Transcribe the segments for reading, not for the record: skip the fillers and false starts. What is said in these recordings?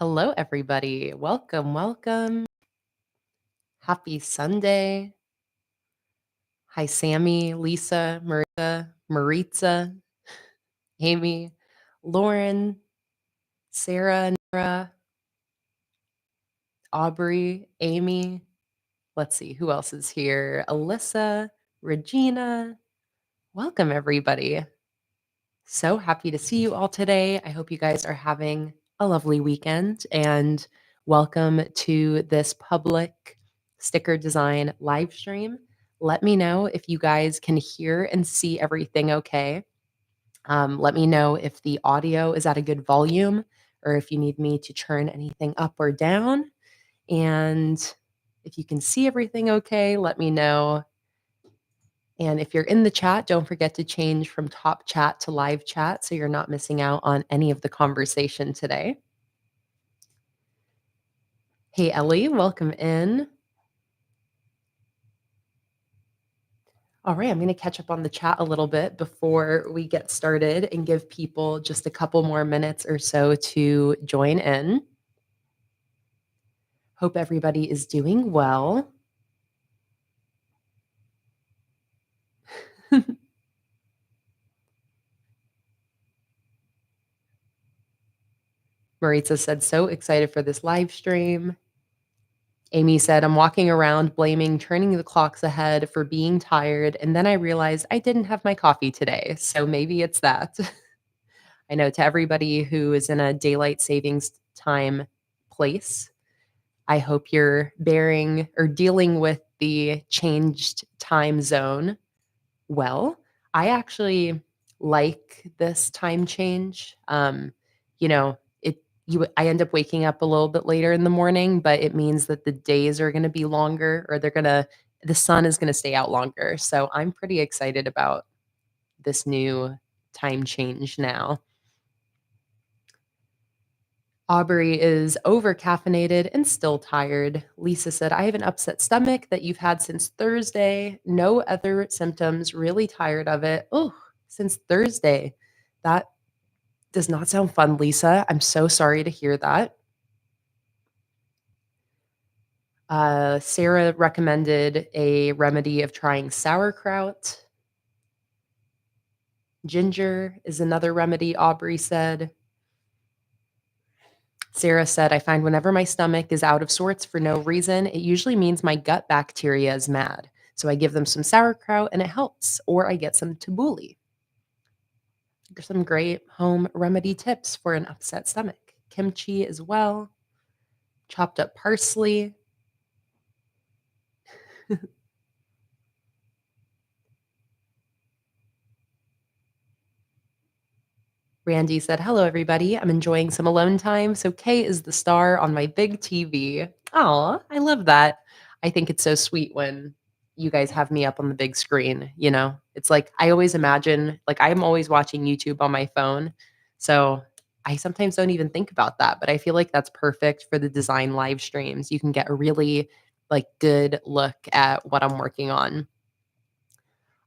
Hello, everybody. Welcome, welcome. Happy Sunday. Hi, Sammy, Lisa, Maritza, Amy, Lauren, Sarah, Nora, Aubrey, Amy. Let's see, who else is here? Alyssa, Regina. Welcome, everybody. So happy to see you all today. I hope you guys are having a lovely weekend and welcome to this public sticker design live stream. Let me know if you guys can hear and see everything okay. Let me know if the audio is at a good volume or if you need me to turn anything up or down. And if you can see everything okay, let me know. And if you're in the chat, don't forget to change from top chat to live chat so you're not missing out on any of the conversation today. Hey, Ellie, welcome in. All right, I'm going to catch up on the chat a little bit before we get started and give people just a couple more minutes or so to join in. Hope everybody is doing well. Maritza said, so excited for this live stream. Amy said, I'm walking around blaming turning the clocks ahead for being tired, and then I realized I didn't have my coffee today, so maybe it's that. I know to everybody who is in a daylight savings time place, I hope you're bearing or dealing with the changed time zone well. I actually like this time change. You know, I end up waking up a little bit later in the morning, but it means that the days are going to be longer or the sun is going to stay out longer. So I'm pretty excited about this new time change now. Aubrey is over caffeinated and still tired. Lisa said, I have an upset stomach that you've had since Thursday. No other symptoms, really tired of it. Oh, since Thursday. That does not sound fun, Lisa. I'm so sorry to hear that. Sarah recommended a remedy of trying sauerkraut. Ginger is another remedy, Aubrey said. Sarah said, I find whenever my stomach is out of sorts for no reason, it usually means my gut bacteria is mad. So I give them some sauerkraut and it helps, or I get some tabbouleh. There's some great home remedy tips for an upset stomach. Kimchi as well, chopped up parsley. Randy said, hello, everybody. I'm enjoying some alone time. So Kay is the star on my big TV. Oh, I love that. I think it's so sweet when you guys have me up on the big screen. You know, it's like I always imagine, like I'm always watching YouTube on my phone. So I sometimes don't even think about that, but I feel like that's perfect for the design live streams. You can get a really like good look at what I'm working on.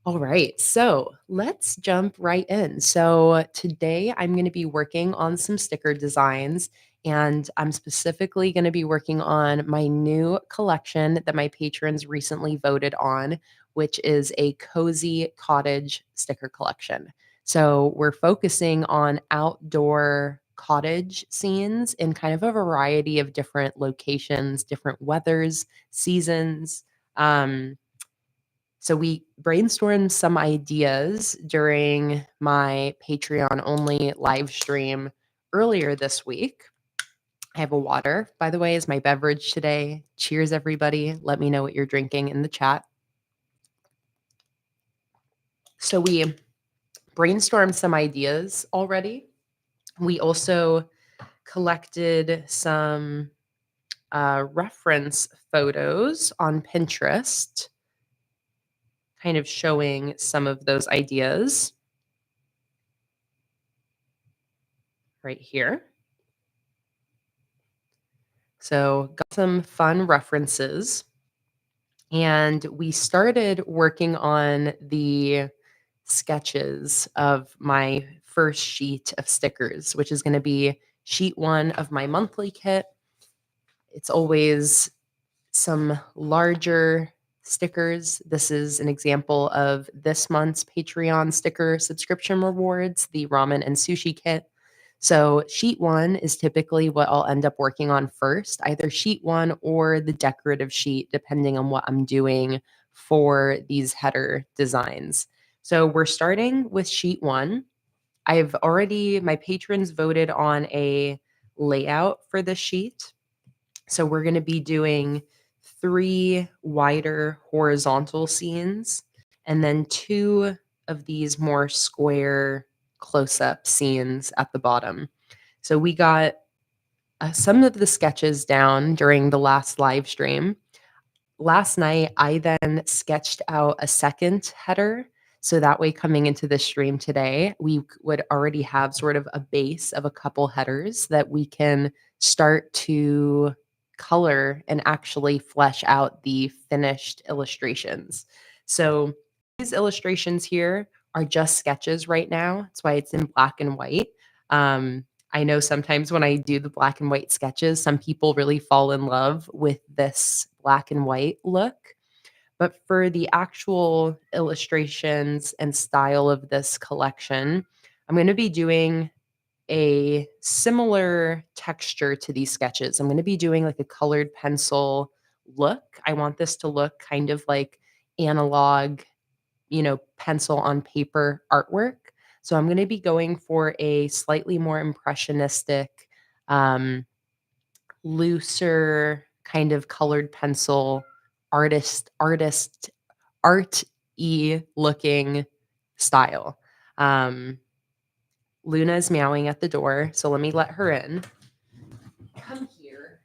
All right, so let's jump right in. So today I'm going to be working on some sticker designs, and I'm specifically going to be working on my new collection that my patrons recently voted on, which is a cozy cottage sticker collection. So we're focusing on outdoor cottage scenes in kind of a variety of different locations, different weathers, seasons. So we brainstormed some ideas during my Patreon only live stream earlier this week. I have a water, by the way, as my beverage today. Cheers, everybody. Let me know what you're drinking in the chat. So we brainstormed some ideas already. We also collected some reference photos on Pinterest, kind of showing some of those ideas right here. So got some fun references. And we started working on the sketches of my first sheet of stickers, which is going to be sheet 1 of my monthly kit. It's always some larger stickers. This is an example of this month's Patreon sticker subscription rewards, the ramen and sushi kit. So sheet 1 is typically what I'll end up working on first, either sheet 1 or the decorative sheet, depending on what I'm doing for these header designs. So we're starting with sheet 1. My patrons voted on a layout for this sheet. So we're going to be doing 3 wider horizontal scenes and then 2 of these more square close-up scenes at the bottom. So we got some of the sketches down during the last live stream. Last night, I then sketched out a second header. So that way, coming into the stream today, we would already have sort of a base of a couple headers that we can start to color and actually flesh out the finished illustrations. So these illustrations here are just sketches right now. That's why it's in black and white. I know sometimes when I do the black and white sketches, some people really fall in love with this black and white look. But for the actual illustrations and style of this collection, I'm going to be doing a similar texture to these sketches. I'm going to be doing like a colored pencil look. I want this to look kind of like analog, pencil on paper artwork. So I'm going to be going for a slightly more impressionistic, um, looser kind of colored pencil art-y looking style. Luna is meowing at the door, so let me let her in. Come here.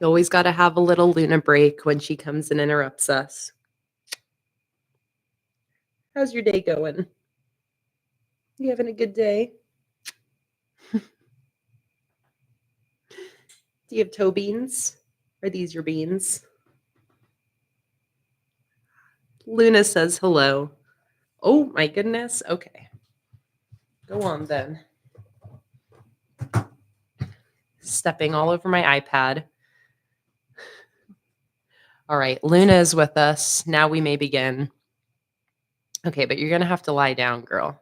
You always got to have a little Luna break when she comes and interrupts us. How's your day going? You having a good day? Do you have toe beans? Are these your beans? Luna says hello. Oh my goodness. Okay. Go on then. Stepping all over my iPad. All right, Luna is with us. Now we may begin. Okay, but you're going to have to lie down, girl.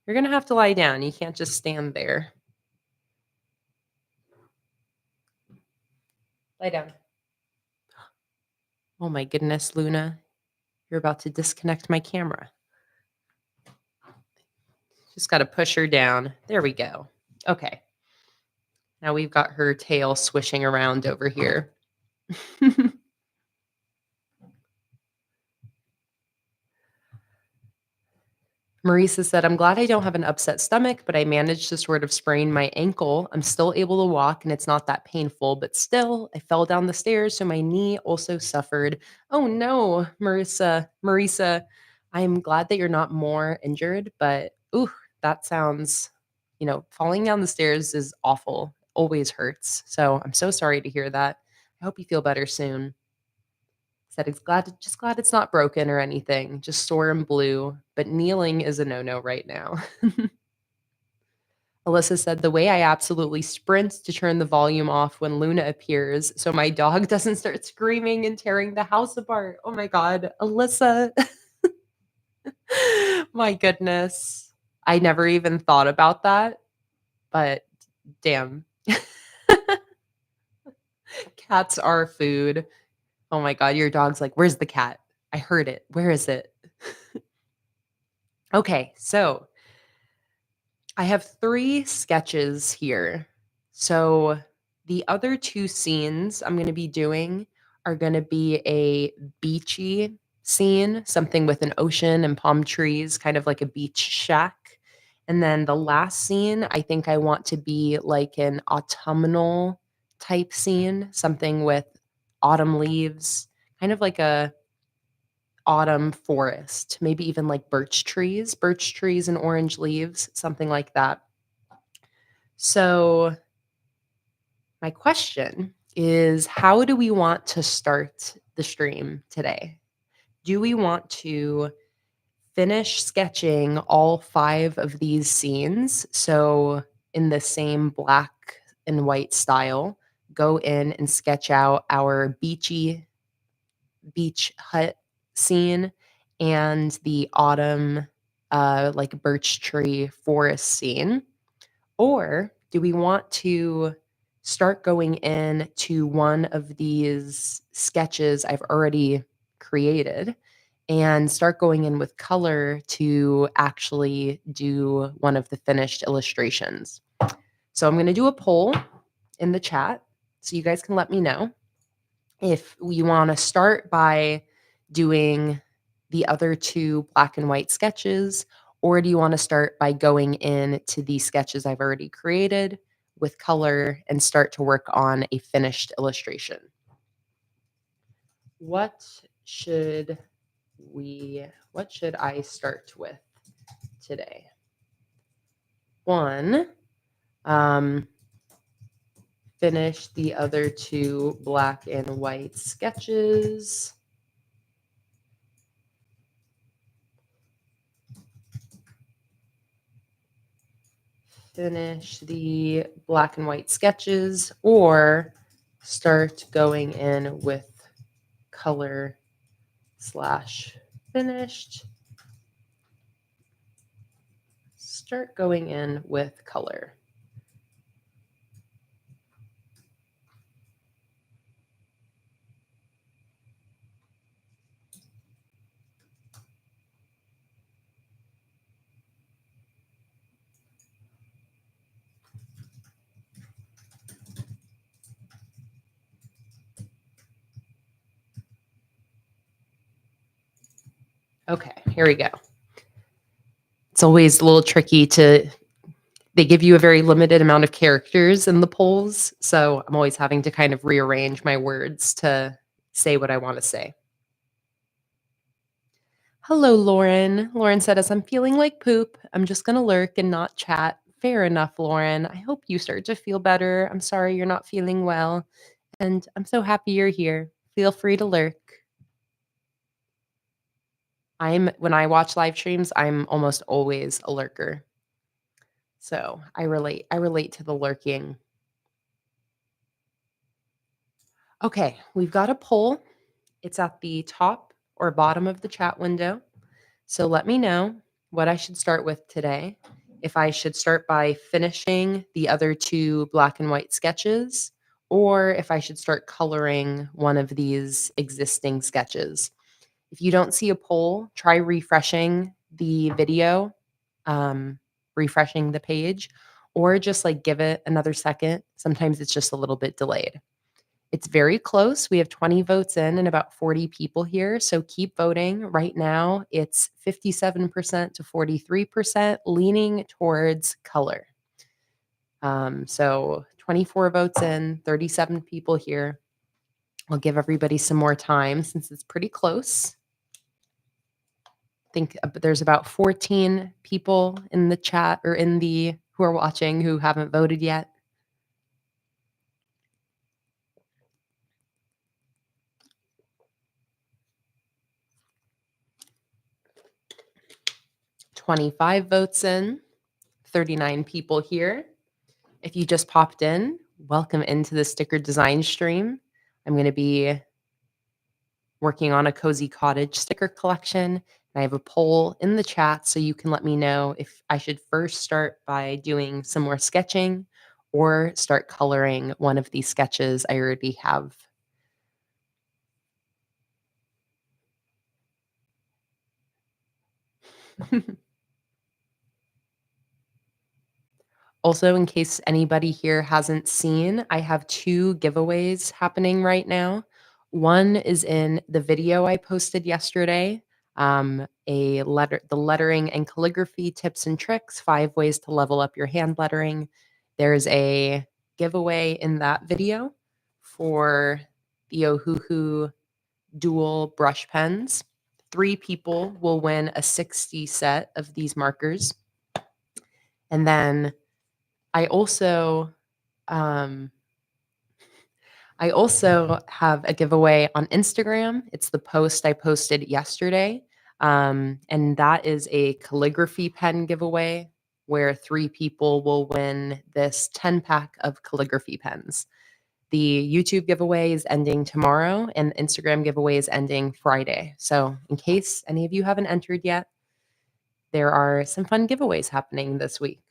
You're going to have to lie down. You can't just stand there. Lie down. Oh my goodness, Luna. You're about to disconnect my camera. Just got to push her down. There we go. Okay. Now we've got her tail swishing around over here. Marisa said, I'm glad I don't have an upset stomach, but I managed to sort of sprain my ankle. I'm still able to walk and it's not that painful, but still, I fell down the stairs, so my knee also suffered. Oh no, Marisa, I'm glad that you're not more injured, but ooh, that sounds, falling down the stairs is awful. Always hurts. So I'm so sorry to hear that. I hope you feel better soon. Said it's glad it's not broken or anything, just sore and blue, but kneeling is a no-no right now. Alyssa said, the way I absolutely sprint to turn the volume off when Luna appears so my dog doesn't start screaming and tearing the house apart. Oh my God, Alyssa. My goodness. I never even thought about that, but damn. Cats are food. Oh my God, your dog's like, where's the cat? I heard it. Where is it? Okay, so I have 3 sketches here. So the other 2 scenes I'm going to be doing are going to be a beachy scene, something with an ocean and palm trees, kind of like a beach shack. And then the last scene, I think I want to be like an autumnal type scene, something with autumn leaves, kind of like a autumn forest, maybe even like birch trees and orange leaves, something like that. So my question is, how do we want to start the stream today? Do we want to finish sketching all 5 of these scenes? So in the same black and white style, go in and sketch out our beach hut scene and the autumn, like birch tree forest scene? Or do we want to start going in to one of these sketches I've already created and start going in with color to actually do one of the finished illustrations? So I'm going to do a poll in the chat so you guys can let me know if you want to start by doing the other 2 black and white sketches, or do you want to start by going in to the sketches I've already created with color and start to work on a finished illustration? What should I start with today? 1, finish the other 2 black and white sketches. Finish the black and white sketches, or start going in with color / finished. Start going in with color. Okay, here we go. It's always a little tricky they give you a very limited amount of characters in the polls, so I'm always having to kind of rearrange my words to say what I want to say. Hello, Lauren. Lauren said, as I'm feeling like poop, I'm just going to lurk and not chat. Fair enough, Lauren. I hope you start to feel better. I'm sorry you're not feeling well, and I'm so happy you're here. Feel free to lurk. When I watch live streams, I'm almost always a lurker. So I relate to the lurking. Okay, we've got a poll. It's at the top or bottom of the chat window. So let me know what I should start with today. If I should start by finishing the other 2 black and white sketches, or if I should start coloring one of these existing sketches. If you don't see a poll, try refreshing the video, refreshing the page, or just like give it another second. Sometimes it's just a little bit delayed. It's very close. We have 20 votes in and about 40 people here. So keep voting. Right now, it's 57% to 43%, leaning towards color. So 24 votes in, 37 people here. I'll give everybody some more time since it's pretty close. I think there's about 14 people in the chat or who are watching who haven't voted yet. $25 votes in, 39 people here. If you just popped in, welcome into the sticker design stream. I'm going to be working on a cozy cottage sticker collection. I have a poll in the chat so you can let me know if I should first start by doing some more sketching or start coloring one of these sketches I already have. Also, in case anybody here hasn't seen, I have 2 giveaways happening right now. One is in the video I posted yesterday, the lettering and calligraphy tips and tricks, 5 ways to level up your hand lettering. There's a giveaway in that video for the Ohuhu dual brush pens, 3 people will win a 60 set of these markers. And then I also um, have a giveaway on Instagram. It's the post I posted yesterday. And that is a calligraphy pen giveaway where 3 people will win this 10-pack of calligraphy pens. The YouTube giveaway is ending tomorrow, and the Instagram giveaway is ending Friday. So, in case any of you haven't entered yet, there are some fun giveaways happening this week.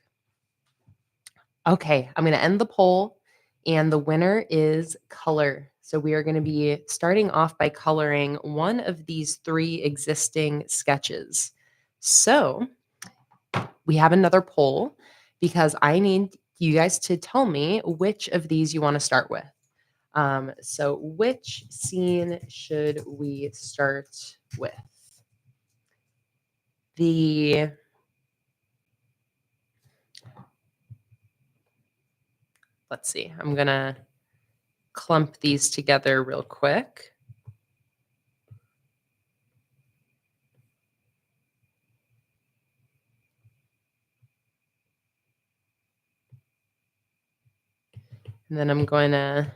Okay, I'm going to end the poll, and the winner is color. So, we are going to be starting off by coloring one of these 3 existing sketches. So, we have another poll because I need you guys to tell me which of these you want to start with. So which scene should we start with? Let's see, I'm gonna clump these together real quick. And then I'm going to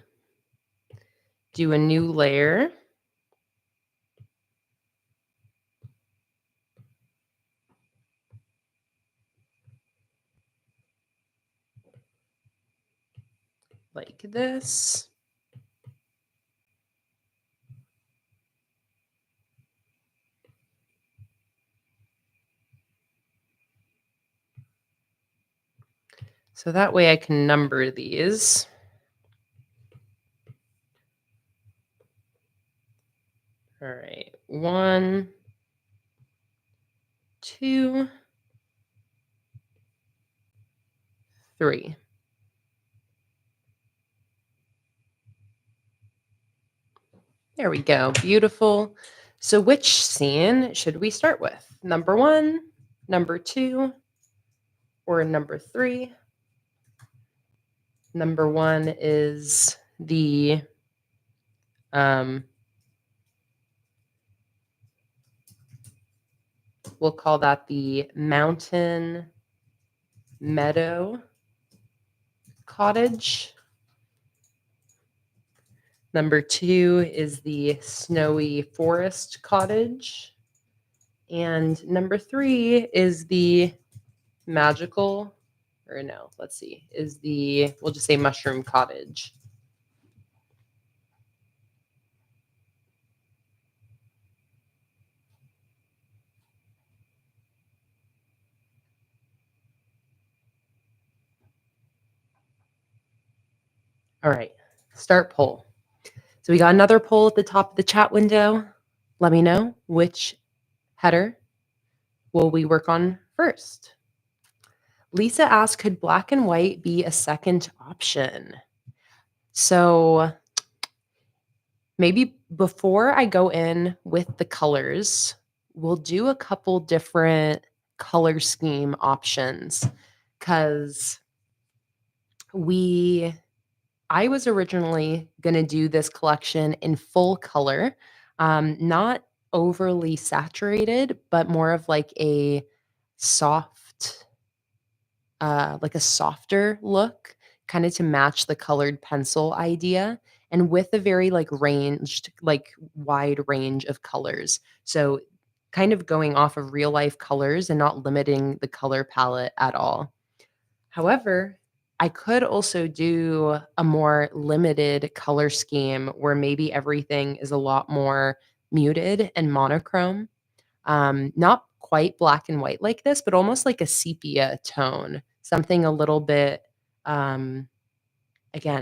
do a new layer. Like this. So that way I can number these. All right, 1, 2, 3. There we go. Beautiful. So which scene should we start with? Number 1, number 2, or number 3? Number 1 is the we'll call that the mountain meadow cottage. Number 2 is the snowy forest cottage. And number 3 is the magical, or no, let's see, is the, we'll just say mushroom cottage. All right, start poll. So we got another poll at the top of the chat window. Let me know which header will we work on first. Lisa asked, could black and white be a second option? So maybe before I go in with the colors, we'll do a couple different color scheme options because I was originally going to do this collection in full color, not overly saturated, but more of like a soft, like a softer look, kind of to match the colored pencil idea, and with a very like ranged, like wide range of colors. So kind of going off of real life colors and not limiting the color palette at all. However, I could also do a more limited color scheme where maybe everything is a lot more muted and monochrome. Not quite black and white like this, but almost like a sepia tone, something a little bit, again,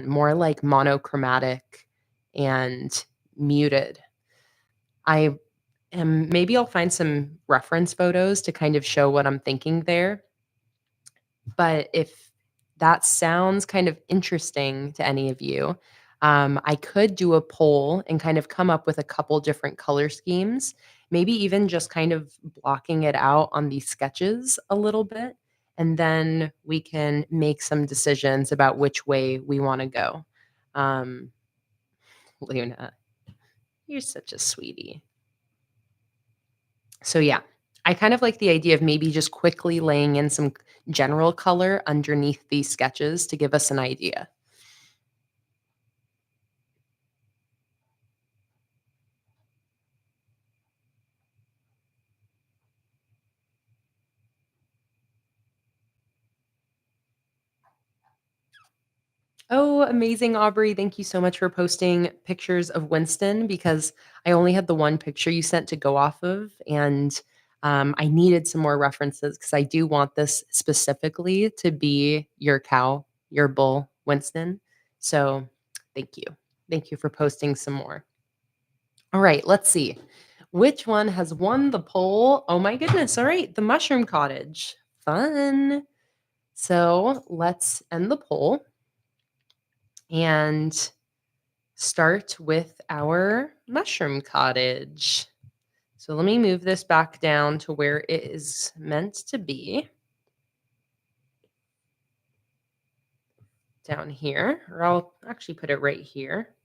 more like monochromatic and muted. Maybe I'll find some reference photos to kind of show what I'm thinking there. But if that sounds kind of interesting to any of you, I could do a poll and kind of come up with a couple different color schemes, maybe even just kind of blocking it out on these sketches a little bit. And then we can make some decisions about which way we want to go. Luna, you're such a sweetie. So yeah, I kind of like the idea of maybe just quickly laying in some general color underneath these sketches to give us an idea. Oh, amazing, Aubrey. Thank you so much for posting pictures of Winston because I only had the one picture you sent to go off of. And I needed some more references because I do want this specifically to be your cow, your bull, Winston. So thank you. Thank you for posting some more. All right, let's see. Which one has won the poll? Oh my goodness. All right, the mushroom cottage. Fun. So let's end the poll and start with our mushroom cottage. So let me move this back down to where it is meant to be. Down here, or I'll actually put it right here.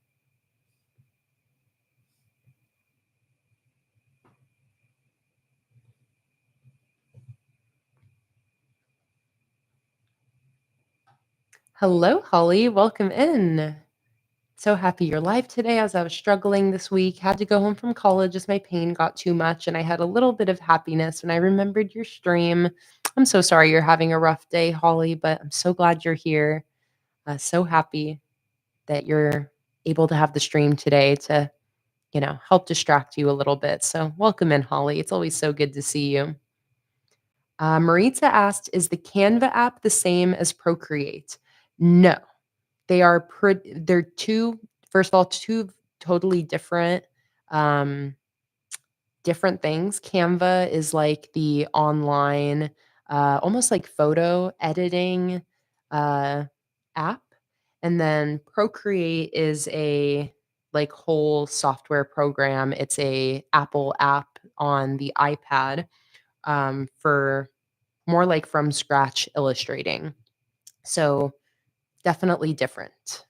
Hello, Holly. Welcome in. So happy you're live today as I was struggling this week. Had to go home from college as my pain got too much, and I had a little bit of happiness when I remembered your stream. I'm so sorry you're having a rough day, Holly, but I'm so glad you're here. So happy that you're able to have the stream today to, help distract you a little bit. So welcome in, Holly. It's always so good to see you. Maritza asked, is the Canva app the same as Procreate? No, they're two, first of all, two totally um, different things. Canva is like the online, almost like photo editing app. And then Procreate is a like whole software program. It's a Apple app on the iPad for more like from scratch illustrating. So definitely different.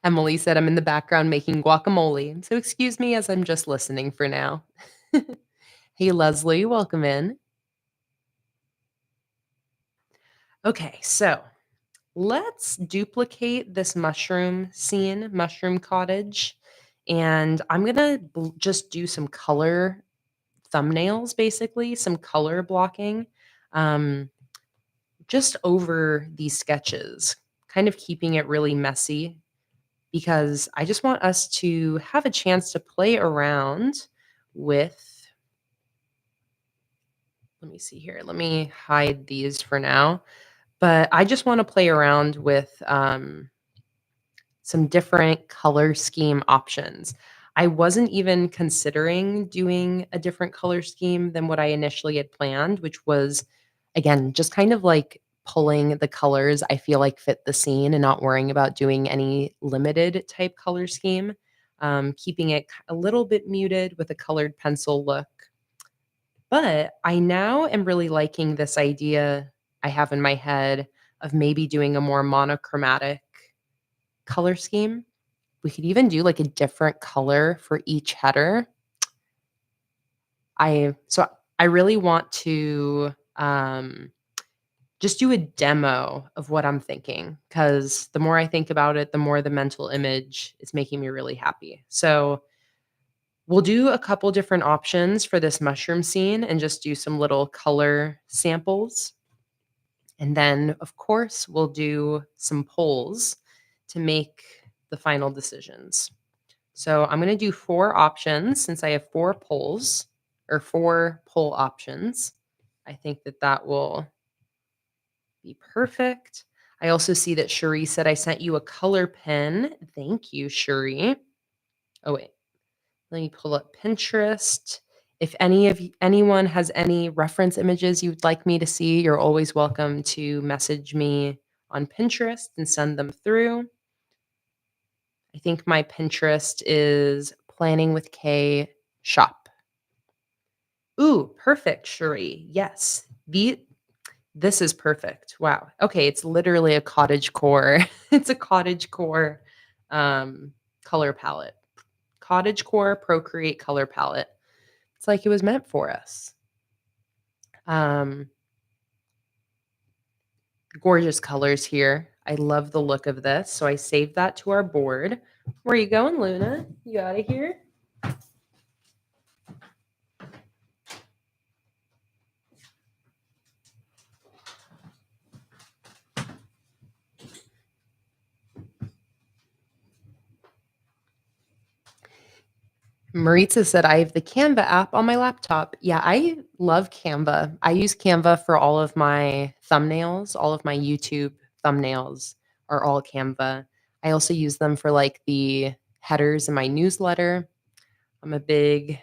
Emily said, I'm in the background making guacamole. So excuse me as I'm just listening for now. Hey, Leslie, welcome in. Okay, so let's duplicate this mushroom scene, mushroom cottage. And I'm going to just do some color thumbnails, basically, some color blocking um, just over these sketches, kind of keeping it really messy because I just want us to have a chance to play around with. Let me see here. Let me hide these for now. But I just want to play around with some different color scheme options. I wasn't even considering doing a different color scheme than what I initially had planned, which was, again, just kind of like pulling the colors I feel like fit the scene and not worrying about doing any limited type color scheme, keeping it a little bit muted with a colored pencil look. But I now am really liking this idea I have in my head of maybe doing a more monochromatic color scheme. We could even do like a different color for each header. I really want to just do a demo of what I'm thinking because the more I think about it, the more the mental image is making me really happy. So we'll do a couple different options for this mushroom scene and just do some little color samples. And then, of course, we'll do some polls to make the final decisions. So I'm going to do 4 options since I have 4 polls or 4 poll options. I think that that will be perfect. I also see that Cherie said I sent you a color pen. Thank you, Cherie. Oh, wait. Let me pull up Pinterest. If anyone has any reference images you'd like me to see, you're always welcome to message me on Pinterest and send them through. I think my Pinterest is PlanningWithKay shop. Ooh, perfect, Cherie. Yes. This is perfect. Wow. Okay, it's literally a cottage core. It's a cottage core color palette. Cottage Core Procreate color palette. It's like it was meant for us. Um, Gorgeous colors here. I love the look of this. So I saved that to our board. Where are you going, Luna? You out of here? Maritza said, I have the Canva app on my laptop. Yeah, I love Canva. I use Canva for all of my thumbnails. All of my YouTube thumbnails are all Canva. I also use them for like the headers in my newsletter. I'm a big,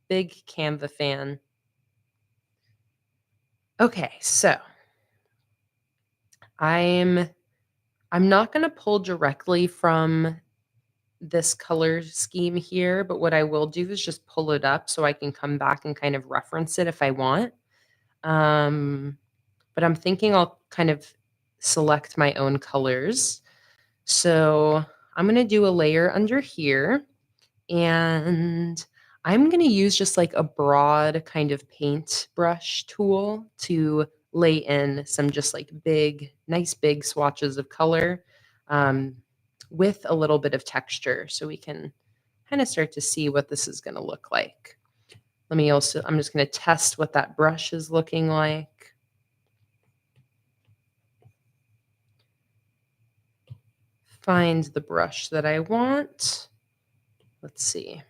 big Canva fan. Okay, so I'm not going to pull directly from this color scheme here, but what I will do is just pull it up so I can come back and kind of reference it if I want. But I'm thinking I'll kind of select my own colors. So I'm going to do a layer under here, and I'm going to use just like a broad kind of paintbrush tool to lay in some just like big, nice big swatches of color um, with a little bit of texture so we can kind of start to see what this is going to look like. I'm just going to test what that brush is looking like. Find the brush that I want. Let's see.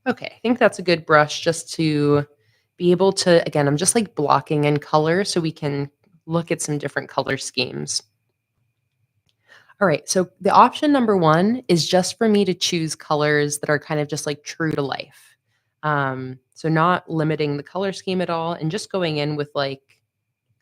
Okay, I think that's a good brush just to be able to, again, I'm just like blocking in color so we can look at some different color schemes. All right, so the option number one is just for me to choose colors that are kind of just like true to life. So not limiting the color scheme at all and just going in with like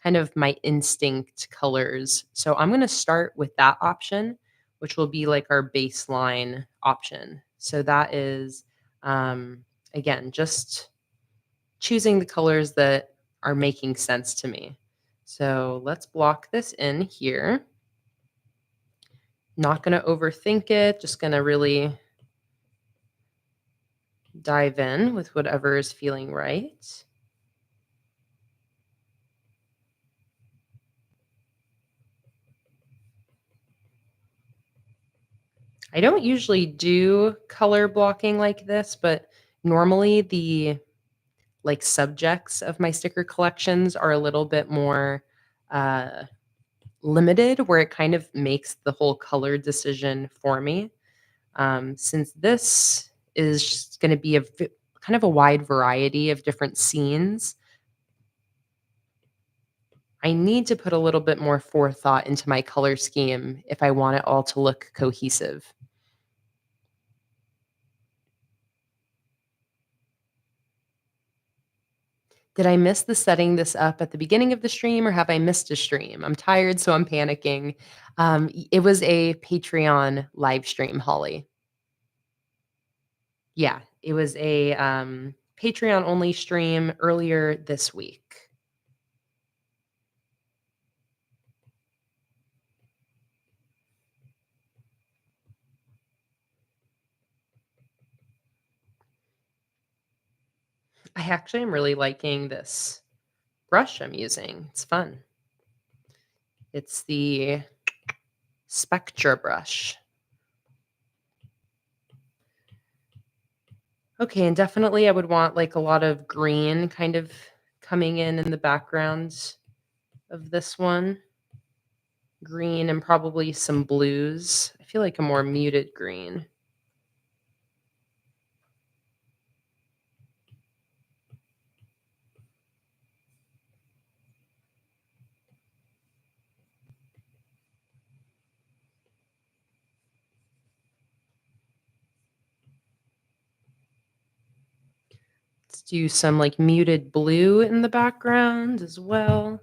kind of my instinct colors. So I'm going to start with that option, which will be like our baseline option. So that is, again, just choosing the colors that are making sense to me. So let's block this in here. Not going to overthink it, just going to really dive in with whatever is feeling right. I don't usually do color blocking like this, but normally the like subjects of my sticker collections are a little bit more uh, limited, where it kind of makes the whole color decision for me. Since this is going to be kind of a wide variety of different scenes, I need to put a little bit more forethought into my color scheme if I want it all to look cohesive. Did I miss the setting this up at the beginning of the stream, or have I missed a stream? I'm tired, so I'm panicking. It was a Patreon live stream, Holly. Yeah, it was a Patreon only stream earlier this week. I actually am really liking this brush I'm using. It's fun. It's the Spectra brush. Okay, and definitely I would want like a lot of green kind of coming in the background of this one. Green and probably some blues. I feel like a more muted green. Let's do some like muted blue in the background as well.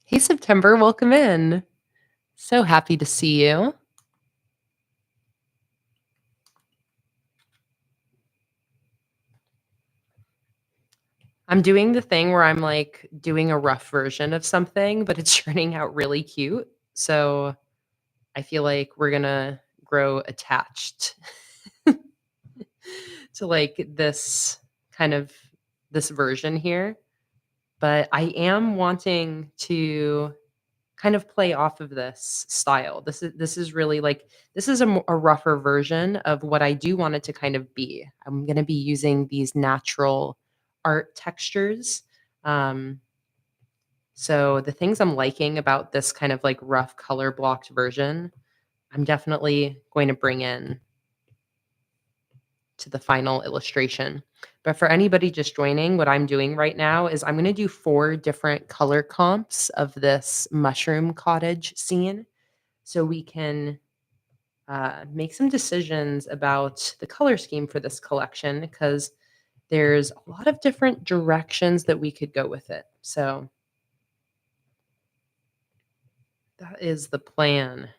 Hey, September. Welcome in. So happy to see you. I'm doing the thing where I'm like doing a rough version of something, but it's turning out really cute. So I feel like we're gonna grow attached to like this version here. But I am wanting to kind of play off of this style. This is really like this is a rougher version of what I do want it to kind of be. I'm going to be using these natural art textures. Um, so the things I'm liking about this kind of like rough color blocked version, I'm definitely going to bring in to the final illustration. But for anybody just joining, what I'm doing right now is I'm going to do 4 different color comps of this mushroom cottage scene so we can make some decisions about the color scheme for this collection because there's a lot of different directions that we could go with it. So that is the plan.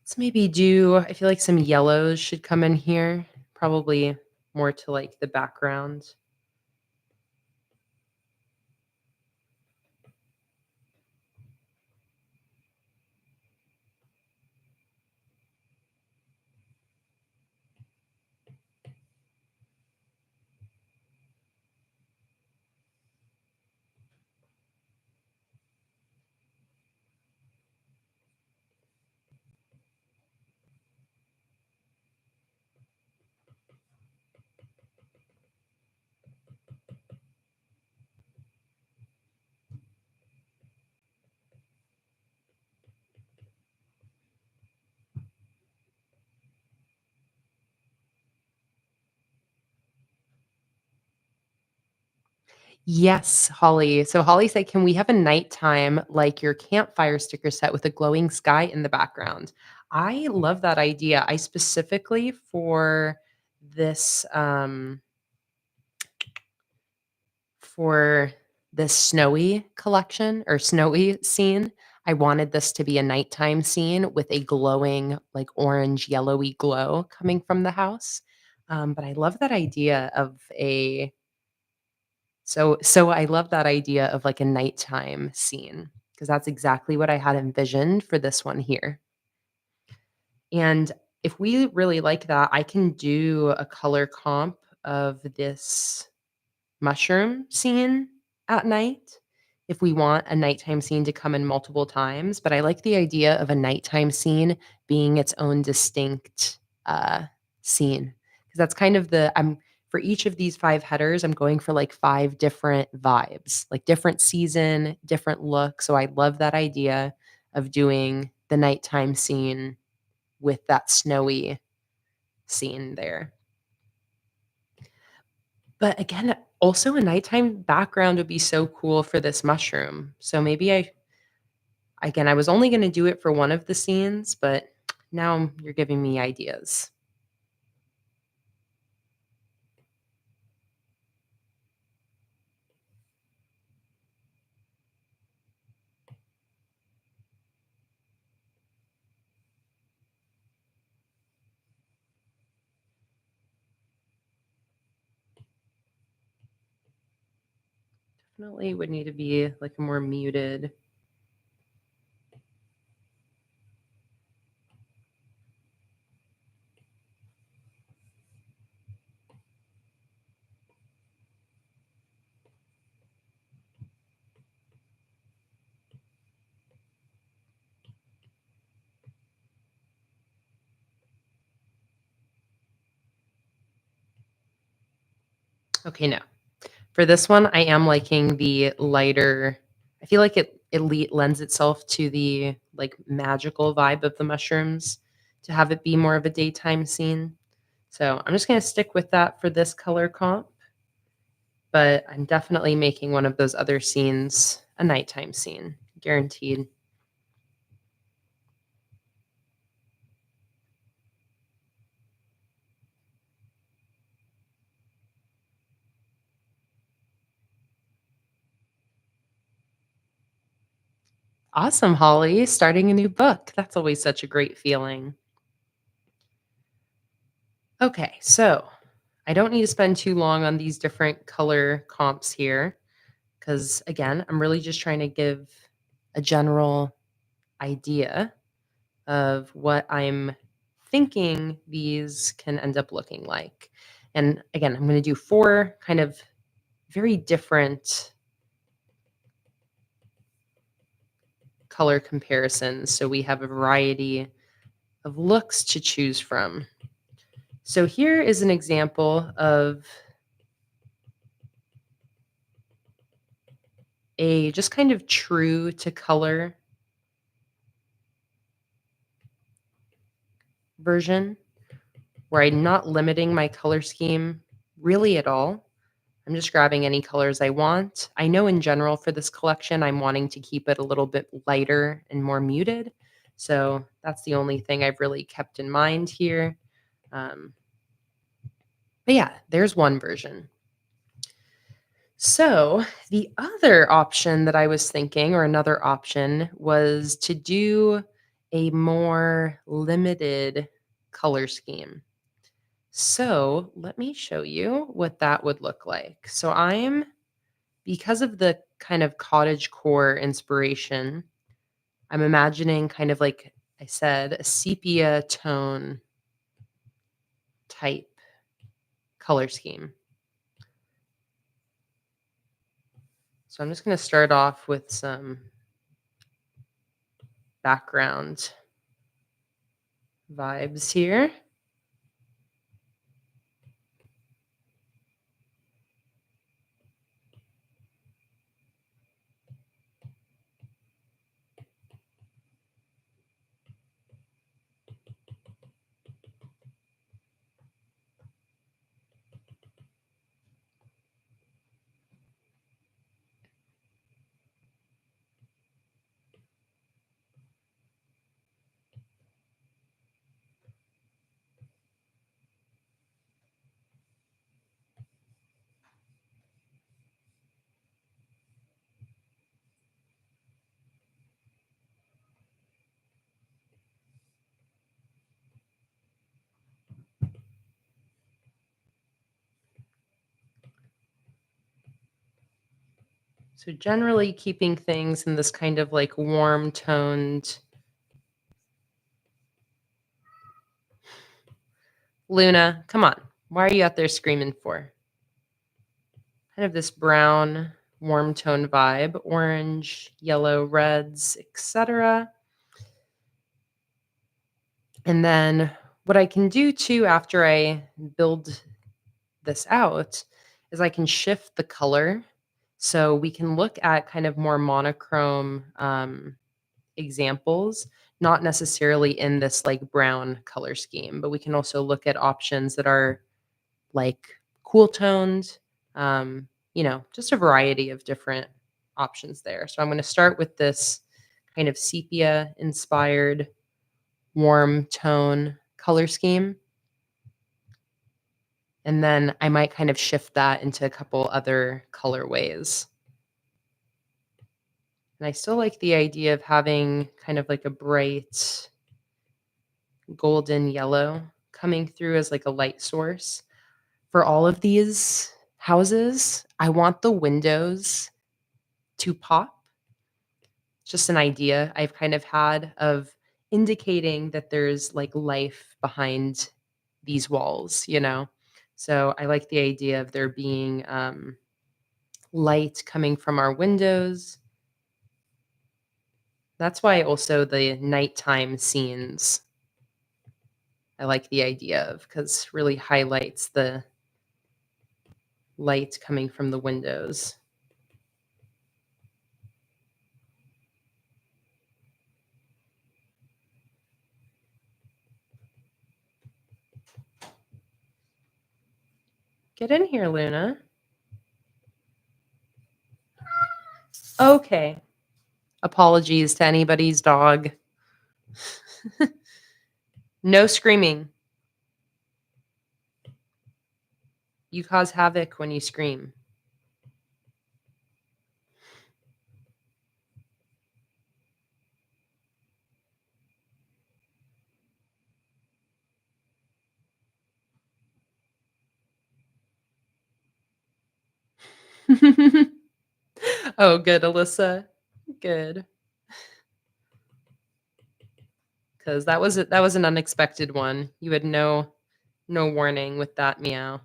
Let's maybe do, I feel like some yellows should come in here, probably more to like the background. Yes, Holly. So Holly said, "Can we have a nighttime like your campfire sticker set with a glowing sky in the background?" I love that idea. I specifically for this for this snowy collection or snowy scene, I wanted this to be a nighttime scene with a glowing like orange yellowy glow coming from the house. But I love that idea of a so I love that idea of, like, a nighttime scene because that's exactly what I had envisioned for this one here, and if we really like that, I can do a color comp of this mushroom scene at night if we want a nighttime scene to come in multiple times, but I like the idea of a nighttime scene being its own distinct, scene because that's kind of the I'm for each of these 5 headers, I'm going for, like, 5 different vibes, like, different season, different look, so I love that idea of doing the nighttime scene with that snowy scene there. But again, also a nighttime background would be so cool for this mushroom. So maybe I was only gonna do it for one of the scenes, but now you're giving me ideas. Definitely would need to be like a more muted. Okay, no. For this one, I am liking the lighter I feel like it lends itself to the, like, magical vibe of the mushrooms to have it be more of a daytime scene. So, I'm just gonna stick with that for this color comp, but I'm definitely making one of those other scenes a nighttime scene, guaranteed. Awesome, Holly. Starting a new book. That's always such a great feeling. Okay, so I don't need to spend too long on these different color comps here because, again, I'm really just trying to give a general idea of what I'm thinking these can end up looking like. And again, I'm going to do 4 kind of very different color comparisons so we have a variety of looks to choose from. So here is an example of a just kind of true to color version where I'm not limiting my color scheme really at all. I'm just grabbing any colors I want. I know in general for this collection, I'm wanting to keep it a little bit lighter and more muted. So that's the only thing I've really kept in mind here. But yeah, there's one version. So the other option that I was thinking, or another option, was to do a more limited color scheme. So let me show you what that would look like. So because of the kind of cottage core inspiration, I'm imagining kind of like I said, a sepia tone type color scheme. So I'm just going to start off with some background vibes here. So generally keeping things in this kind of like warm toned. Luna, come on. Why are you out there screaming for? Kind of this brown, warm tone vibe, orange, yellow, reds, etc. And then what I can do too after I build this out is I can shift the color. So we can look at kind of more monochrome examples, not necessarily in this like brown color scheme, but we can also look at options that are like cool toned, just a variety of different options there. So I'm going to start with this kind of sepia inspired warm tone color scheme. And then I might kind of shift that into a couple other colorways. And I still like the idea of having kind of like a bright golden yellow coming through as like a light source. For all of these houses, I want the windows to pop. Just an idea I've kind of had of indicating that there's like life behind these walls. So I like the idea of there being light coming from our windows. That's why also the nighttime scenes I like the idea of because really highlights the light coming from the windows. Get in here, Luna. Okay. Apologies to anybody's dog. No screaming. You cause havoc when you scream. Oh, good, Alyssa. Good, 'cause that was an unexpected one. You had no warning with that meow.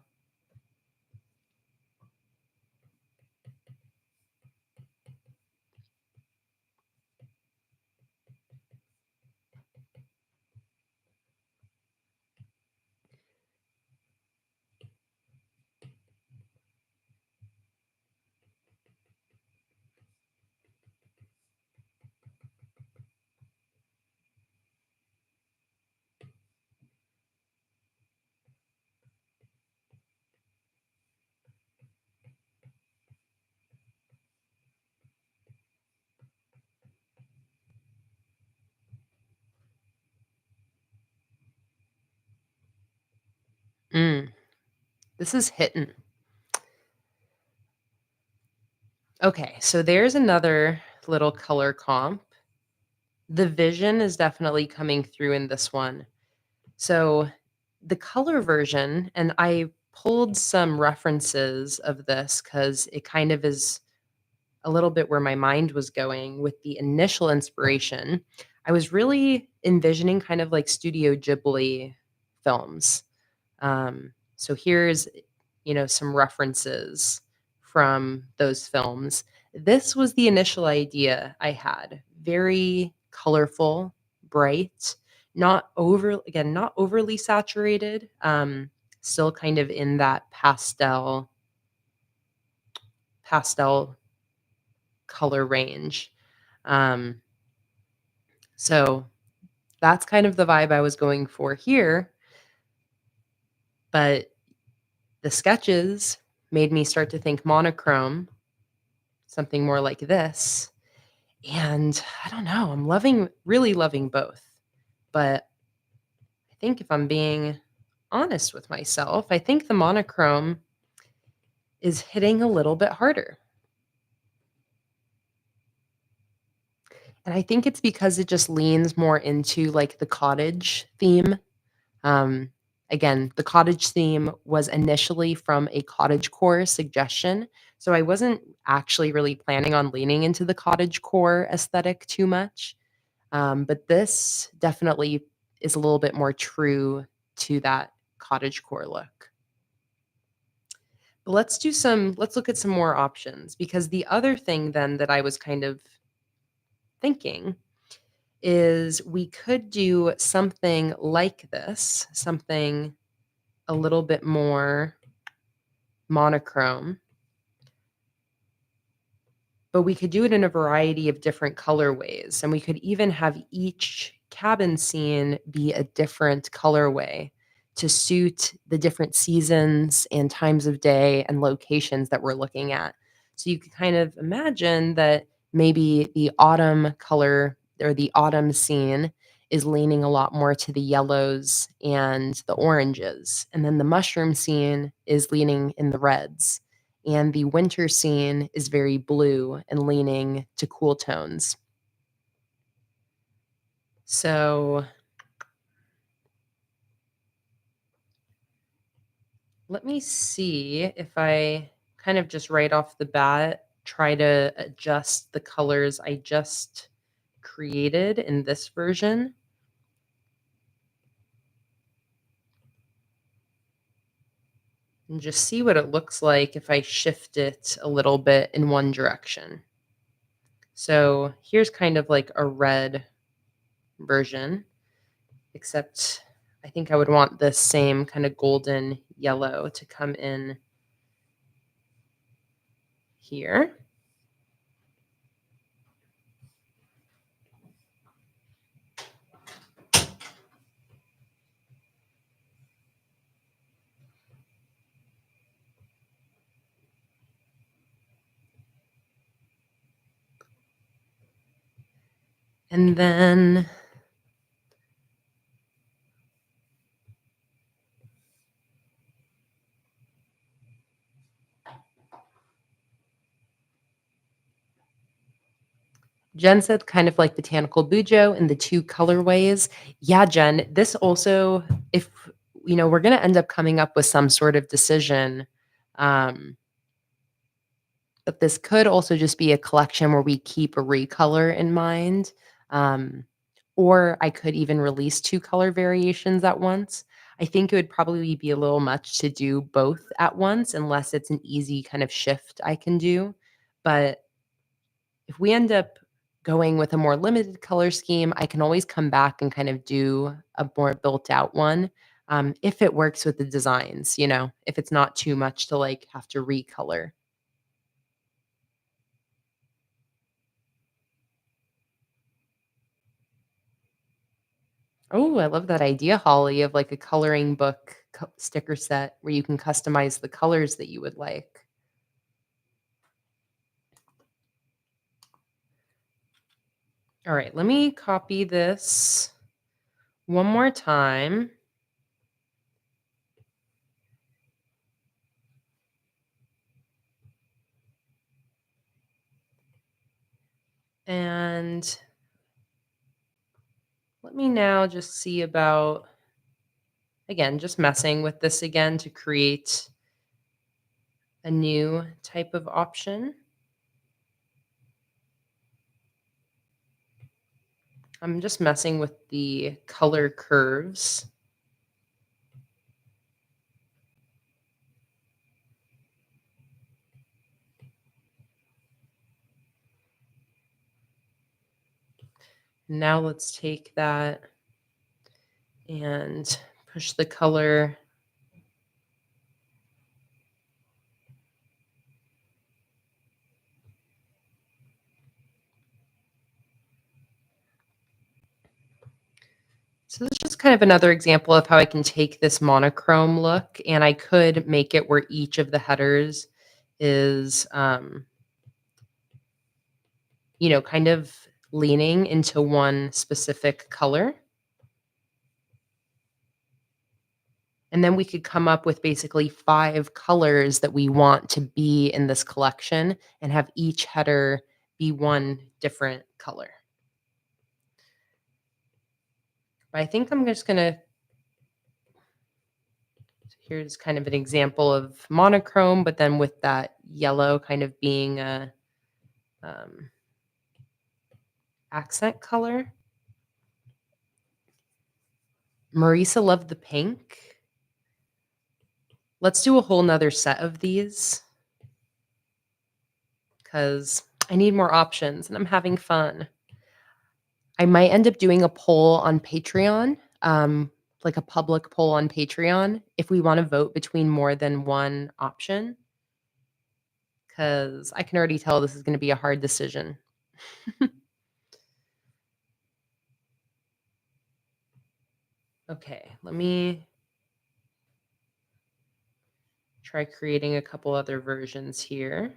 Mm, this is hitting. Okay, so there's another little color comp. The vision is definitely coming through in this one. So the color version, and I pulled some references of this because it kind of is a little bit where my mind was going with the initial inspiration. I was really envisioning kind of like Studio Ghibli films. So here's, some references from those films. This was the initial idea I had. Very colorful, bright, not overly saturated. Still kind of in that pastel color range. Um, so that's kind of the vibe I was going for here. But the sketches made me start to think monochrome, something more like this. And I don't know, I'm really loving both. But I think if I'm being honest with myself, I think the monochrome is hitting a little bit harder. And I think it's because it just leans more into like the cottage theme. Um, Again, the cottage theme was initially from a cottagecore suggestion. So I wasn't actually really planning on leaning into the cottagecore aesthetic too much. But this definitely is a little bit more true to that cottagecore look. But let's look at some more options because the other thing then that I was kind of thinking is we could do something like this, something a little bit more monochrome, but we could do it in a variety of different colorways, and we could even have each cabin scene be a different colorway to suit the different seasons and times of day and locations that we're looking at. So you could kind of imagine that maybe the autumn color or the autumn scene is leaning a lot more to the yellows and the oranges, and then the mushroom scene is leaning in the reds, and the winter scene is very blue and leaning to cool tones. So let me see if I kind of just right off the bat try to adjust the colors I just created in this version and just see what it looks like if I shift it a little bit in one direction. So here's kind of like a red version, except I think I would want this same kind of golden yellow to come in here. And then Jen said kind of like botanical bujo in the two colorways. Yeah, Jen, this also, if we're going to end up coming up with some sort of decision, um, But this could also just be a collection where we keep a recolor in mind. Um, or I could even release 2 color variations at once. I think it would probably be a little much to do both at once unless it's an easy kind of shift I can do. But if we end up going with a more limited color scheme, I can always come back and kind of do a more built out one, if it works with the designs, if it's not too much to like have to recolor. Oh, I love that idea, Holly, of like a coloring book sticker set where you can customize the colors that you would like. All right, let me copy this one more time. And let me now just see about, again, just messing with this again to create a new type of option. I'm just messing with the color curves. Now let's take that and push the color. So this is just kind of another example of how I can take this monochrome look and I could make it where each of the headers is, kind of leaning into one specific color. And then we could come up with basically 5 colors that we want to be in this collection and have each header be one different color. But I think I'm just gonna, here's kind of an example of monochrome, but then with that yellow kind of being a um, accent color. Marisa loved the pink. Let's do a whole nother set of these because I need more options and I'm having fun. I might end up doing a poll on Patreon, like a public poll on Patreon, if we want to vote between more than one option, because I can already tell this is going to be a hard decision. Okay, let me try creating a couple other versions here.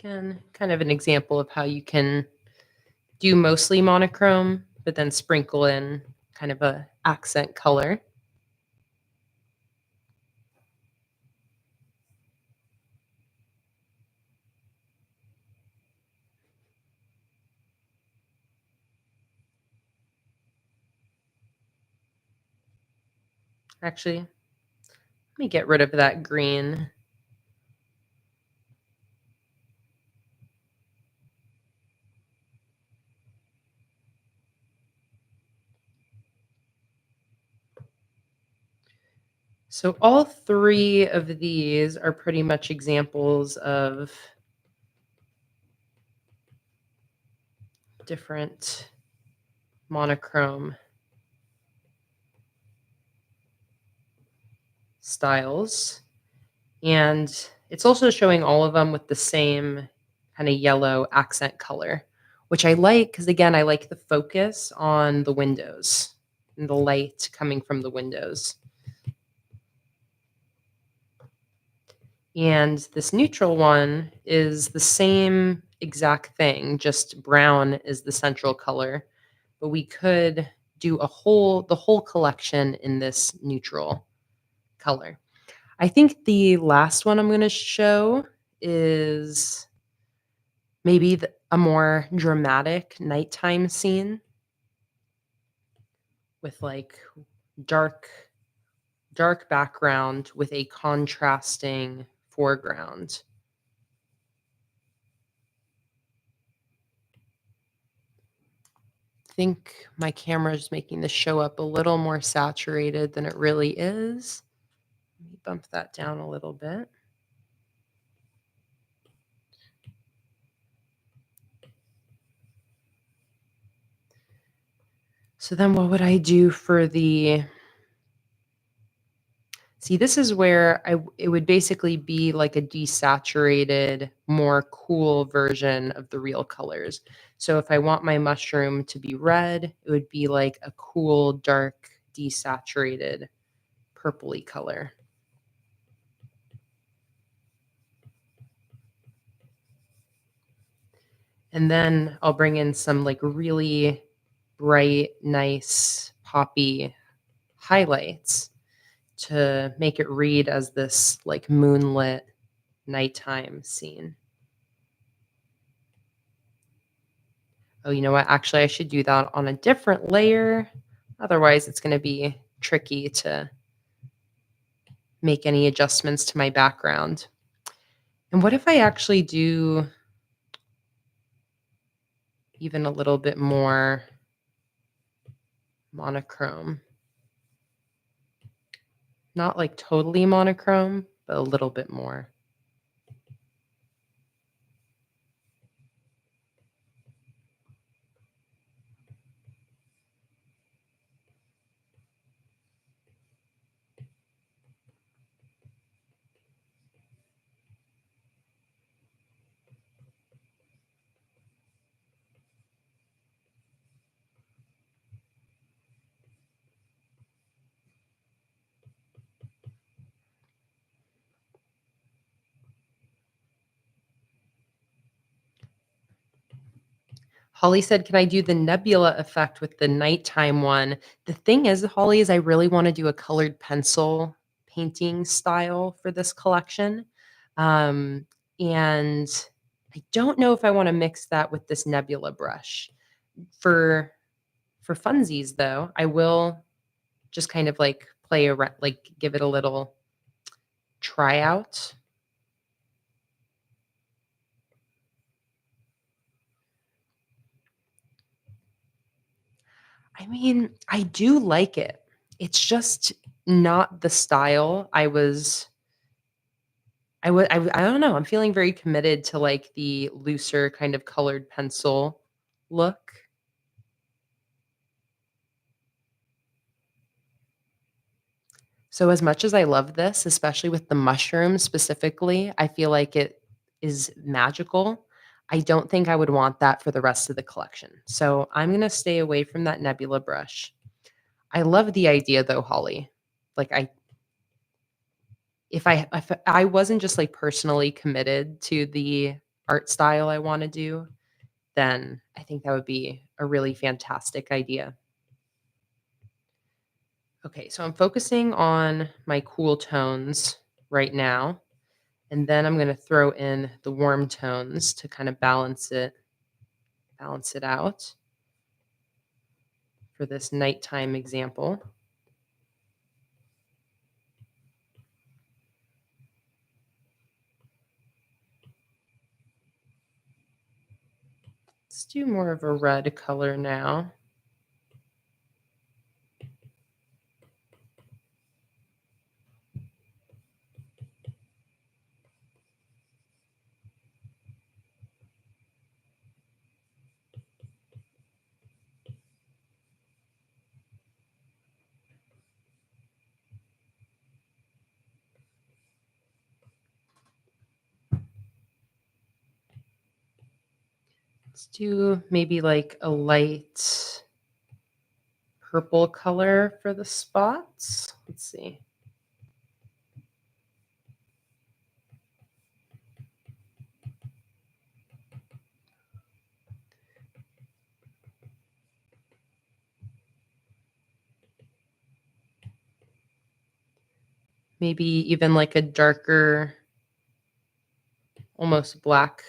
Again, kind of an example of how you can do mostly monochrome, but then sprinkle in kind of a accent color. Actually, let me get rid of that green. So all 3 of these are pretty much examples of different monochrome styles. And it's also showing all of them with the same kind of yellow accent color, which I like because, again, I like the focus on the windows and the light coming from the windows. And this neutral one is the same exact thing, just brown is the central color, but we could do the whole collection in this neutral color. I think the last one I'm going to show is maybe a more dramatic nighttime scene with like dark background with a contrasting foreground. I think my camera is making this show up a little more saturated than it really is. Let me bump that down a little bit. So then what would I do for the... See, this is where it would basically be like a desaturated, more cool version of the real colors. So if I want my mushroom to be red, it would be like a cool, dark, desaturated, purpley color. And then I'll bring in some like really bright, nice, poppy highlights to make it read as this like moonlit nighttime scene. Oh, you know what? Actually, I should do that on a different layer. Otherwise, it's going to be tricky to make any adjustments to my background. And what if I actually do even a little bit more monochrome? Not like totally monochrome, but a little bit more. Holly said, "Can I do the nebula effect with the nighttime one?" The thing is, Holly, is I really want to do a colored pencil painting style for this collection. Um, and I don't know if I want to mix that with this nebula brush. For funsies, though, I will just kind of like play around, like give it a little tryout. I mean, I do like it. It's just not the style I don't know, I'm feeling very committed to, like, the looser kind of colored pencil look. So as much as I love this, especially with the mushrooms specifically, I feel like it is magical. I don't think I would want that for the rest of the collection. So I'm gonna stay away from that nebula brush. I love the idea though, Holly. Like, if I wasn't just, like, personally committed to the art style I wanna do, then I think that would be a really fantastic idea. Okay, so I'm focusing on my cool tones right now, and then I'm gonna throw in the warm tones to kind of balance it out for this nighttime example. Let's do more of a red color now. Let's do maybe like a light purple color for the spots. Let's see. Maybe even like a darker, almost black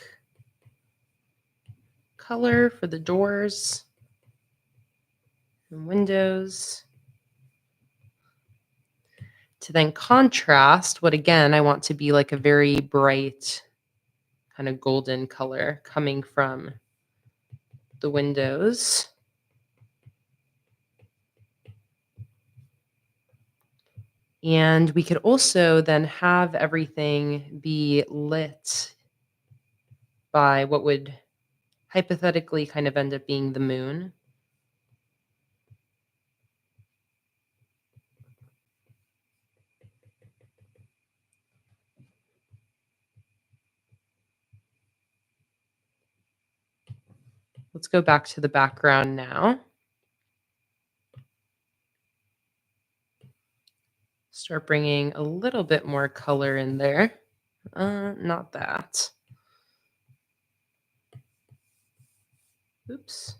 color for the doors and windows. To then contrast what, again, I want to be like a very bright kind of golden color coming from the windows. And we could also then have everything be lit by what would hypothetically kind of end up being the moon. Let's go back to the background now. Start bringing a little bit more color in there. Not that. Oops.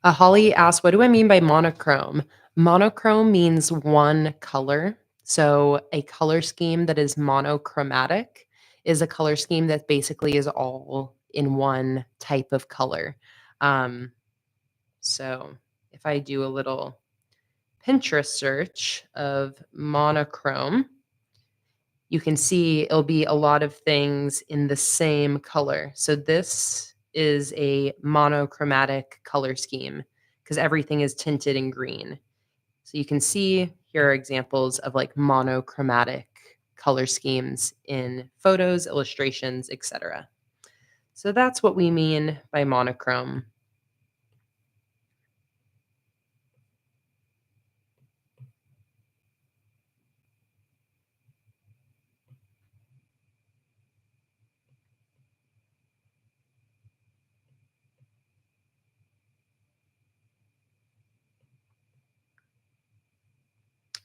Holly asked, what do I mean by monochrome? Monochrome means one color. So a color scheme that is monochromatic is a color scheme that basically is all in one type of color. So if I do a little Pinterest search of monochrome, you can see it'll be a lot of things in the same color. So this is a monochromatic color scheme because everything is tinted in green. So you can see here are examples of like monochromatic color schemes in photos, illustrations, etc. So that's what we mean by monochrome.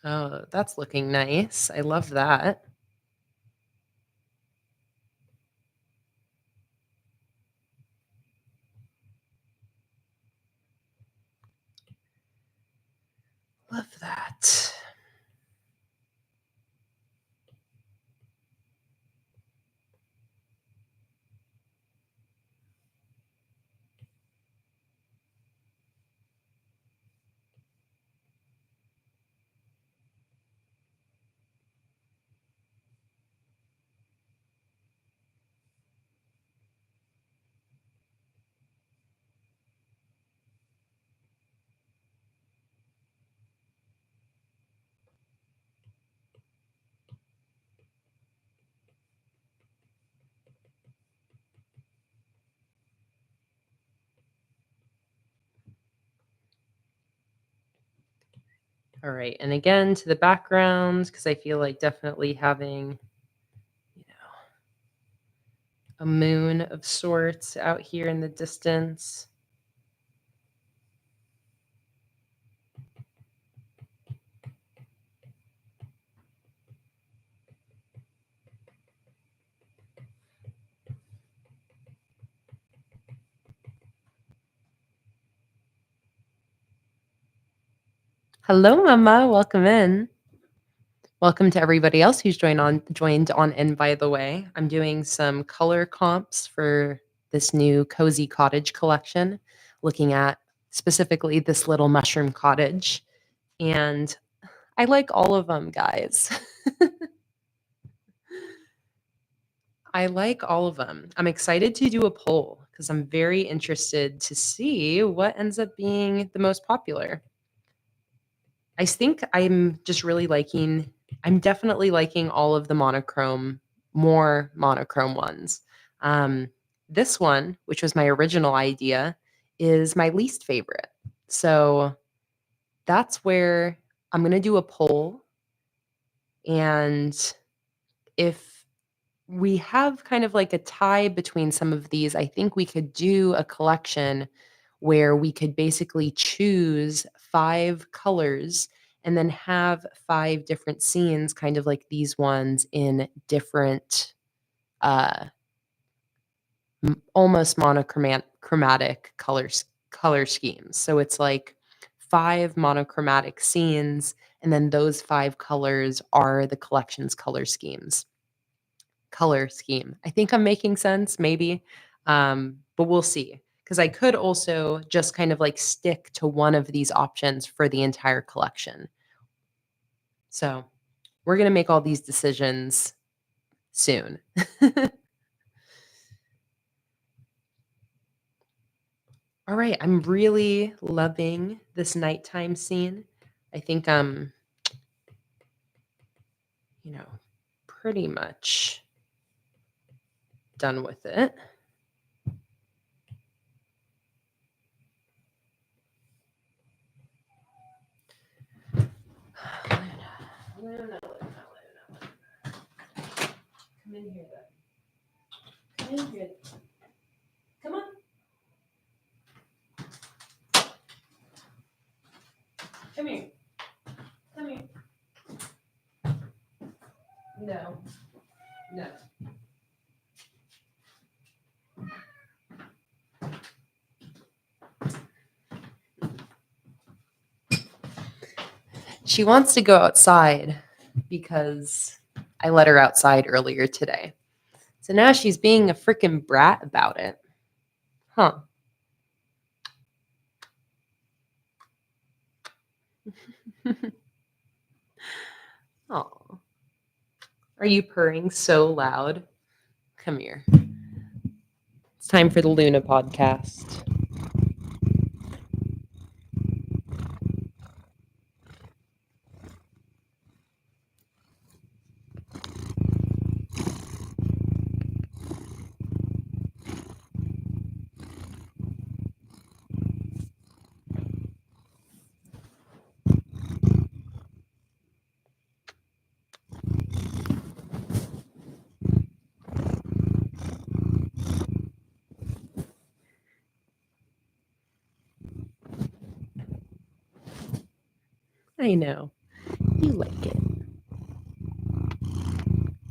Oh, that's looking nice. I love that. Love that. All right. And again, to the backgrounds, because I feel like definitely having, a moon of sorts out here in the distance. Hello, Mama. Welcome in. Welcome to everybody else who's joined on in, by the way. I'm doing some color comps for this new Cozy Cottage collection, looking at specifically this little mushroom cottage. And I like all of them, guys. I like all of them. I'm excited to do a poll because I'm very interested to see what ends up being the most popular. I think I'm definitely liking all of the monochrome more monochrome ones. Um, this one, which was my original idea, is my least favorite. So that's where I'm going to do a poll. And if we have kind of like a tie between some of these, I think we could do a collection where we could basically choose 5 colors and then have 5 different scenes, kind of like these ones in different, uh, almost monochromatic color schemes. So it's like 5 monochromatic scenes, and then those 5 colors are the collection's color scheme. I think I'm making sense, maybe, but we'll see. Because I could also just kind of like stick to one of these options for the entire collection. So we're gonna make all these decisions soon. All right, I'm really loving this nighttime scene. I think I'm, you know, pretty much done with it. Luna, Luna, Luna, Luna. Come in here, then. Come in here. Come on. Come here. Come here. No. No. She wants to go outside because I let her outside earlier today. So now she's being a freaking brat about it. Huh. Oh. Are you purring so loud? Come here. It's time for the Luna podcast. I know. You like it.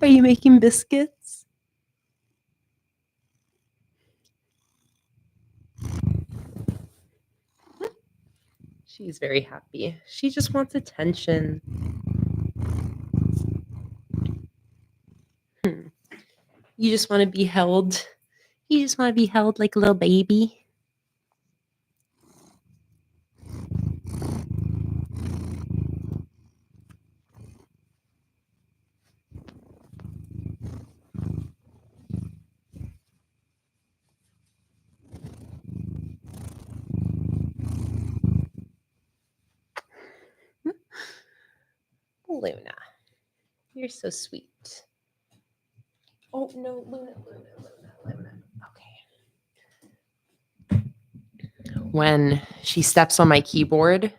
Are you making biscuits? She's very happy. She just wants attention. You just want to be held. You just want to be held like a little baby. Luna, you're so sweet. Oh no, Luna, Luna, Luna, Luna. Okay. When she steps on my keyboard,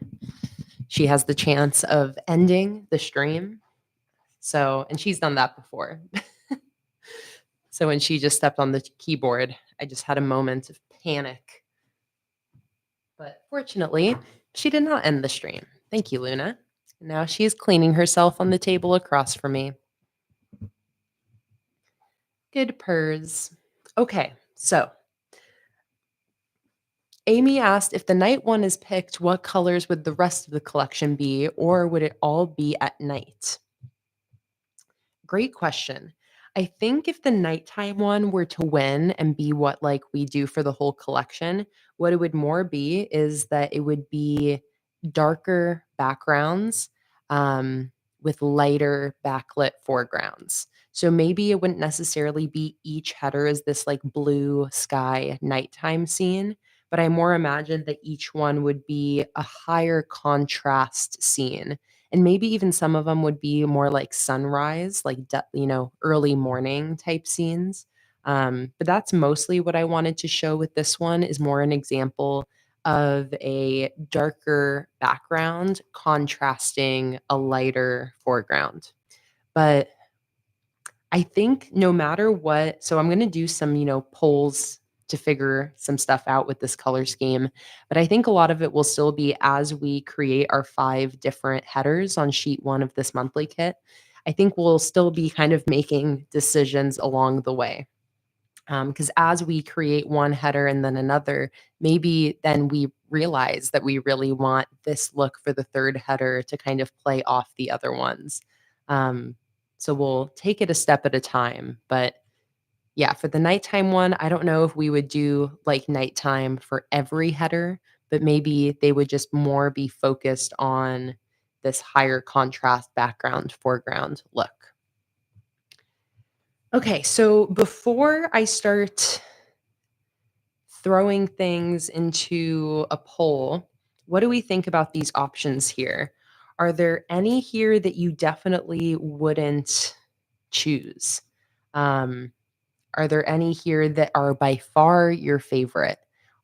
she has the chance of ending the stream. So, and she's done that before. So when she just stepped on the keyboard, I just had a moment of panic. But fortunately, she did not end the stream. Thank you, Luna. Now she is cleaning herself on the table across from me. Good purrs. Okay, so Amy asked if the night one is picked, what colors would the rest of the collection be, or would it all be at night? Great question. I think if the nighttime one were to win and be what like we do for the whole collection, what it would more be is that it would be darker backgrounds with lighter backlit foregrounds. So maybe it wouldn't necessarily be each header is this like blue sky nighttime scene, but I more imagine that each one would be a higher contrast scene. and maybe even some of them would be more like sunrise, like, early morning type scenes. But that's mostly what I wanted to show with this one is more an example of a darker background contrasting a lighter foreground. But I think no matter what, so I'm gonna do some, polls to figure some stuff out with this color scheme, but I think a lot of it will still be as we create our 5 different headers on sheet 1 of this monthly kit. I think we'll still be kind of making decisions along the way. Because as we create one header and then another, maybe then we realize that we really want this look for the 3rd header to kind of play off the other ones. Um, so we'll take it a step at a time. But yeah, for the nighttime one, I don't know if we would do like nighttime for every header, but maybe they would just more be focused on this higher contrast background foreground look. Okay, so before I start throwing things into a poll, what do we think about these options here? Are there any here that you definitely wouldn't choose? Um, are there any here that are by far your favorite?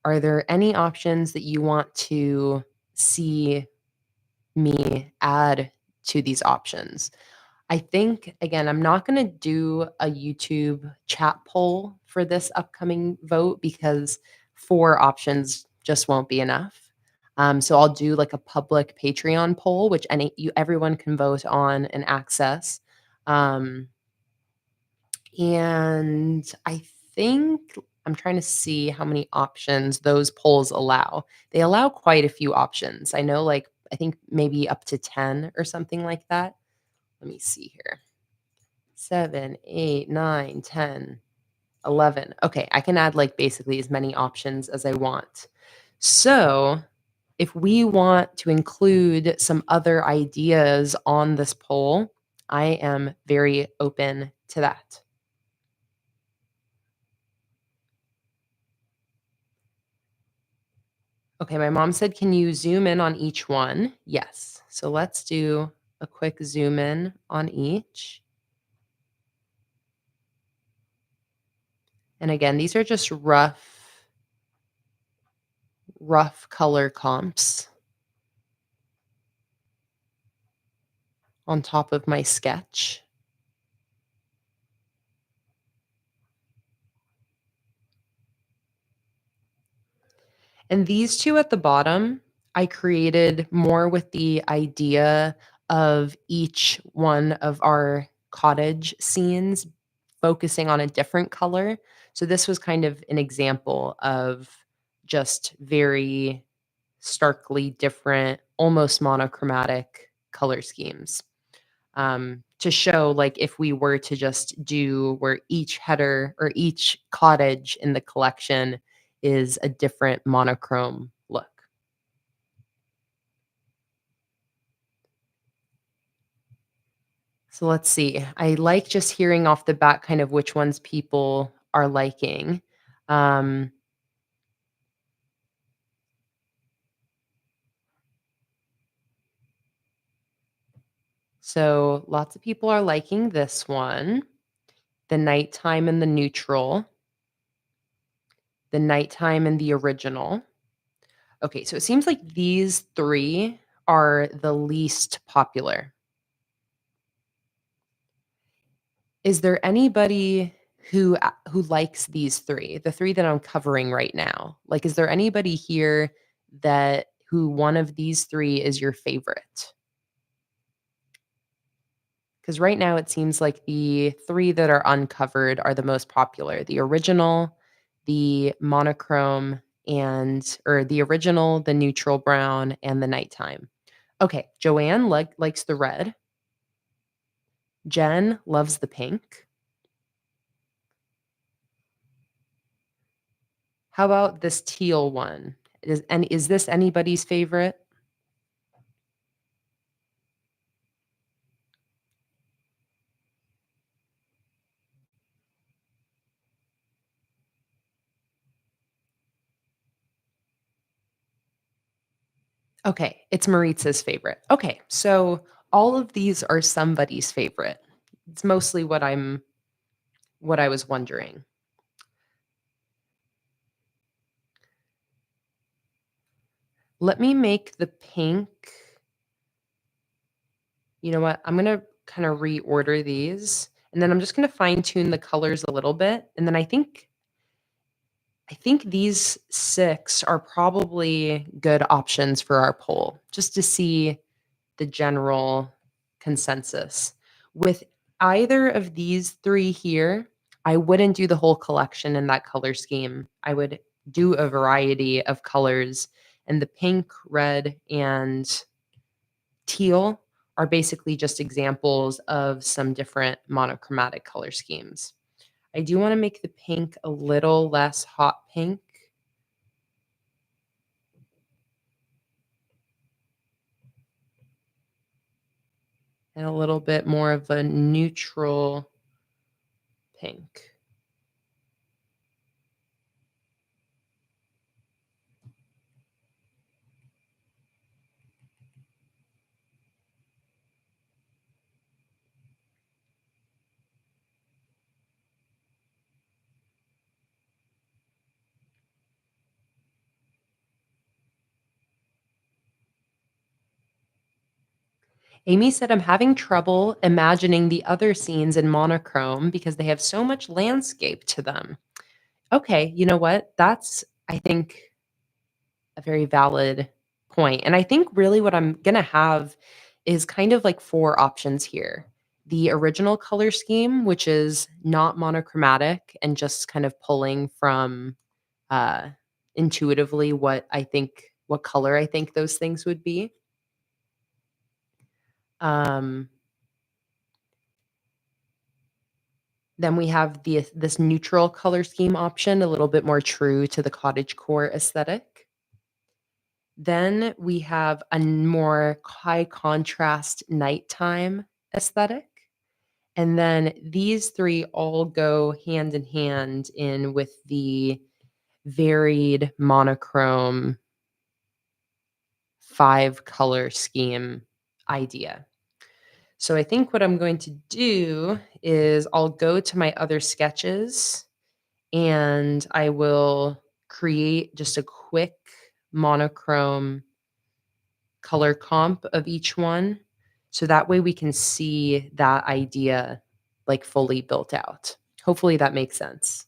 Are there any options that you want to see me add to these options? I think, again, I'm not going to do a YouTube chat poll for this upcoming vote because 4 options just won't be enough. So I'll do like a public Patreon poll, which everyone can vote on and access. Um, and I think I'm trying to see how many options those polls allow. They allow quite a few options. I know, like, I think maybe up to 10 or something like that. Let me see here. 7, 8, 9, 10, 11. Okay, I can add like basically as many options as I want. So, if we want to include some other ideas on this poll, I am very open to that. Okay, my mom said, "Can you zoom in on each one?" Yes. So let's do a quick zoom in on each. And again, these are just rough color comps on top of my sketch. And these 2 at the bottom, I created more with the idea of each one of our cottage scenes focusing on a different color. So this was kind of an example of just very starkly different, almost monochromatic color schemes. To show like if we were to just do where each header or each cottage in the collection is a different monochrome look. So let's see. I like just hearing off the bat kind of which ones people are liking. Um, so lots of people are liking this one, the nighttime and the neutral, the nighttime and the original. Okay, so it seems like these 3 are the least popular. Is there anybody who likes these 3? The 3 that I'm covering right now? Like, is there anybody here that who one of these 3 is your favorite? Because right now it seems like the 3 that are uncovered are the most popular. The original, the monochrome, or the original, the neutral brown, and the nighttime. Okay, Joanne likes the red. Jen loves the pink. How about this teal one? Is this anybody's favorite? Okay, it's Maritza's favorite. Okay, so All of these are somebody's favorite. It's mostly what I was wondering. Let me make the pink. You know what? I'm gonna kind of reorder these, and then I'm just gonna fine tune the colors a little bit, and then I think these 6 are probably good options for our poll, just to see the general consensus. With either of these 3 here, I wouldn't do the whole collection in that color scheme. I would do a variety of colors, and the pink, red, and teal are basically just examples of some different monochromatic color schemes. I do wanna make the pink a little less hot pink. And a little bit more of a neutral pink. Amy said, "I'm having trouble imagining the other scenes in monochrome because they have so much landscape to them." Okay, you know what? That's, I think, a very valid point. And I think really what I'm gonna have is kind of like 4 options here. The original color scheme, which is not monochromatic and just kind of pulling from uh intuitively what color I think those things would be. Um Then we have this neutral color scheme option, a little bit more true to the cottagecore aesthetic. Then we have a more high contrast nighttime aesthetic. And then these 3 all go hand in hand in with the varied monochrome 5 color scheme idea. So I think what I'm going to do is I'll go to my other sketches and I will create just a quick monochrome color comp of each one. So that way we can see that idea like fully built out. Hopefully that makes sense.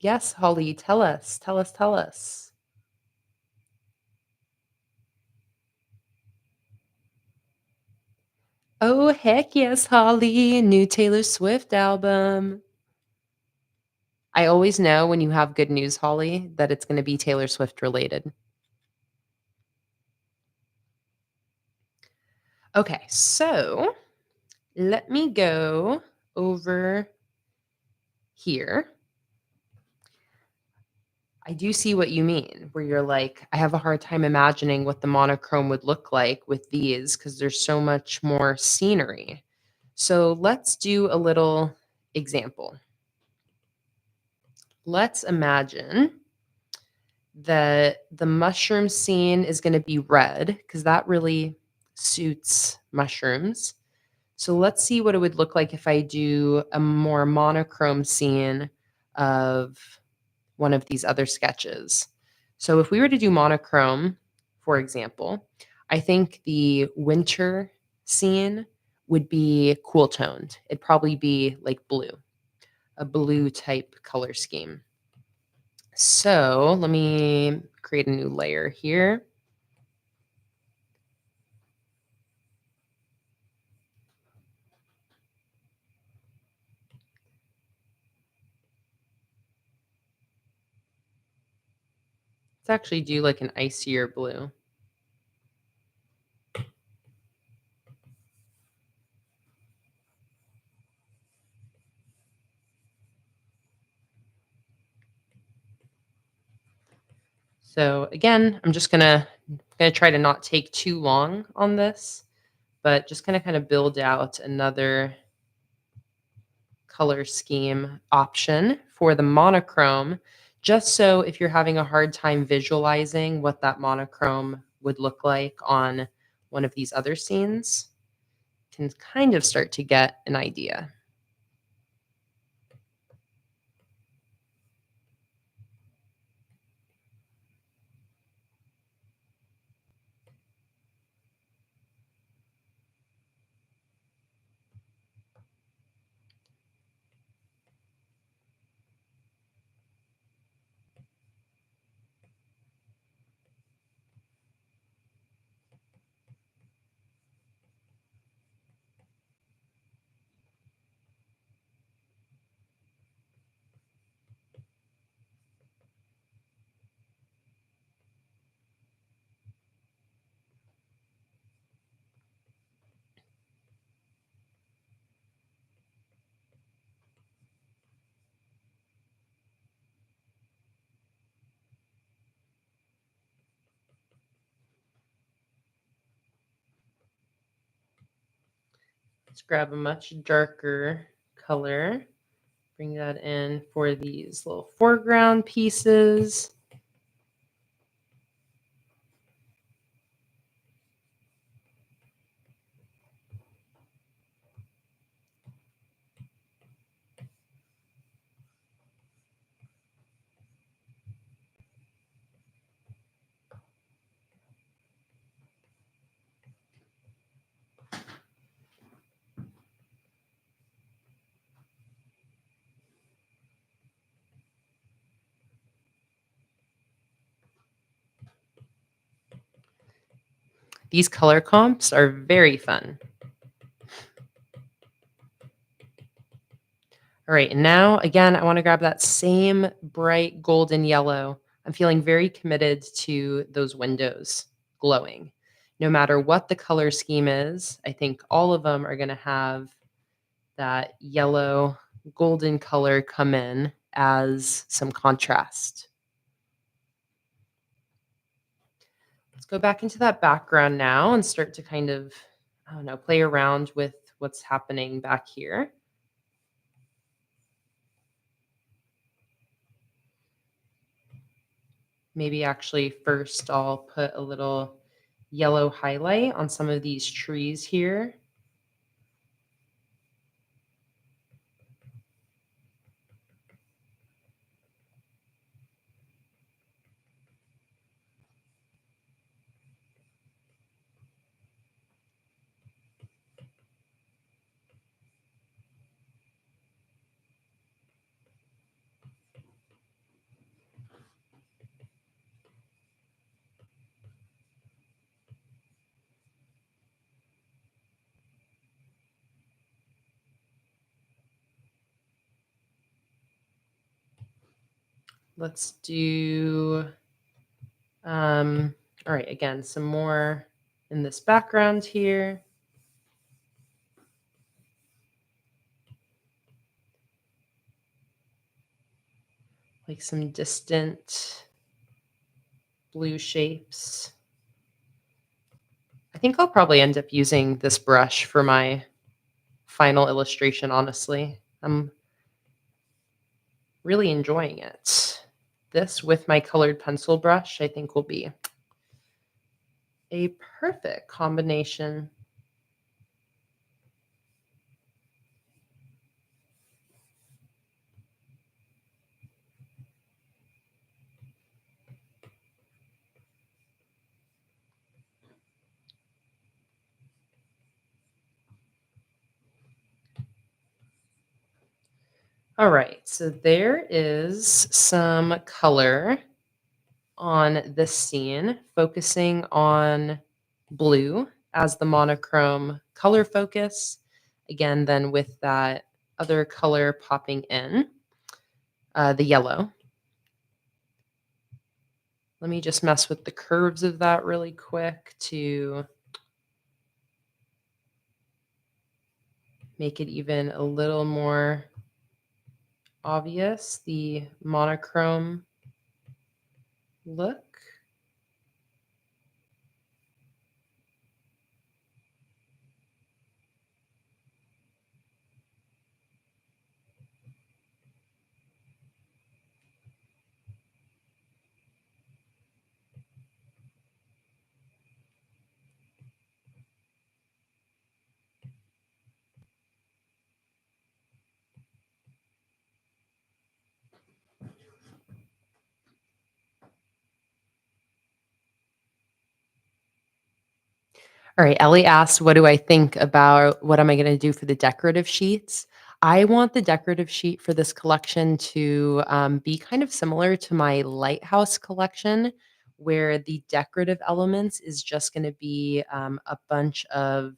Yes, Holly, tell us, tell us, tell us. Oh, heck yes, Holly. New Taylor Swift album. I always know when you have good news, Holly, that it's going to be Taylor Swift related. Okay, so let me go over here. I do see what you mean, where you're like, I have a hard time imagining what the monochrome would look like with these because there's so much more scenery. So let's do a little example. Let's imagine that the mushroom scene is going to be red because that really suits mushrooms. So let's see what it would look like if I do a more monochrome scene of one of these other sketches. So if we were to do monochrome, for example, I think the winter scene would be cool toned. It'd probably be like blue, a blue type color scheme. So let me create a new layer here. Let's actually do like an icier blue. So again, I'm just gonna try to not take too long on this, but just gonna kind of build out another color scheme option for the monochrome, just so if you're having a hard time visualizing what that monochrome would look like on one of these other scenes, can kind of start to get an idea. Let's grab a much darker color, bring that in for these little foreground pieces. These color comps are very fun. All right, and now again, I want to grab that same bright golden yellow. I'm feeling very committed to those windows glowing. No matter what the color scheme is, I think all of them are going to have that yellow golden color come in as some contrast. Let's go back into that background now and start to kind of, I don't know, play around with what's happening back here. Maybe actually first I'll put a little yellow highlight on some of these trees here. Let's do, all right, again, some more in this background here. Like some distant blue shapes. I think I'll probably end up using this brush for my final illustration, honestly. I'm really enjoying it. This with my colored pencil brush, I think will be a perfect combination. All right, so there is some color on this scene, focusing on blue as the monochrome color focus. Again, then with that other color popping in, the yellow. Let me just mess with the curves of that really quick to make it even a little more obvious, the monochrome look. All right, Ellie asked, what do I think about what am I going to do for the decorative sheets? I want the decorative sheet for this collection to be kind of similar to my lighthouse collection, where the decorative elements is just going to be a bunch of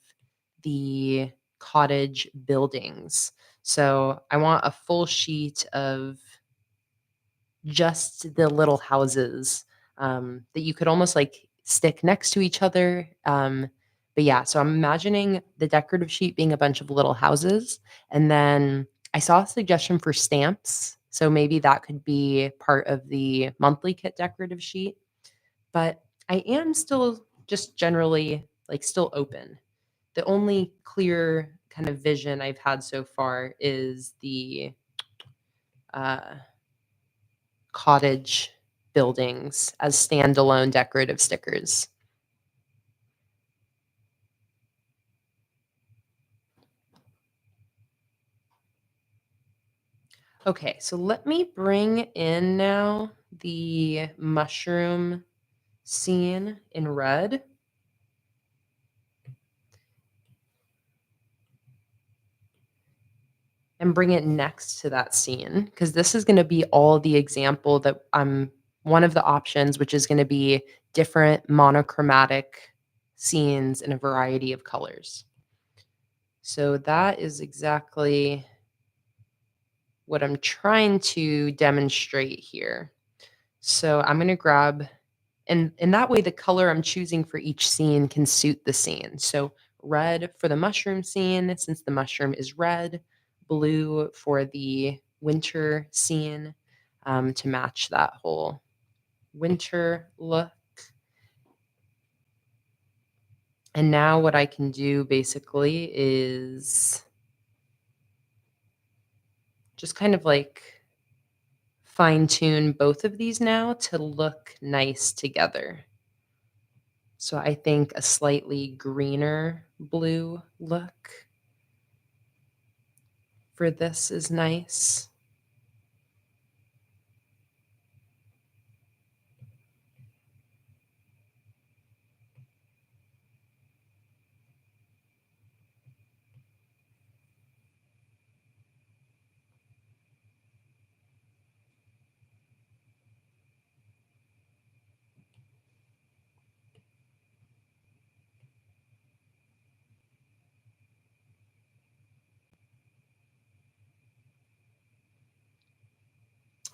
the cottage buildings. So I want a full sheet of just the little houses that you could almost like stick next to each other. But yeah, so I'm imagining the decorative sheet being a bunch of little houses. And then I saw a suggestion for stamps. So maybe that could be part of the monthly kit decorative sheet. But I am still just generally like still open. The only clear kind of vision I've had so far is the uh, cottage buildings as standalone decorative stickers. Okay, so let me bring in now the mushroom scene in red. And bring it next to that scene because this is going to be all the example that I'm one of the options, which is going to be different monochromatic scenes in a variety of colors. So that is exactly what I'm trying to demonstrate here. So I'm going to grab, and in that way, the color I'm choosing for each scene can suit the scene. So red for the mushroom scene, since the mushroom is red, blue for the winter scene to match that whole winter look. And now what I can do basically is just kind of like fine tune both of these now to look nice together. So I think a slightly greener blue look for this is nice.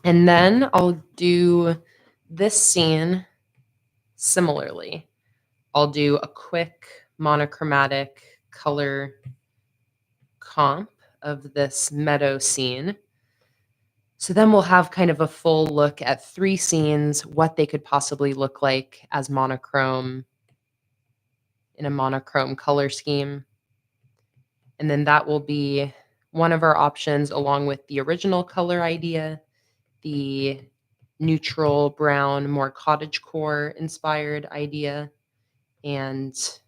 And then I'll do this scene similarly. I'll do a quick monochromatic color comp of this meadow scene. So then we'll have kind of a full look at 3 scenes, what they could possibly look like as monochrome in a monochrome color scheme. And then that will be one of our options along with the original color idea, the neutral brown, more cottagecore inspired idea, and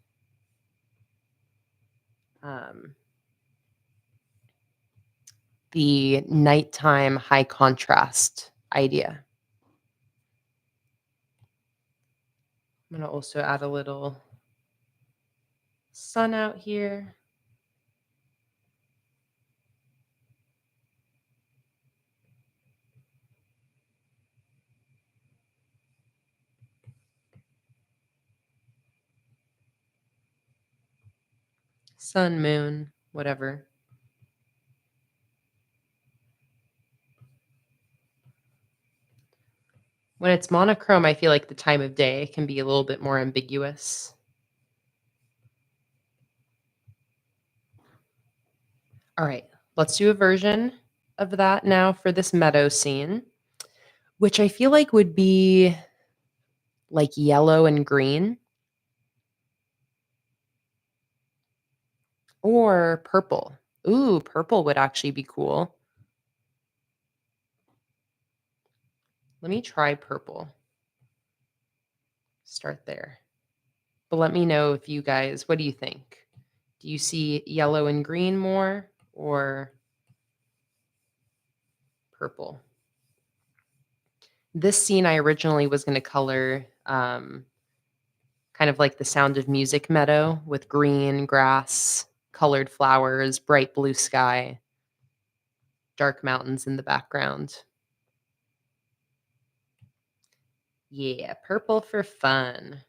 um, the nighttime high contrast idea. I'm going to also add a little sun out here. Sun, moon, whatever. When it's monochrome, I feel like the time of day can be a little bit more ambiguous. All right, let's do a version of that now for this meadow scene, which I feel like would be like yellow and green or purple. Ooh, purple would actually be cool. Let me try purple. Start there. But let me know if you guys, what do you think? Do you see yellow and green more or purple? This scene I originally was going to color kind kind of like the Sound of Music meadow with green grass, colored flowers, bright blue sky, dark mountains in the background. Yeah, purple for fun.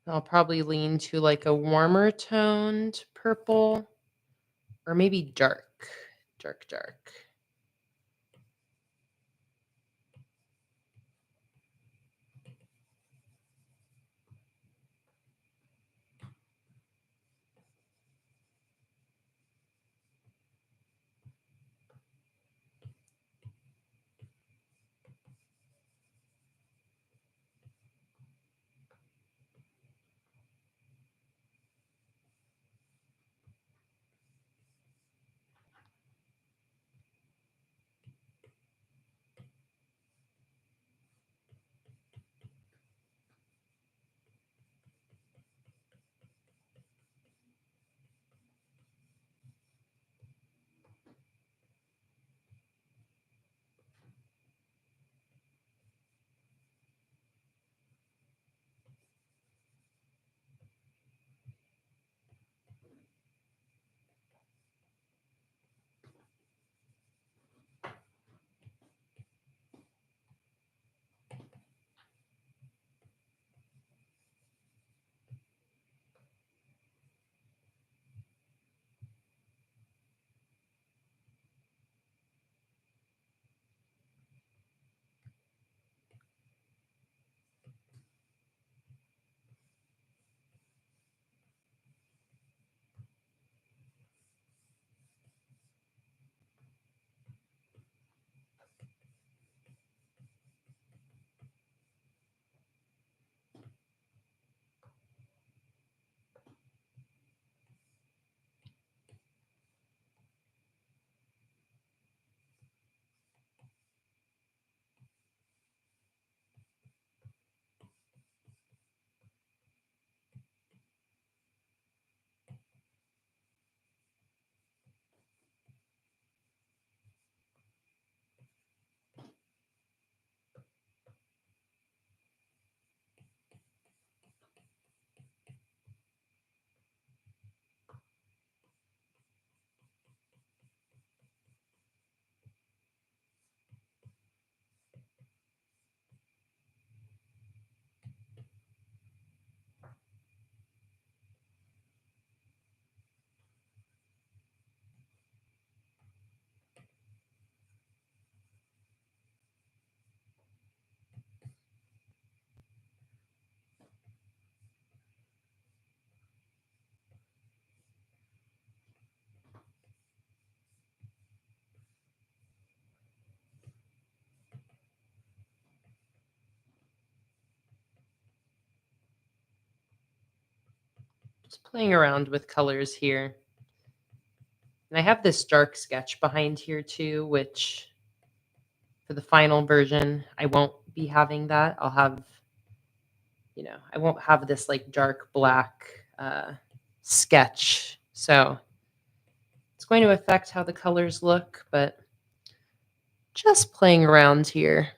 I'll probably lean to like a warmer toned purple or maybe dark, dark, dark. Just playing around with colors here. And I have this dark sketch behind here too, which for the final version, I won't be having that. I'll have, I won't have this like dark black sketch. So it's going to affect how the colors look, but just playing around here.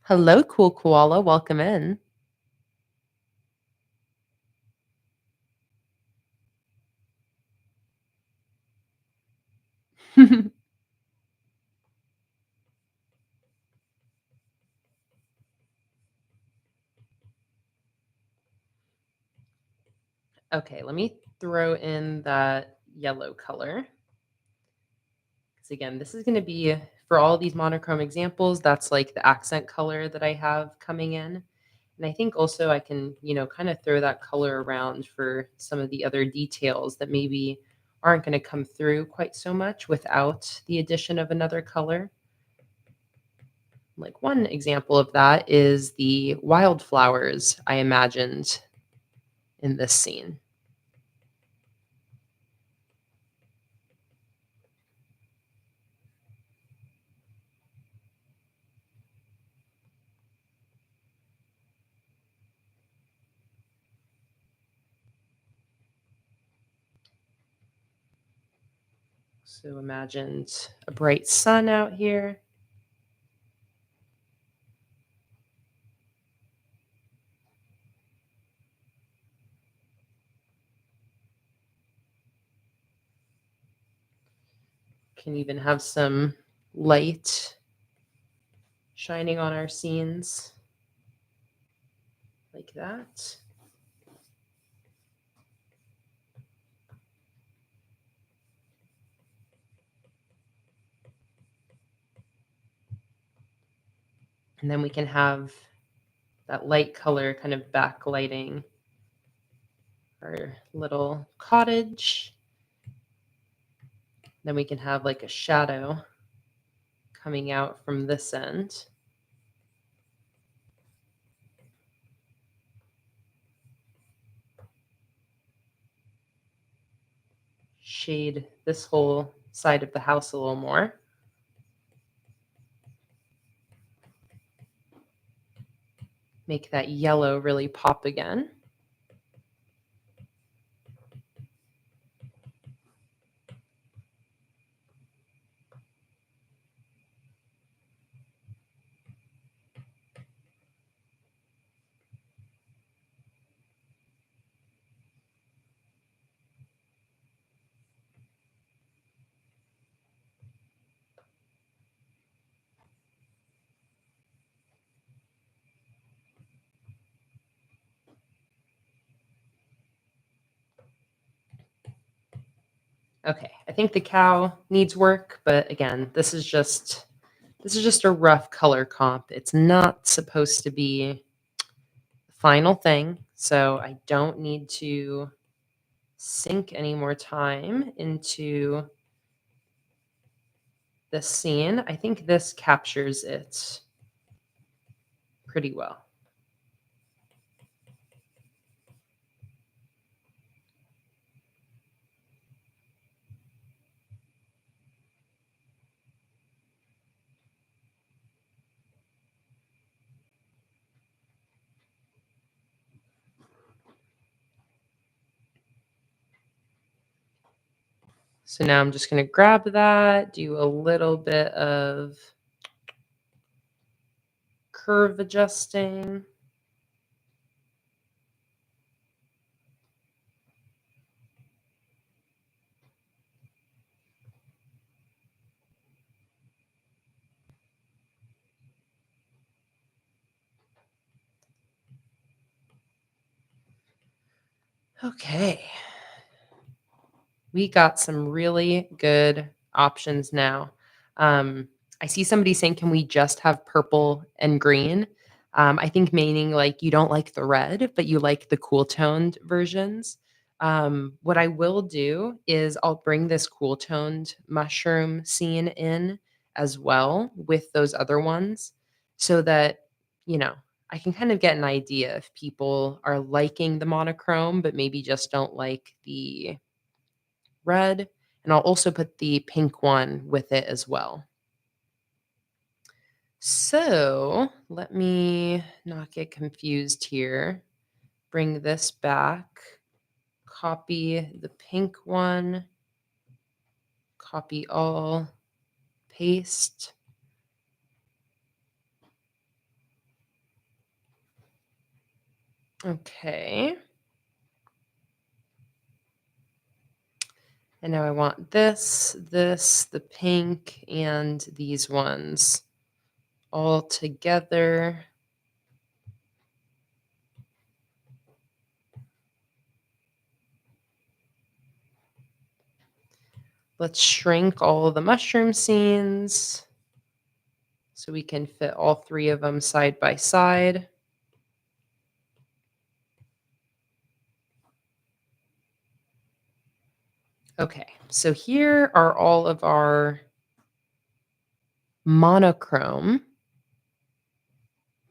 Hello, cool koala. Welcome in. Okay, let me throw in that yellow color. Because again, this is going to be for all these monochrome examples, that's like the accent color that I have coming in. And I think also I can, kind of throw that color around for some of the other details that maybe aren't going to come through quite so much without the addition of another color. Like one example of that is the wildflowers I imagined in this scene. So imagined a bright sun out here. Can even have some light shining on our scenes like that. And then we can have that light color kind of backlighting our little cottage. Then we can have like a shadow coming out from this end. Shade this whole side of the house a little more. Make that yellow really pop again. Okay, I think the cow needs work, but again, this is just a rough color comp. It's not supposed to be the final thing, so I don't need to sink any more time into this scene. I think this captures it pretty well. So now I'm just going to grab that, do a little bit of curve adjusting. Okay. We got some really good options now. I see somebody saying, can we just have purple and green? I think meaning like you don't like the red, but you like the cool toned versions. What I will do is I'll bring this cool toned mushroom scene in as well with those other ones so that, you know, I can kind of get an idea if people are liking the monochrome, but maybe just don't like the red, and I'll also put the pink one with it as well. So let me not get confused here. Bring this back, copy the pink one, copy all, paste. Okay. And now I want this, the pink, and these ones all together. Let's shrink all the mushroom scenes so we can fit all three of them side by side. Okay, so here are all of our monochrome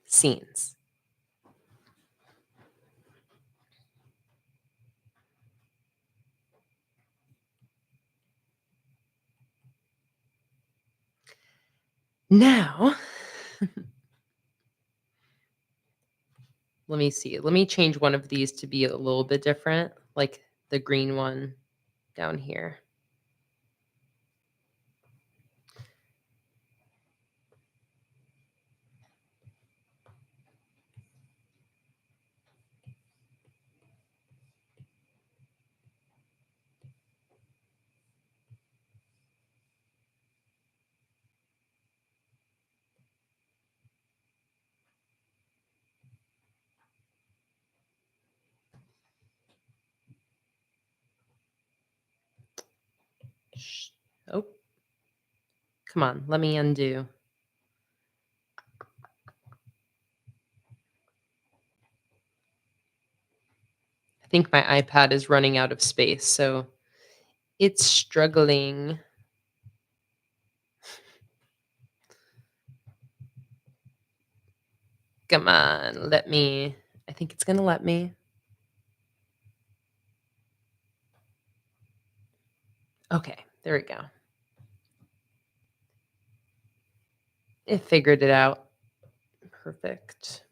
scenes. Now, let me see. Let me change one of these to be a little bit different, like the green one down here. Oh, come on. Let me undo. I think my iPad is running out of space, so it's struggling. Come on, let me. I think it's going to let me. Okay, there we go. It figured it out. Perfect.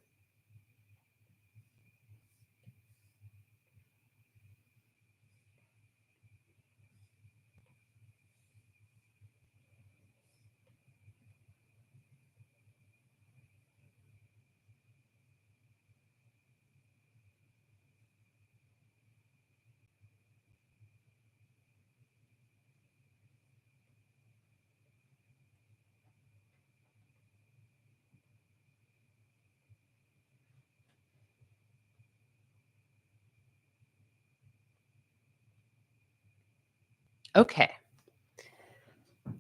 Okay.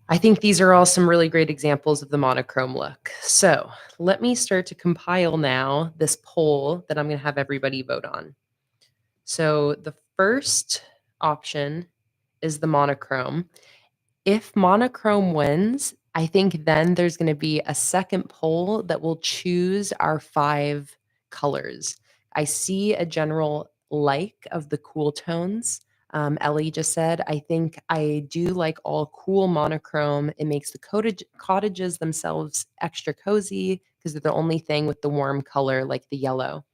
I think these are all some really great examples of the monochrome look. So let me start to compile now this poll that I'm going to have everybody vote on. So the first option is the monochrome. If monochrome wins, I think then there's going to be a second poll that will choose our 5 colors. I see a general like of the cool tones. Ellie just said, I think I do like all cool monochrome. It makes the cottages themselves extra cozy because they're the only thing with the warm color like the yellow.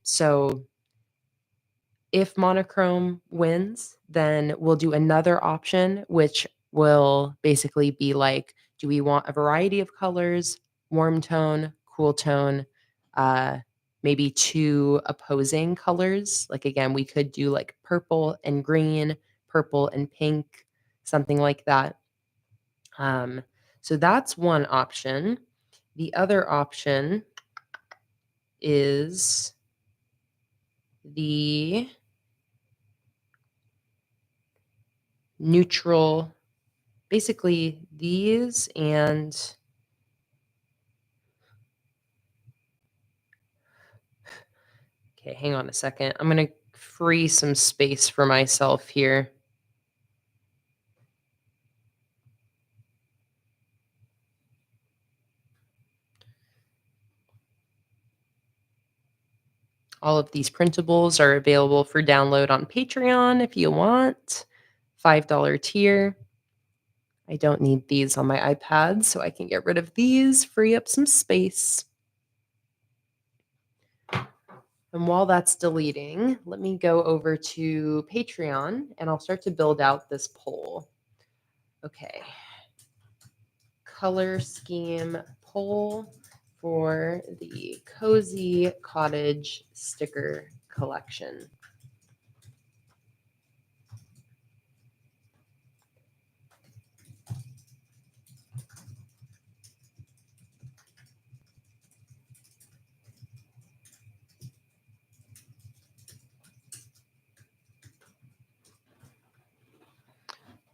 So if monochrome wins, then we'll do another option, which will basically be like, do we want a variety of colors, warm tone, cool tone, uh, maybe 2 opposing colors? Like, again, we could do like purple and green, purple and pink, something like that. So that's one option. The other option is the neutral, basically these and okay, hang on a second. I'm going to free some space for myself here. All of these printables are available for download on Patreon if you want. $5 tier. I don't need these on my iPad, so I can get rid of these, free up some space. And while that's deleting, let me go over to Patreon and I'll start to build out this poll. Okay. Color scheme poll for the Cozy Cottage sticker collection.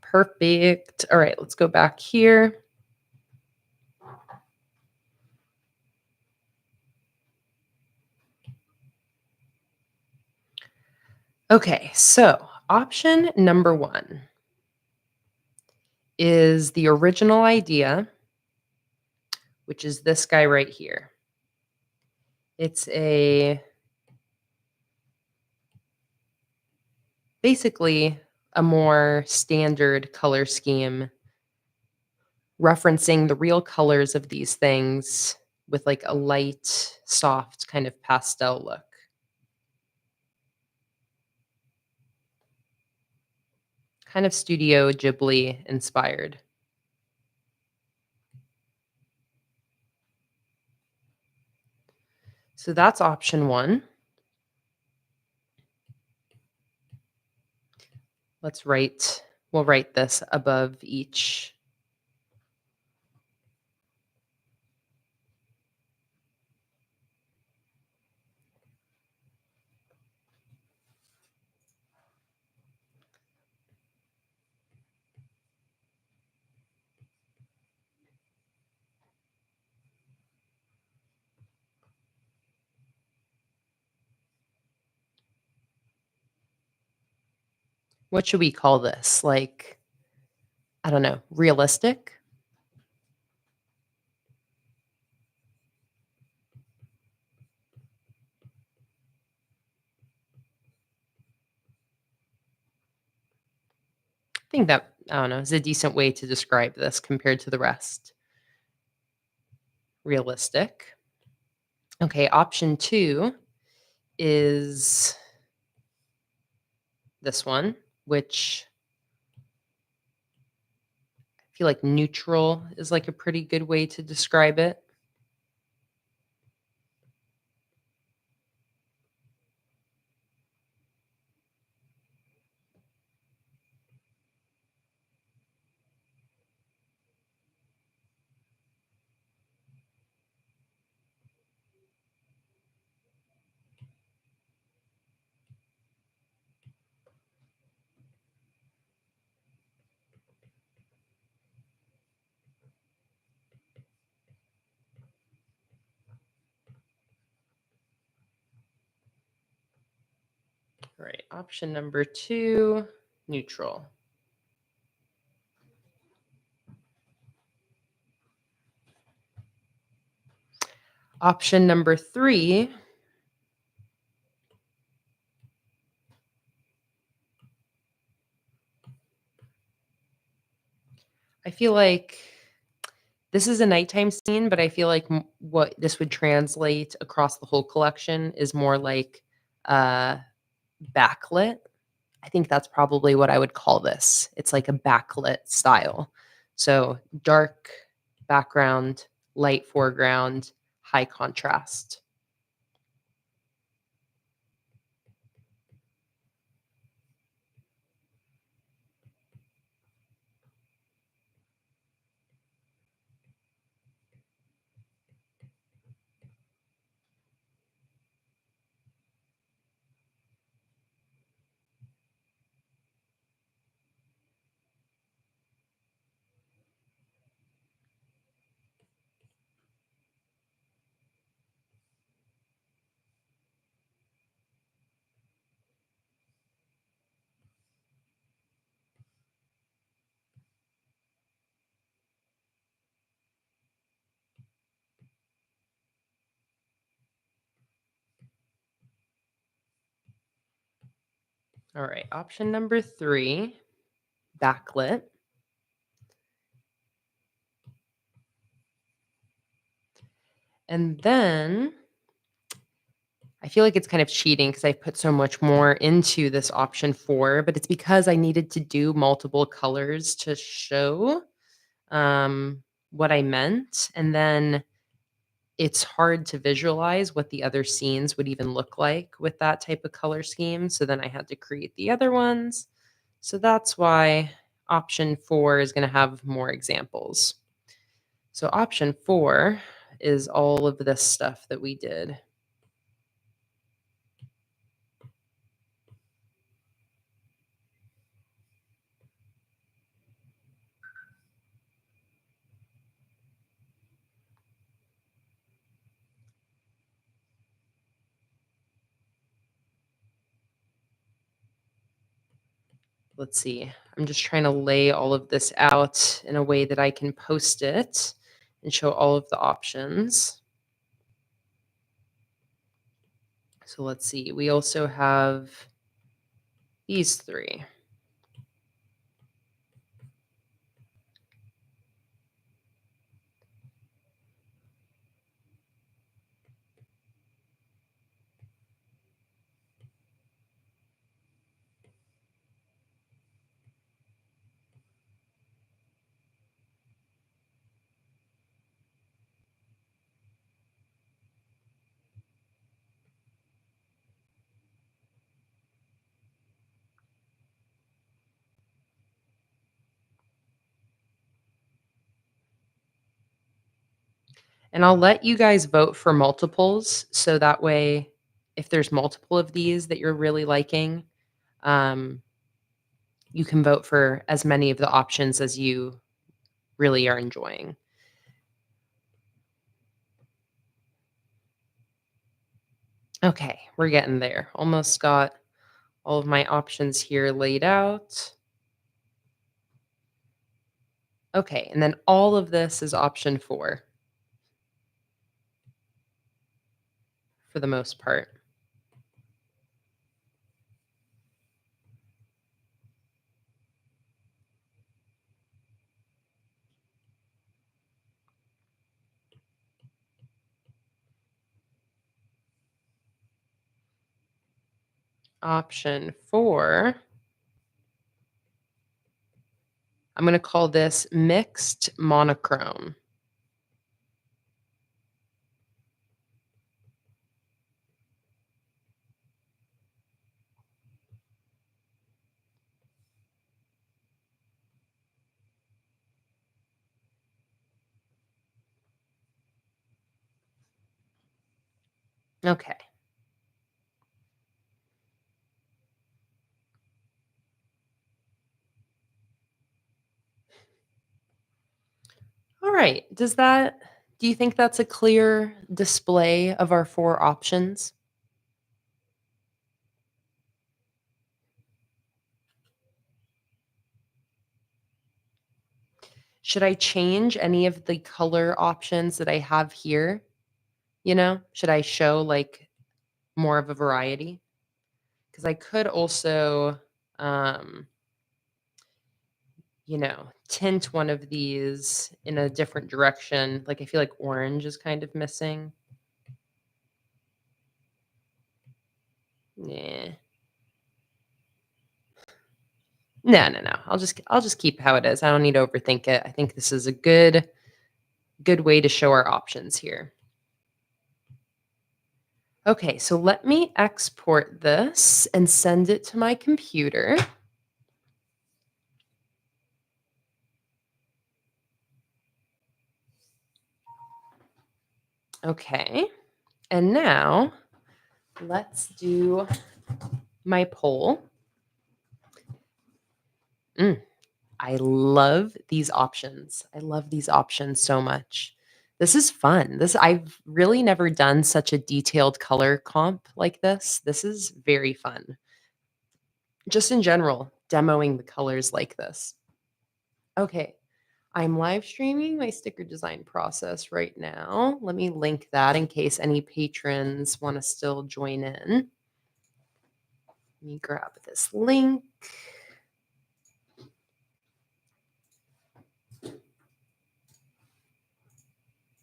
Perfect. All right, let's go back here. Okay, so Option number 1 is the original idea, which is this guy right here. It's basically a more standard color scheme referencing the real colors of these things with like a light, soft kind of pastel look. Kind of Studio Ghibli inspired. So that's option 1. We'll write this above each. What should we call this? Like, I don't know, realistic? I think that, I don't know, is a decent way to describe this compared to the rest. Realistic. Okay, option 2 is this one, which I feel like neutral is like a pretty good way to describe it. All right, option number 2, neutral. Option number 3, I feel like this is a nighttime scene, but I feel like what this would translate across the whole collection is more like backlit. I think that's probably what I would call this. It's like a backlit style. So dark background, light foreground, high contrast. All right, option number 3, backlit. And then I feel like it's kind of cheating because I put so much more into this option 4, but it's because I needed to do multiple colors to show what I meant. And then it's hard to visualize what the other scenes would even look like with that type of color scheme. So then I had to create the other ones. So that's why option 4 is going to have more examples. So option 4 is all of this stuff that we did. let's see. I'm just trying to lay all of this out in a way that I can post it and show all of the options. So let's see. We also have these three. And I'll let you guys vote for multiples, so that way, if there's multiple of these that you're really liking, um, you can vote for as many of the options as you really are enjoying. Okay, we're getting there. Almost got all of my options here laid out. Okay, and then all of this is option 4 for the most part. Option 4, I'm going to call this mixed monochrome. Okay. All right. Do you think that's a clear display of our 4 options? Should I change any of the color options that I have here? Should I show like more of a variety? Because I could also, um, tint one of these in a different direction. Like I feel like orange is kind of missing. Nah. No, no, no. I'll just keep how it is. I don't need to overthink it. I think this is a good way to show our options here. Okay, so let me export this and send it to my computer. Okay. And now let's do my poll. I love these options. I love these options so much. This is fun. I've really never done such a detailed color comp like this. This is very fun. Just in general, demoing the colors like this. Okay. I'm live streaming my sticker design process right now. Let me link that in case any patrons want to still join in. Let me grab this link.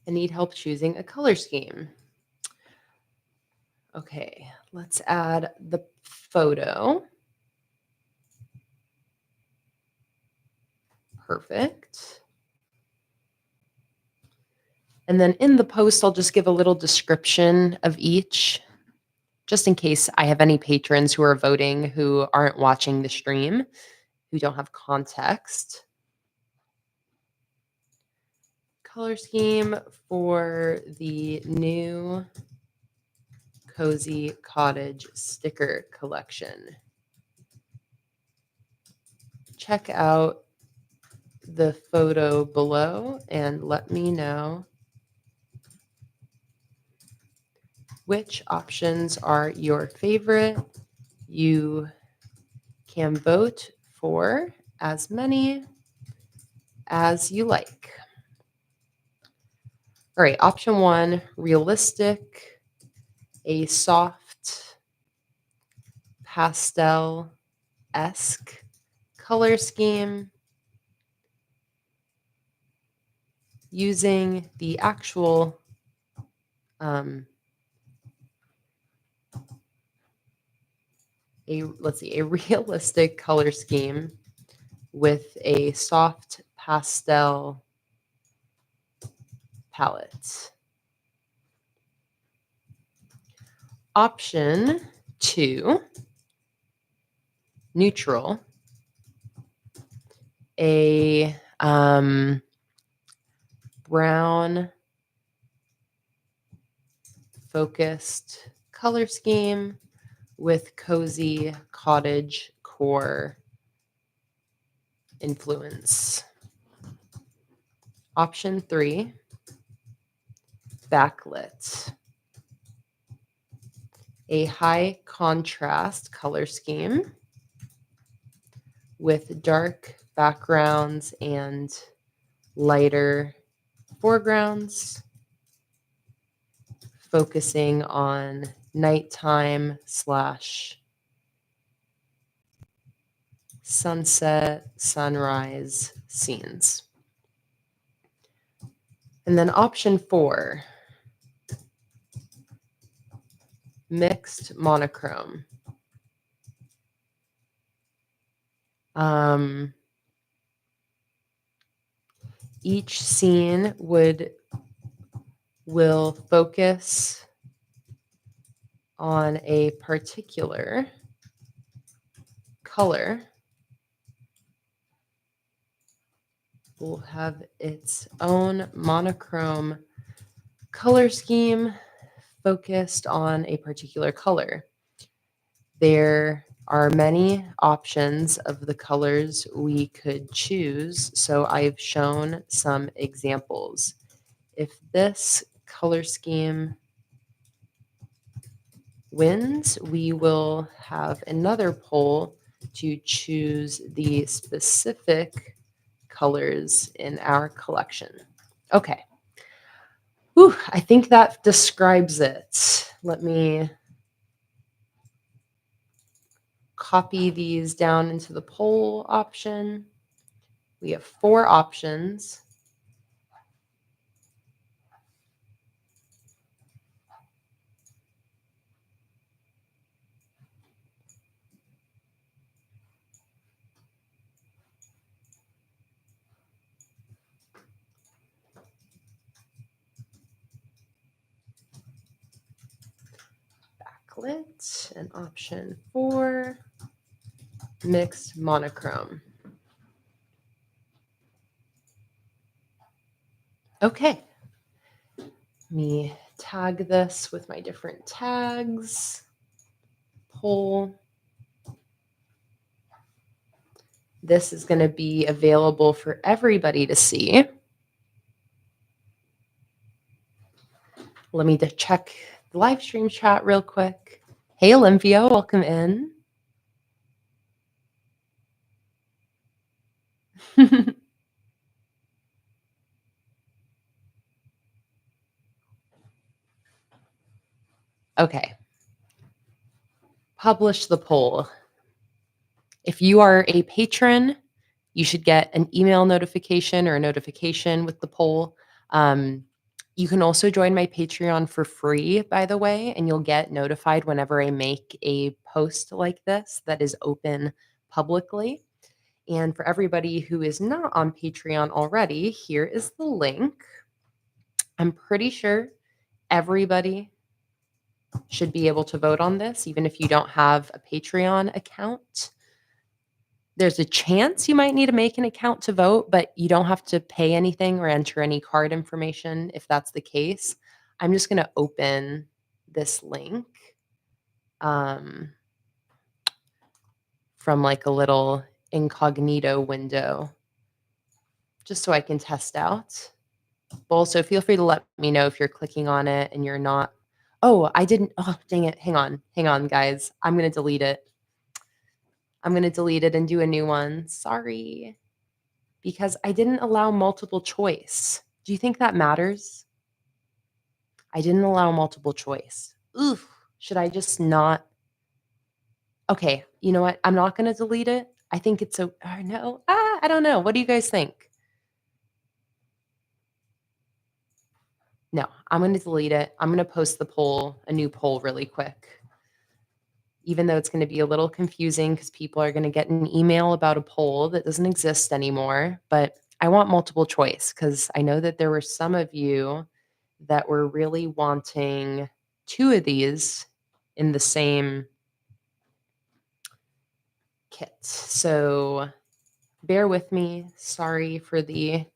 I need help choosing a color scheme. Okay, let's add the photo. Perfect. And then in the post, I'll just give a little description of each, just in case I have any patrons who are voting who aren't watching the stream, who don't have context. Color scheme for the new Cozy Cottage sticker collection. Check out the photo below and let me know which options are your favorite. You can vote for as many as you like. All right, option 1, realistic, a soft pastel-esque color scheme using the actual a realistic color scheme with a soft pastel palette. Option 2, neutral, a brown focused color scheme with cozy cottage core influence. Option 3, backlit, a high contrast color scheme with dark backgrounds and lighter foregrounds, focusing on nighttime / sunset, sunrise scenes. And then option 4, mixed monochrome. Each scene will focus on a particular color, will have its own monochrome color scheme focused on a particular color. There are many options of the colors we could choose, so I've shown some examples. If this color scheme wins, we will have another poll to choose the specific colors in our collection. Okay. Whew, I think that describes it. Let me copy these down into the poll option. We have 4 options. Backlit and option 4, mixed monochrome. Okay. Let me tag this with my different tags. Poll. This is going to be available for everybody to see. Let me check the live stream chat real quick. Hey, Olympia, welcome in. Okay. Publish the poll. If you are a patron, you should get an email notification or a notification with the poll. You can also join my Patreon for free, by the way, and you'll get notified whenever I make a post like this that is open publicly. And for everybody who is not on Patreon already, here is the link. I'm pretty sure everybody should be able to vote on this, even if you don't have a Patreon account. There's a chance you might need to make an account to vote, but you don't have to pay anything or enter any card information if that's the case. I'm just going to open this link from like a little incognito window just so I can test out. Also, feel free to let me know if you're clicking on it and you're not. Oh, I didn't. Oh, dang it. Hang on, guys. I'm going to delete it. I'm going to delete it and do a new one. Sorry. Because I didn't allow multiple choice. Do you think that matters? I didn't allow multiple choice. Oof. Should I just not? Okay, you know what? I'm not going to delete it. I think it's a or no. I don't know. What do you guys think? No, I'm going to delete it. I'm going to post a new poll really quick. Even though it's going to be a little confusing because people are going to get an email about a poll that doesn't exist anymore. But I want multiple choice because I know that there were some of you that were really wanting two of these in the same kit. So bear with me. Sorry for the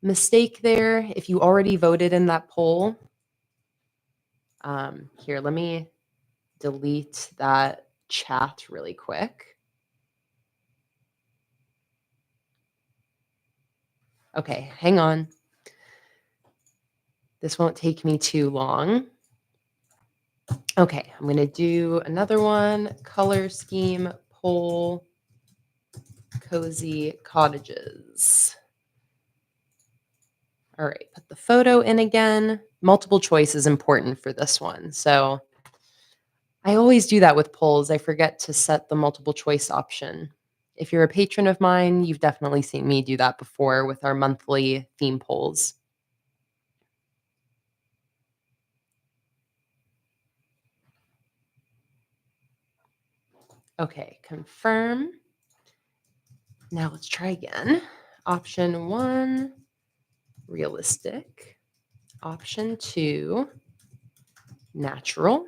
mistake there. If you already voted in that poll, here, let me delete that chat really quick. Okay, hang on. This won't take me too long. Okay, I'm going to do another one. Color scheme poll cozy cottages. All right, put the photo in again. Multiple choice is important for this one. So I always do that with polls. I forget to set the multiple choice option. If you're a patron of mine, you've definitely seen me do that before with our monthly theme polls. Okay, confirm. Now let's try again. Option 1, realistic. Option 2, natural.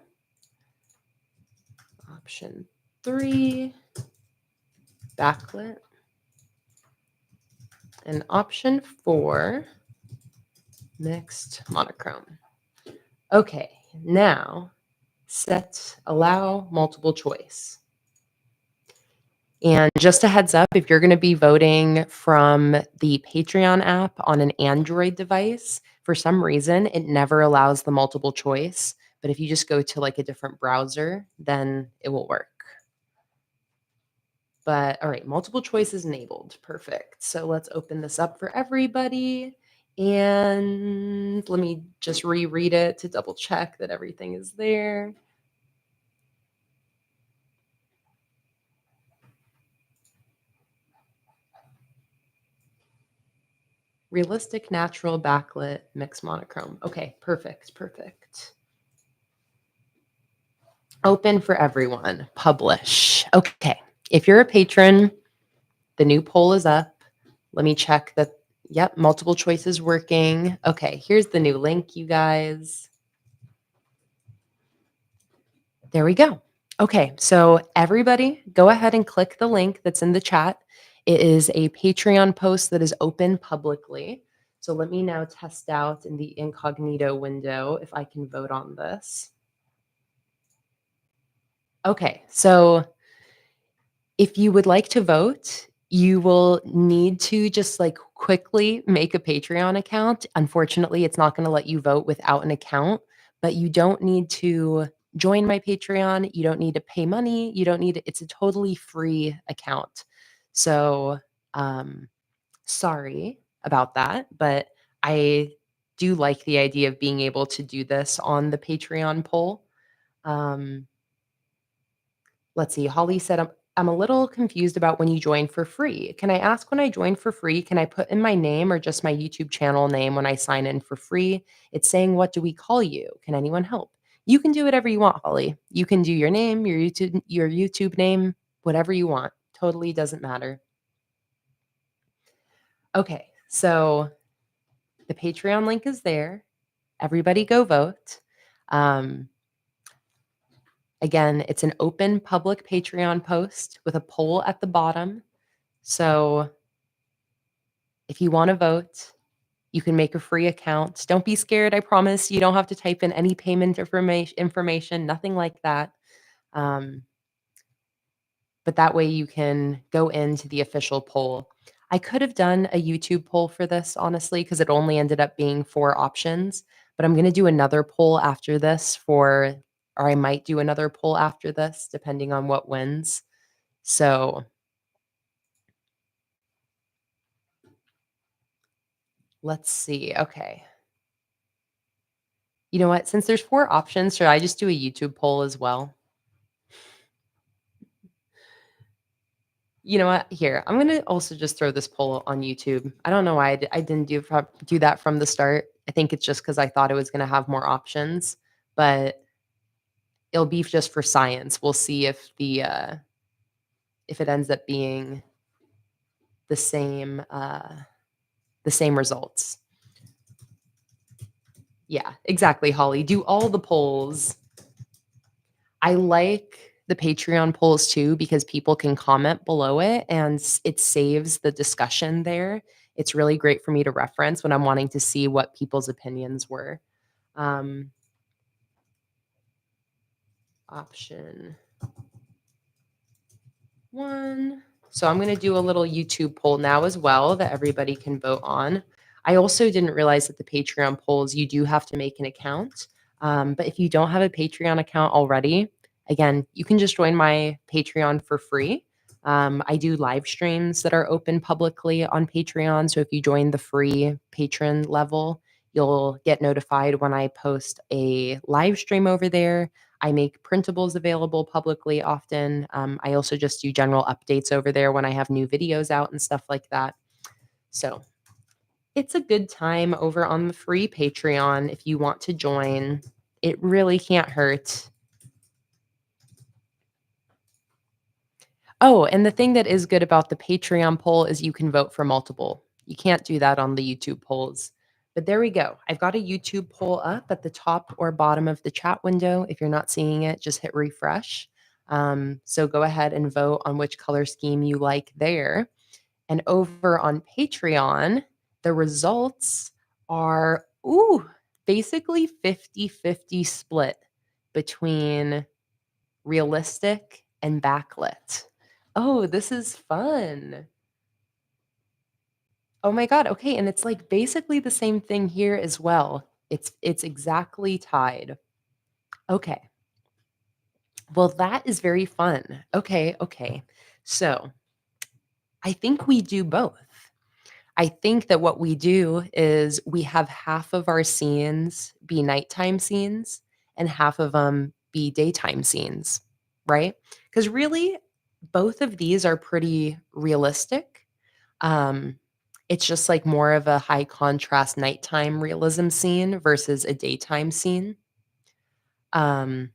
Option 3, backlit. And option 4, mixed monochrome. Okay, now allow multiple choice. And just a heads up, if you're going to be voting from the Patreon app on an Android device, for some reason, it never allows the multiple choice. But if you just go to like a different browser, then it will work. But all right, multiple choice is enabled. Perfect. So let's open this up for everybody. And let me just reread it to double check that everything is there. Realistic, natural, backlit, mixed monochrome. Okay, perfect, perfect. Open for everyone. Publish. Okay, if you're a patron, the new poll is up. Let me check that. Yep, multiple choice is working. Okay, here's the new link, you guys. There we go. Okay, so everybody go ahead and click the link that's in the chat. It is a Patreon post that is open publicly. So let me now test out in the incognito window if I can vote on this. Okay, so if you would like to vote, you will need to just like quickly make a Patreon account. Unfortunately, it's not going to let you vote without an account, but you don't need to join my Patreon. You don't need to pay money. You don't need it's a totally free account. So, sorry about that, but I do like the idea of being able to do this on the Patreon poll. Um, Let's see. Holly said, I'm a little confused about when you join for free. Can I ask when I join for free? Can I put in my name or just my YouTube channel name when I sign in for free? It's saying, what do we call you? Can anyone help? You can do whatever you want, Holly. You can do your name, your YouTube name, whatever you want. Totally doesn't matter. Okay, so the Patreon link is there. Everybody go vote. Um, Again, it's an open public Patreon post with a poll at the bottom. So if you want to vote, you can make a free account. Don't be scared. I promise you don't have to type in any payment information, nothing like that. But that way you can go into the official poll. I could have done a YouTube poll for this, honestly, because it only ended up being 4 options. But I'm going to do another poll after this or I might do another poll after this, depending on what wins. So let's see. Okay. You know what? Since there's 4 options, should I just do a YouTube poll as well? You know what? Here, I'm gonna also just throw this poll on YouTube. I don't know why I didn't do that from the start. I think it's just because I thought it was gonna have more options, but it'll be just for science. We'll see if it ends up being the same results. Yeah, exactly, Holly. Do all the polls. I like the Patreon polls too because people can comment below it and it saves the discussion there. It's really great for me to reference when I'm wanting to see what people's opinions were. Um, option 1. So I'm gonna do a little YouTube poll now as well that everybody can vote on. I also didn't realize that the Patreon polls, you do have to make an account. But if you don't have a Patreon account already, again, you can just join my Patreon for free. I do live streams that are open publicly on Patreon. So if you join the free patron level, you'll get notified when I post a live stream over there. I make printables available publicly often. I also just do general updates over there when I have new videos out and stuff like that. So it's a good time over on the free Patreon if you want to join. It really can't hurt. Oh, and the thing that is good about the Patreon poll is you can vote for multiple. You can't do that on the YouTube polls. But there we go. I've got a YouTube poll up at the top or bottom of the chat window. If you're not seeing it, just hit refresh. So go ahead and vote on which color scheme you like there. And over on Patreon, the results are, basically 50-50 split between realistic and backlit. Oh, this is fun. Oh my god, okay, and it's, like, basically the same thing here as well. It's exactly tied. Okay. Well, that is very fun. Okay, okay. So, I think we do both. I think that what we do is we have half of our scenes be nighttime scenes and half of them be daytime scenes, right? Because really, both of these are pretty realistic. Um, it's just like more of a high contrast nighttime realism scene versus a daytime scene. Um,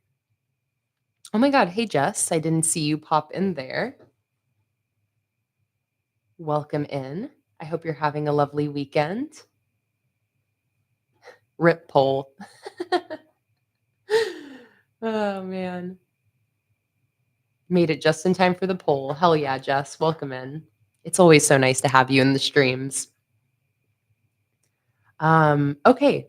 oh my God. Hey, Jess, I didn't see you pop in there. Welcome in. I hope you're having a lovely weekend. Rip poll. Oh, man. Made it just in time for the poll. Hell yeah, Jess. Welcome in. It's always so nice to have you in the streams. Okay.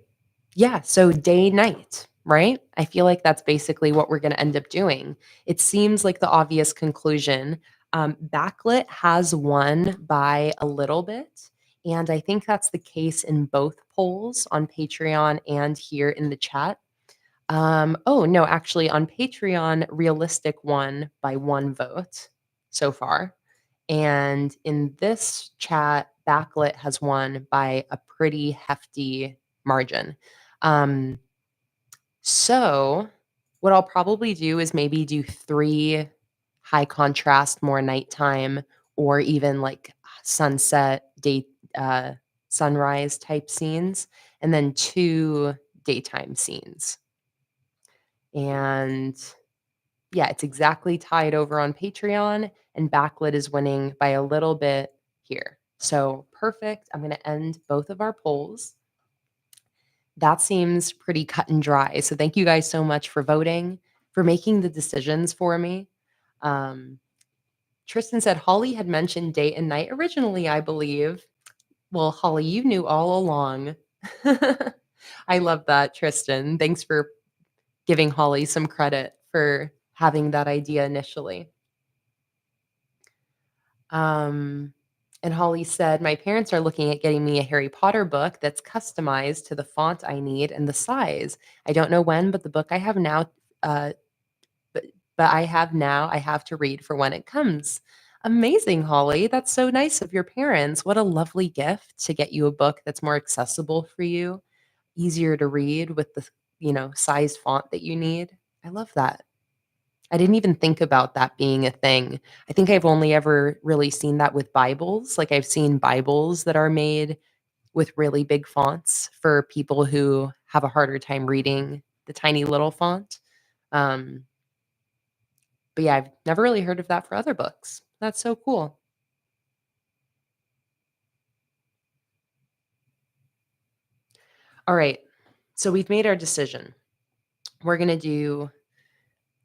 Yeah, so day night, right? I feel like that's basically what we're going to end up doing. It seems like the obvious conclusion. Backlit has won by a little bit, and I think that's the case in both polls on Patreon and here in the chat. Oh, no, actually, on Patreon, Realistic won by 1 vote so far. And in this chat, Backlit has won by a pretty hefty margin. Um, so, what I'll probably do is maybe do 3 high contrast, more nighttime, or even like sunset, uh, sunrise type scenes, and then 2 daytime scenes. And yeah, it's exactly tied over on Patreon, and Backlit is winning by a little bit here. So perfect. I'm going to end both of our polls. That seems pretty cut and dry. So thank you guys so much for voting, for making the decisions for me. Um, Tristan said Holly had mentioned day and night originally, I believe. Well, Holly, you knew all along. I love that, Tristan. Thanks for giving Holly some credit for having that idea initially. Um, and Holly said, my parents are looking at getting me a Harry Potter book that's customized to the font I need and the size. I don't know when, but the book I have now, uh, but I have to read for when it comes. Amazing, Holly. That's so nice of your parents. What a lovely gift to get you a book that's more accessible for you, easier to read with the, size font that you need. I love that. I didn't even think about that being a thing. I think I've only ever really seen that with Bibles. Like I've seen Bibles that are made with really big fonts for people who have a harder time reading the tiny little font. Um, but yeah, I've never really heard of that for other books. That's so cool. All right. So we've made our decision. We're going to do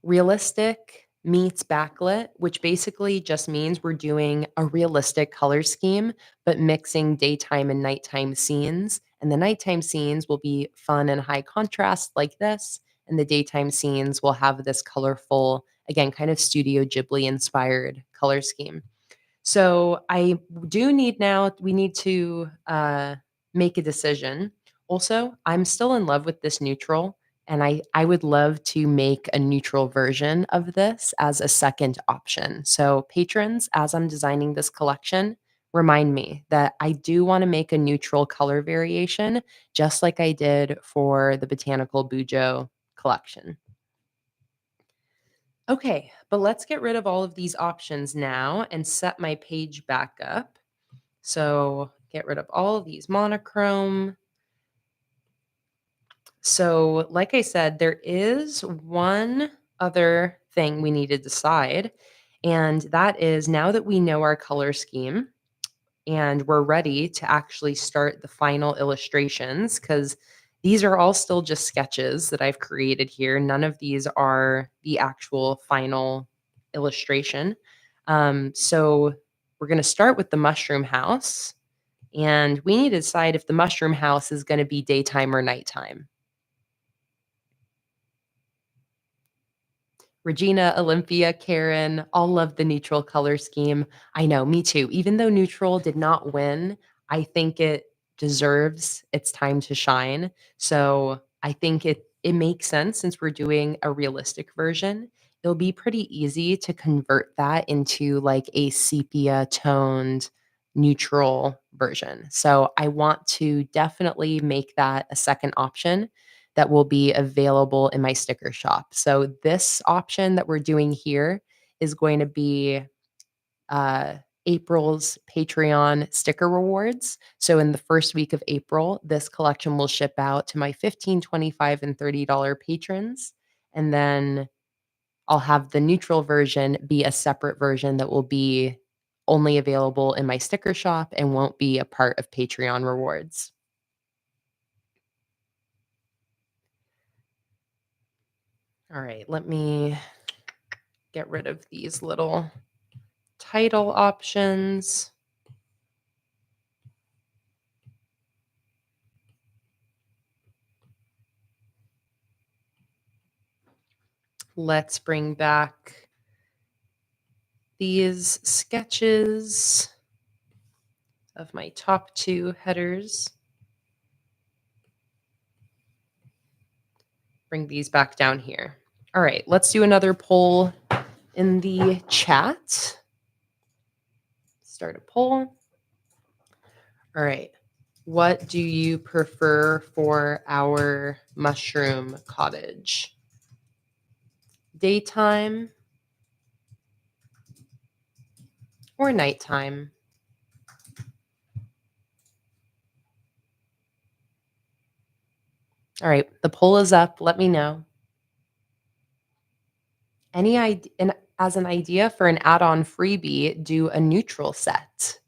realistic meets backlit, which basically just means we're doing a realistic color scheme, but mixing daytime and nighttime scenes. And the nighttime scenes will be fun and high contrast like this. And the daytime scenes will have this colorful, again, kind of Studio Ghibli inspired color scheme. So I do need now, we need to make a decision. Also, I'm still in love with this neutral, and I would love to make a neutral version of this as a second option. So, patrons, as I'm designing this collection, remind me that I do want to make a neutral color variation, just like I did for the Botanical Bujo collection. Okay, but let's get rid of all of these options now and set my page back up. So get rid of all of these monochrome. So, like I said, there is one other thing we need to decide. And that is now that we know our color scheme, and we're ready to actually start the final illustrations because these are all still just sketches that I've created here. None of these are the actual final illustration. So we're going to start with the mushroom house, and we need to decide if the mushroom house is going to be daytime or nighttime. Regina, Olympia, Karen, all love the neutral color scheme. I know, me too. Even though neutral did not win, I think it deserves its time to shine. So I think it makes sense since we're doing a realistic version. It'll be pretty easy to convert that into like a sepia toned neutral version. So I want to definitely make that a second option that will be available in my sticker shop. So this option that we're doing here is going to be uh, April's Patreon sticker rewards. So in the first week of April, this collection will ship out to my 15, 25, and $30 patrons. And then I'll have the neutral version be a separate version that will be only available in my sticker shop and won't be a part of Patreon rewards. All right, let me get rid of these little title options. Let's bring back these sketches of my top two headers. Bring these back down here. All right, let's do another poll in the chat. Start a poll. All right. What do you prefer for our mushroom cottage? Daytime or nighttime? All right, the poll is up. Let me know. Any idea, and as an idea for an add-on freebie, do a neutral set.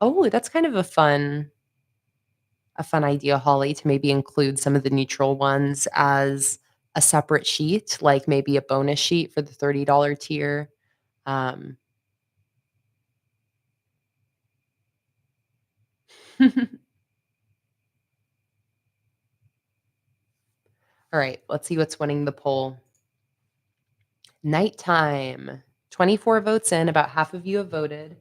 Oh, that's kind of a fun idea, Holly, to maybe include some of the neutral ones as a separate sheet, like maybe a bonus sheet for the $30 tier. Um, all right, let's see what's winning the poll. Nighttime. 24 votes in, about half of you have voted.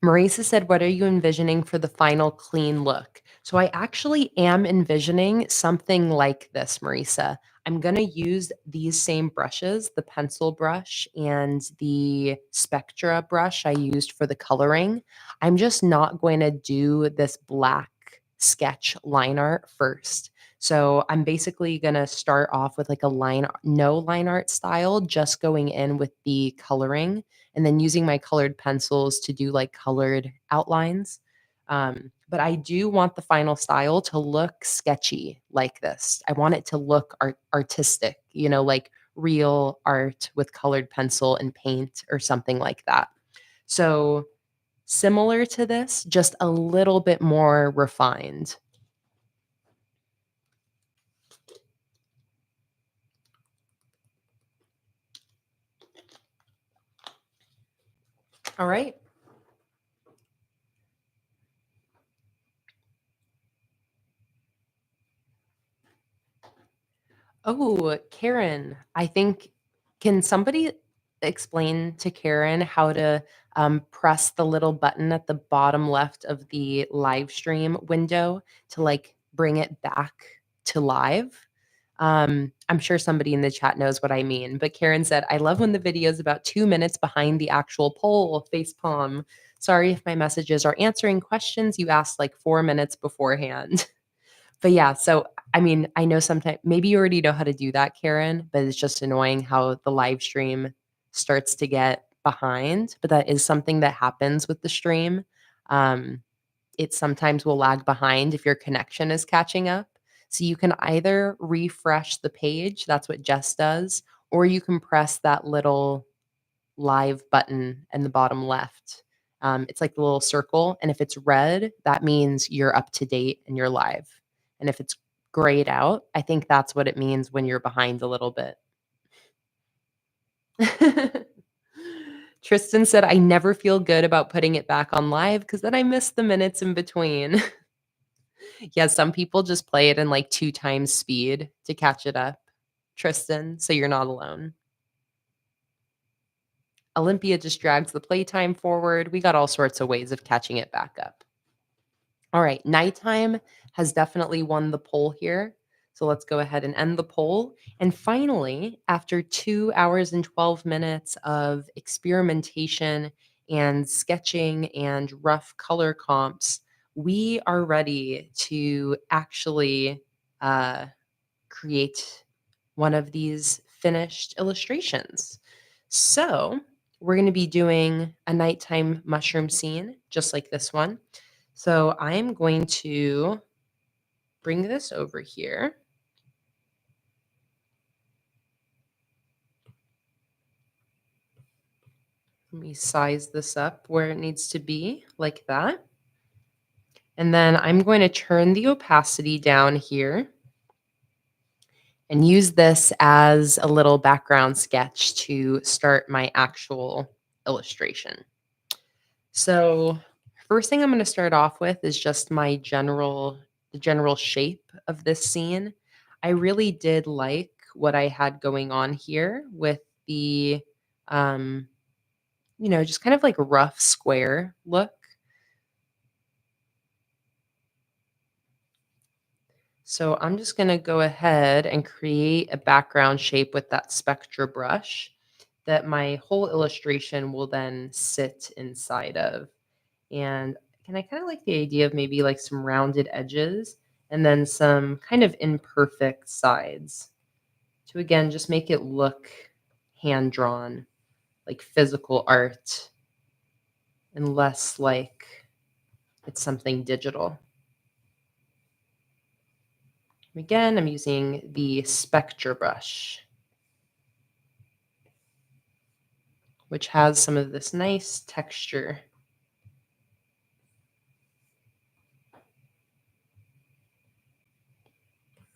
Marisa said, "What are you envisioning for the final clean look?" So I actually am envisioning something like this, Marisa. I'm going to use these same brushes, the pencil brush and the Spectra brush I used for the coloring. I'm just not going to do this black sketch line art first. So I'm basically going to start off with like a no line art style, just going in with the coloring and then using my colored pencils to do like colored outlines. But I do want the final style to look sketchy like this. I want it to look artistic, like real art with colored pencil and paint or something like that. So similar to this, just a little bit more refined. All right. Oh, Karen, I think can somebody explain to Karen how to press the little button at the bottom left of the live stream window to like bring it back to live? I'm sure somebody in the chat knows what I mean, but Karen said, "I love when the video is about 2 minutes behind the actual poll." Face palm. Sorry if my messages are answering questions you asked like 4 minutes beforehand. But yeah, so I mean, I know sometimes maybe you already know how to do that, Karen, but it's just annoying how the live stream starts to get behind. But that is something that happens with the stream. Um, it sometimes will lag behind if your connection is catching up. So you can either refresh the page, that's what Jess does, or you can press that little live button in the bottom left. It's like the little circle. And if it's red, that means you're up to date and you're live. And if it's grayed out, I think that's what it means when you're behind a little bit. Tristan said, "I never feel good about putting it back on live because then I miss the minutes in between." Yeah, some people just play it in like 2 times speed to catch it up, Tristan. So you're not alone. Olympia just drags the playtime forward. We got all sorts of ways of catching it back up. All right, nighttime has definitely won the poll here. So let's go ahead and end the poll. And finally, after 2 hours and 12 minutes of experimentation and sketching and rough color comps, we are ready to actually create one of these finished illustrations. So we're going to be doing a nighttime mushroom scene, just like this one. So I'm going to bring this over here. Let me size this up where it needs to be, like that. And then I'm going to turn the opacity down here and use this as a little background sketch to start my actual illustration. So first thing I'm going to start off with is just the general shape of this scene. I really did like what I had going on here with the um, just kind of like rough square look. So I'm just going to go ahead and create a background shape with that Spectra brush that my whole illustration will then sit inside of. And I kind of like the idea of maybe like some rounded edges and then some kind of imperfect sides to again just make it look hand drawn, like physical art, and less like it's something digital. Again, I'm using the Spectra brush, which has some of this nice texture.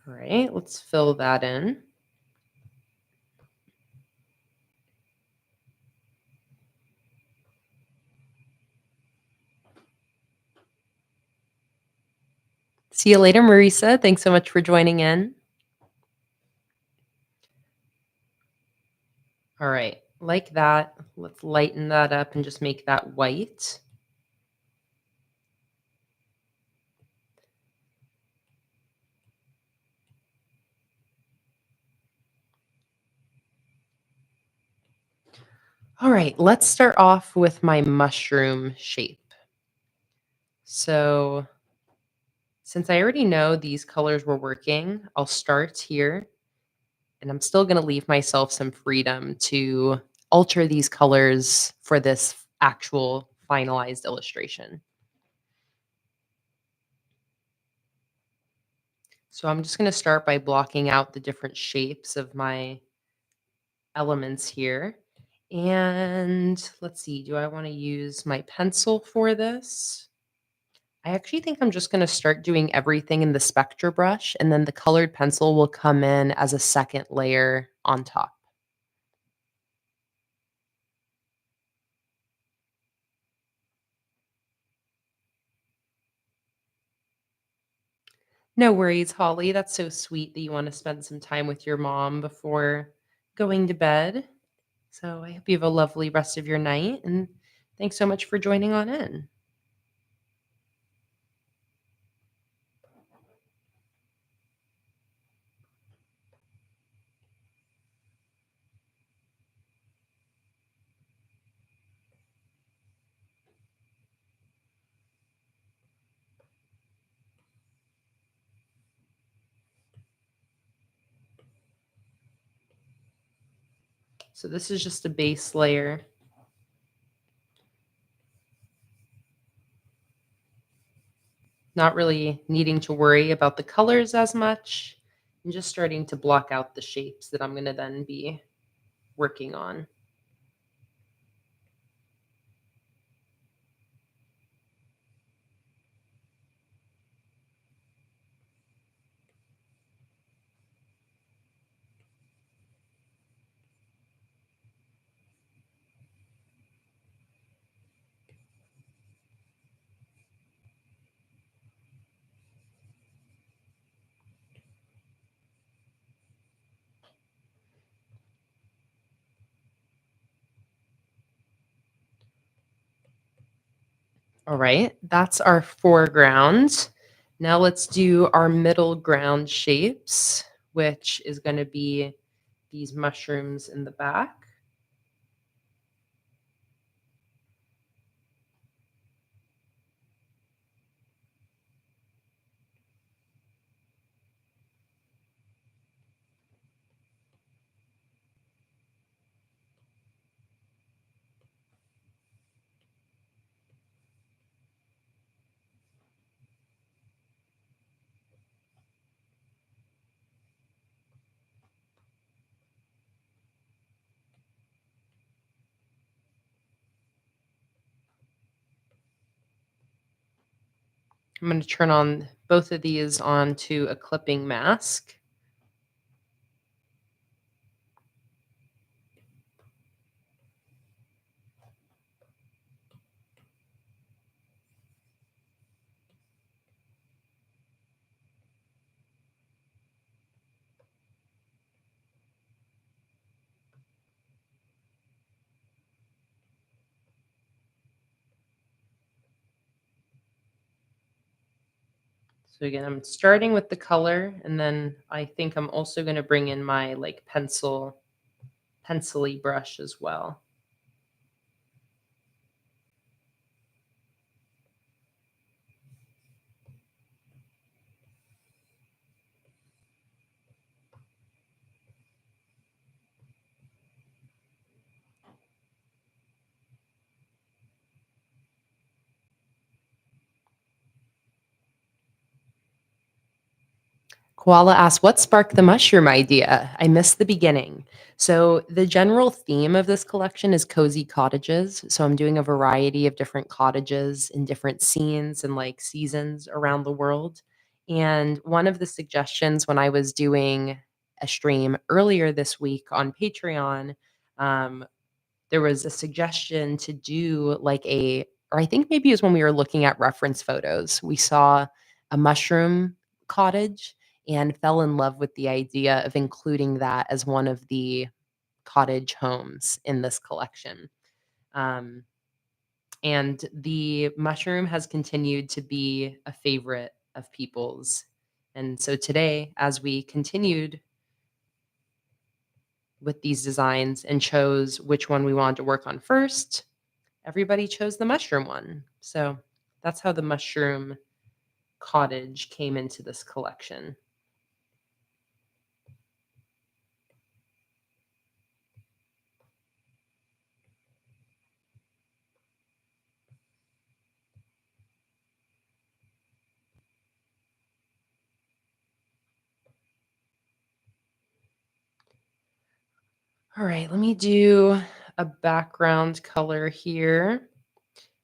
All right, let's fill that in. See you later, Marisa. Thanks so much for joining in. All right, like that. Let's lighten that up and just make that white. All right, let's start off with my mushroom shape. So, since I already know these colors were working, I'll start here and I'm still going to leave myself some freedom to alter these colors for this actual finalized illustration. So, I'm just going to start by blocking out the different shapes of my elements here. And let's see, do I want to use my pencil for this? I actually think I'm just gonna start doing everything in the Spectra brush, and then the colored pencil will come in as a second layer on top. No worries, Holly. That's so sweet that you want to spend some time with your mom before going to bed. So I hope you have a lovely rest of your night, and thanks so much for joining on in. So this is just a base layer. Not really needing to worry about the colors as much. I'm just starting to block out the shapes that I'm going to then be working on. All right, that's our foreground. Now let's do our middle ground shapes, which is going to be these mushrooms in the back. I'm going to turn on both of these onto a clipping mask. So again, I'm starting with the color, and then I think I'm also going to bring in my like pencil-y brush as well. Koala asks, what sparked the mushroom idea? I missed the beginning. So, the general theme of this collection is cozy cottages. So, I'm doing a variety of different cottages in different scenes and like seasons around the world. And one of the suggestions when I was doing a stream earlier this week on Patreon, um, there was a suggestion to do like or I think maybe it was when we were looking at reference photos. We saw a mushroom cottage and fell in love with the idea of including that as one of the cottage homes in this collection. Um, and the mushroom has continued to be a favorite of people's. And so today, as we continued with these designs and chose which one we wanted to work on first, everybody chose the mushroom one. So that's how the mushroom cottage came into this collection. All right, let me do a background color here.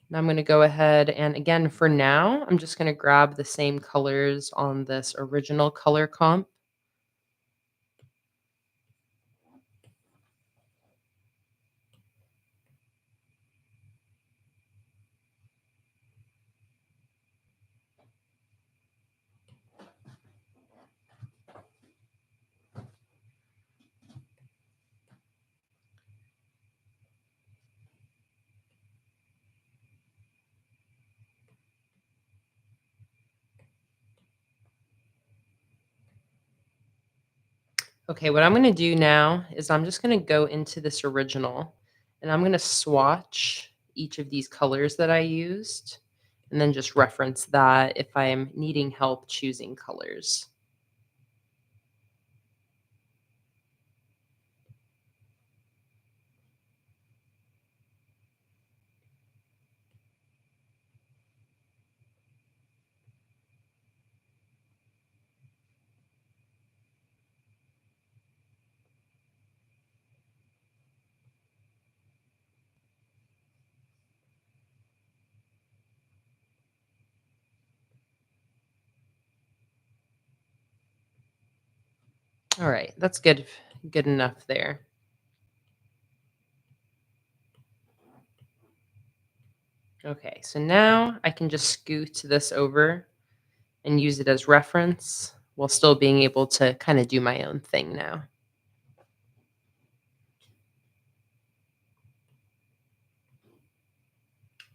And I'm going to go ahead and again, for now, I'm just going to grab the same colors on this original color comp. Okay, what I'm going to do now is I'm just going to go into this original and I'm going to swatch each of these colors that I used and then just reference that if I'm needing help choosing colors. All right, that's good enough there. Okay, so now I can just scoot this over and use it as reference while still being able to kind of do my own thing now.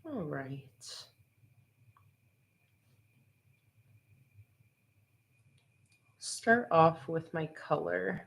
All right. Start off with my color.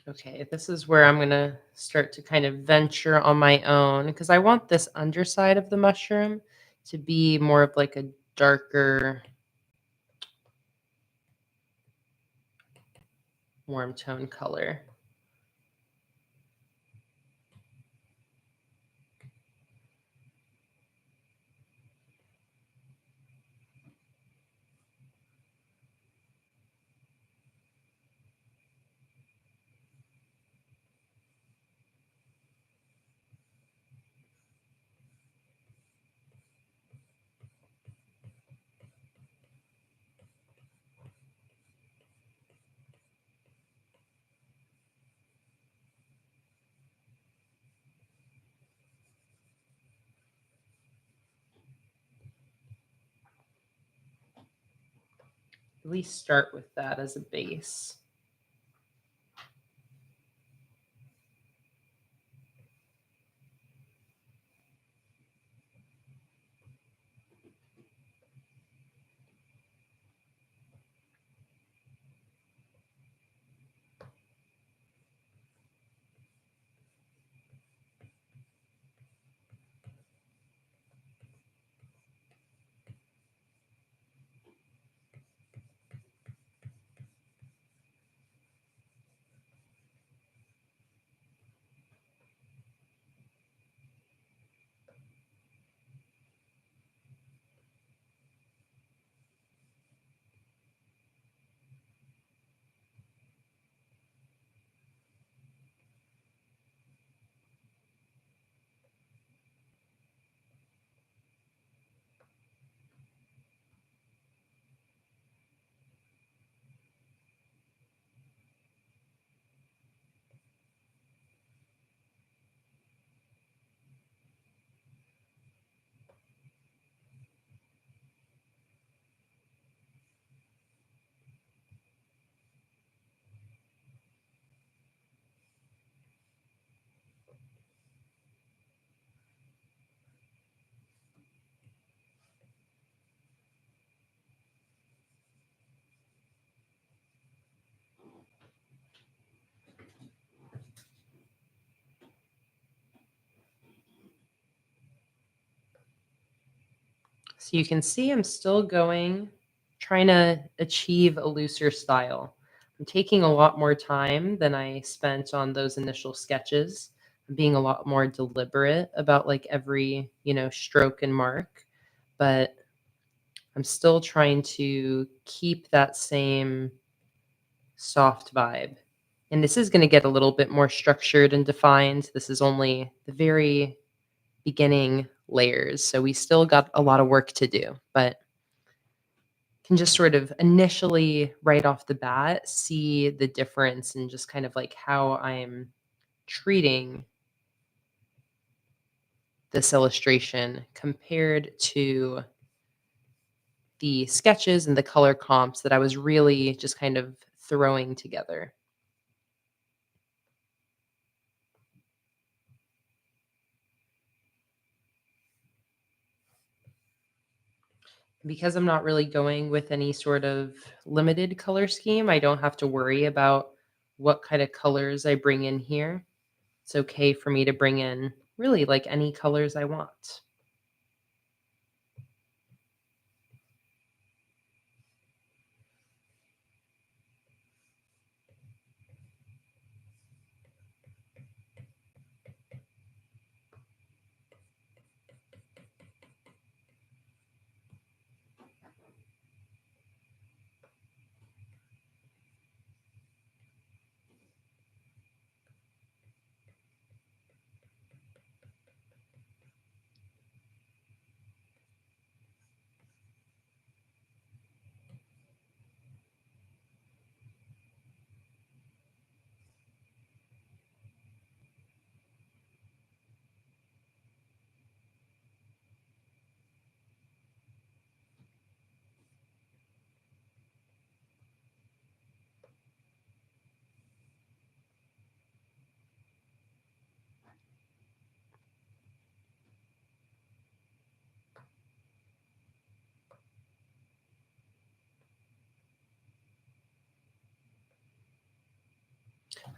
Okay, this is where I'm going to start to kind of venture on my own because I want this underside of the mushroom to be more of like a darker, warm tone color. at least start with that as a base. So you can see I'm still trying to achieve a looser style. I'm taking a lot more time than I spent on those initial sketches. I'm being a lot more deliberate about like every, stroke and mark, but I'm still trying to keep that same soft vibe. And this is going to get a little bit more structured and defined. This is only the very beginning layers. So we still got a lot of work to do, but can just sort of initially right off the bat see the difference in just kind of like how I'm treating this illustration compared to the sketches and the color comps that I was really just kind of throwing together. Because I'm not really going with any sort of limited color scheme, I don't have to worry about what kind of colors I bring in here. It's okay for me to bring in really like any colors I want.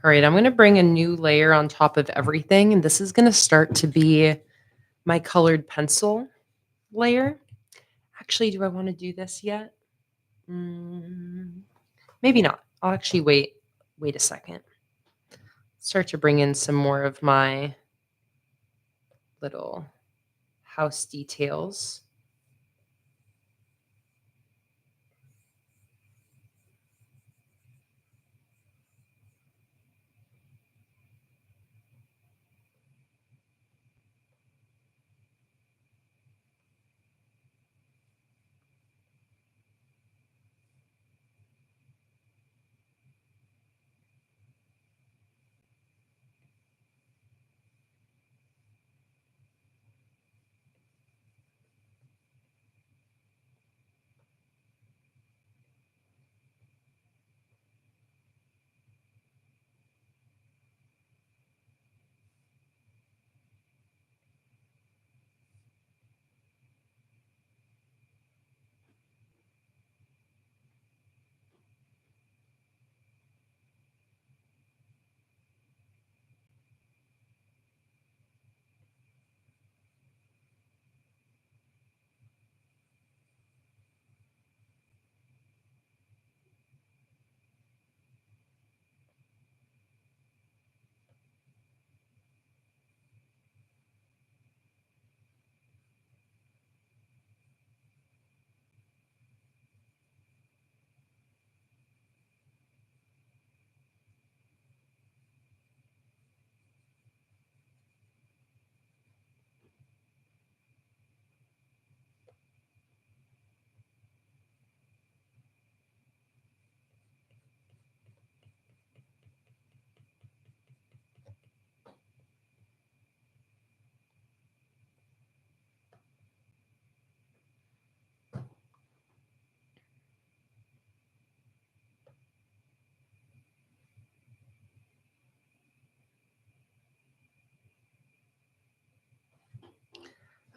All right, I'm going to bring a new layer on top of everything, and this is going to start to be my colored pencil layer. Actually, do I want to do this yet? Maybe not. I'll actually wait a second. Start to bring in some more of my little house details.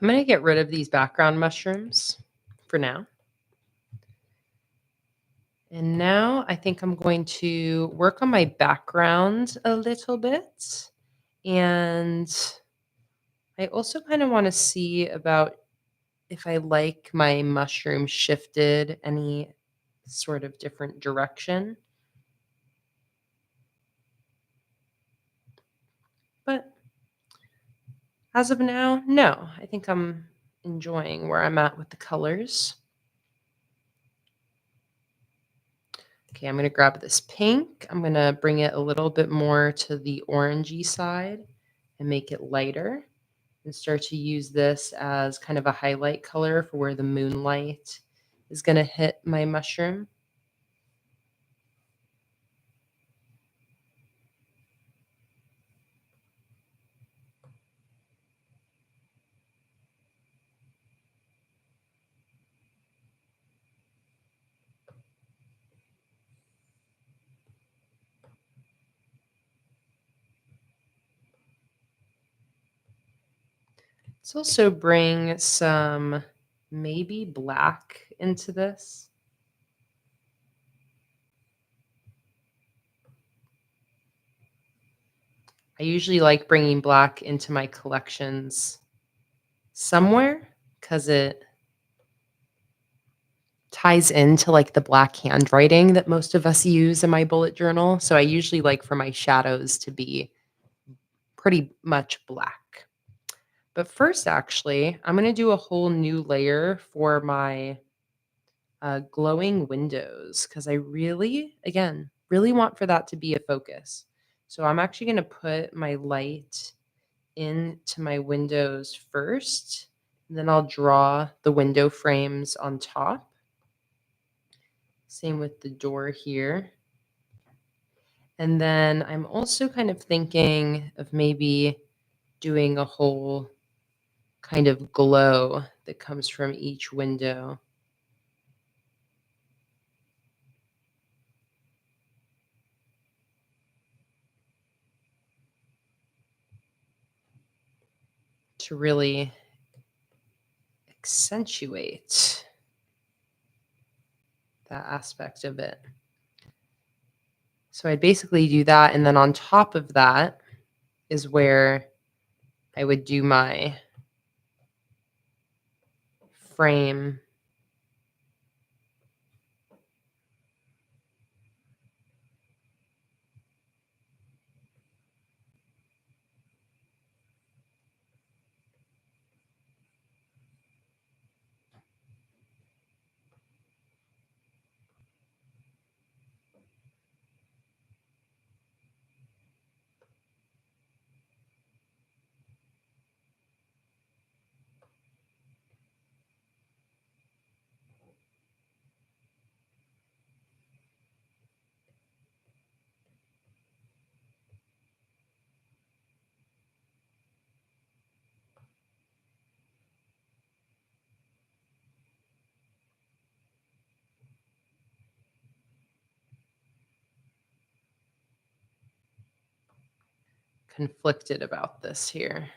I'm going to get rid of these background mushrooms for now. And now I think I'm going to work on my background a little bit. And I also kind of want to see about if I like my mushroom shifted any sort of different direction. But as of now, no. I think I'm enjoying where I'm at with the colors. Okay, I'm going to grab this pink. I'm going to bring it a little bit more to the orangey side and make it lighter and start to use this as kind of a highlight color for where the moonlight is going to hit my mushroom. Let's also bring some maybe black into this. I usually like bringing black into my collections somewhere because it ties into like the black handwriting that most of us use in my bullet journal. So I usually like for my shadows to be pretty much black. But first, actually, I'm going to do a whole new layer for my glowing windows because I really, again, really want for that to be a focus. So I'm actually going to put my light into my windows first, and then I'll draw the window frames on top. Same with the door here. And then I'm also kind of thinking of maybe doing a whole kind of glow that comes from each window. To really accentuate that aspect of it. So I'd basically do that, and then on top of that is where I would do my frame. Conflicted about this here.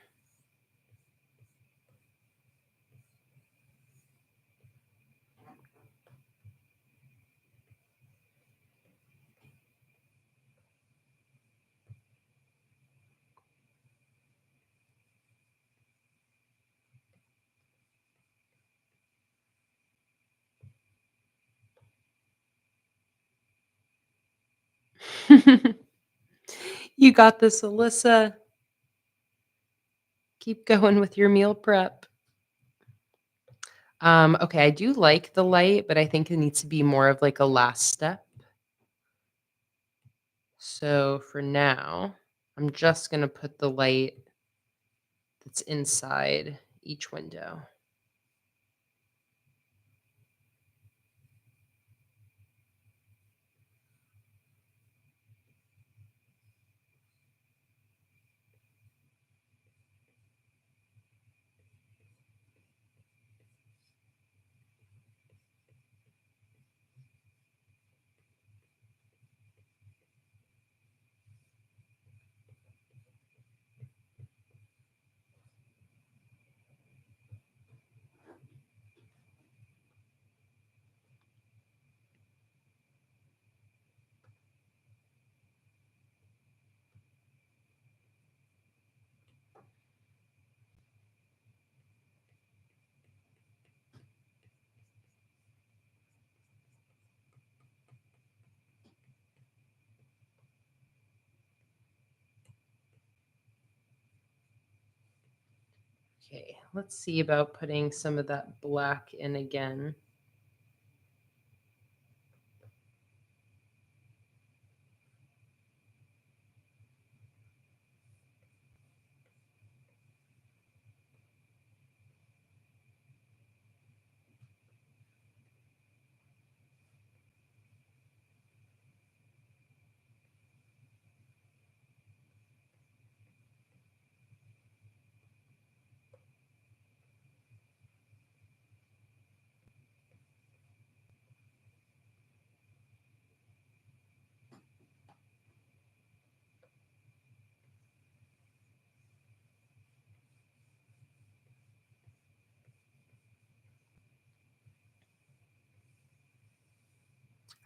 You got this, Alyssa. Keep going with your meal prep. Okay, I do like the light, but I think it needs to be more of like a last step. So for now, I'm just going to put the light that's inside each window. Okay, let's see about putting some of that black in again.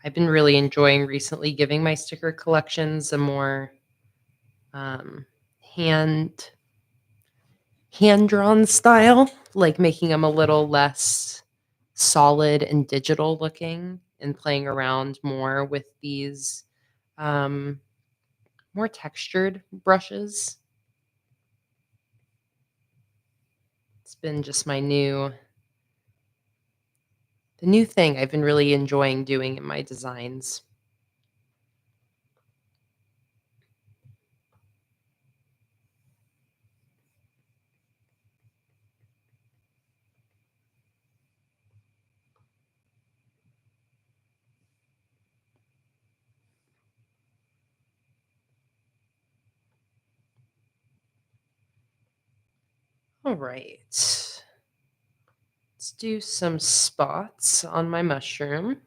I've been really enjoying recently giving my sticker collections a more um, hand hand drawn style, like making them a little less solid and digital looking, and playing around more with these um, more textured brushes. It's been just the new thing I've been really enjoying doing in my designs. All right. Let's do some spots on my mushroom.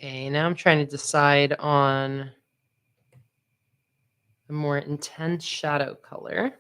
Okay, now I'm trying to decide on a more intense shadow color.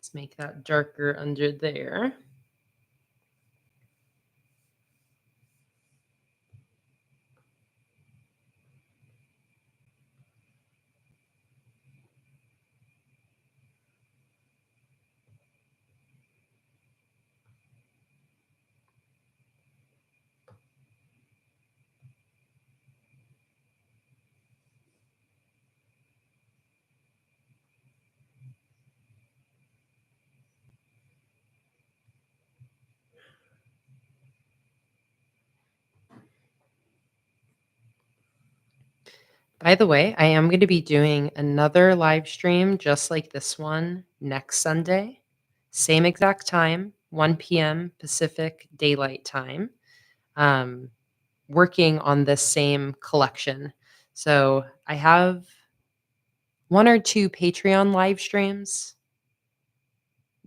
Let's make that darker under there. By the way, I am going to be doing another live stream just like this one next Sunday, same exact time, 1 p.m. Pacific Daylight Time, um, working on this same collection. So I have one or two Patreon live streams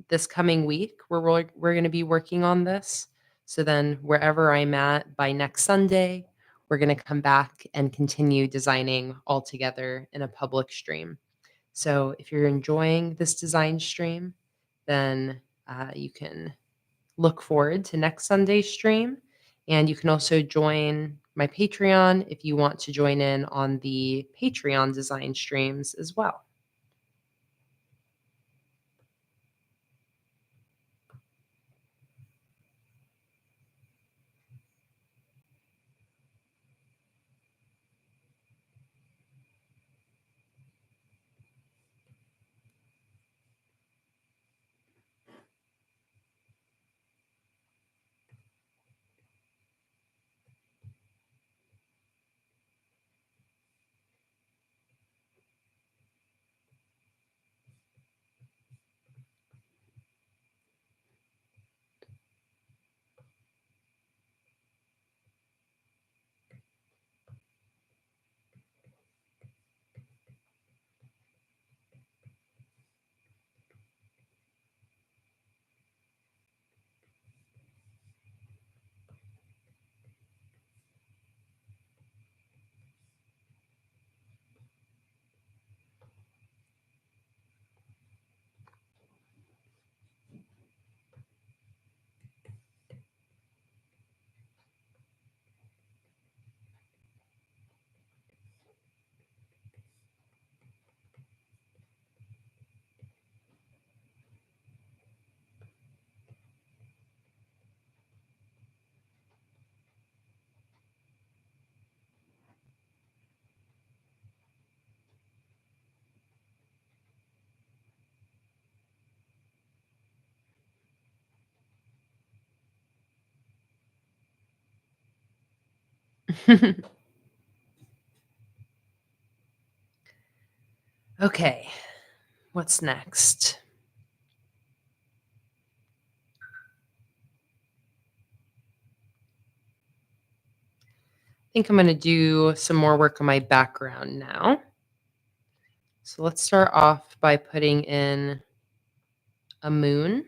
this coming week where we're going to be working on this. So then, wherever I'm at by next Sunday, we're going to come back and continue designing all together in a public stream. So if you're enjoying this design stream, then you can look forward to next Sunday's stream. And you can also join my Patreon if you want to join in on the Patreon design streams as well. Okay, what's next? I think I'm going to do some more work on my background now. So let's start off by putting in a moon.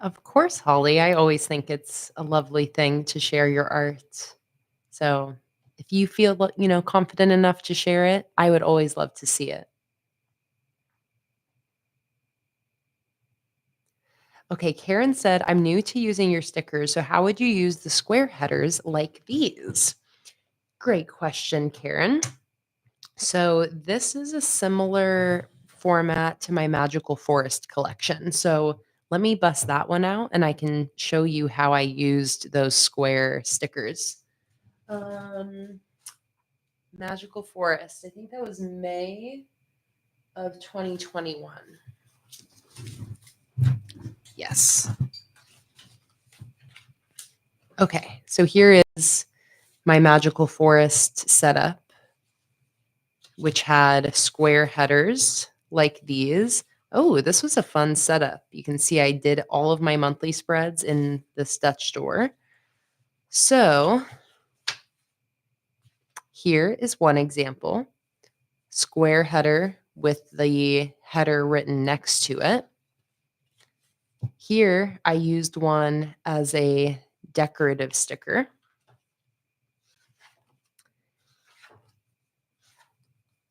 Of course, Holly. I always think it's a lovely thing to share your art. So if you feel, confident enough to share it, I would always love to see it. Okay, Karen said, I'm new to using your stickers. So how would you use the square headers like these? Great question, Karen. So this is a similar format to my Magical Forest collection. So let me bust that one out and I can show you how I used those square stickers. Um, Magical Forest. I think that was May of 2021. Yes. Okay. So here is my Magical Forest setup, which had square headers like these. Oh, this was a fun setup. You can see I did all of my monthly spreads in this Dutch store. So here is one example. Square header with the header written next to it. Here, I used one as a decorative sticker.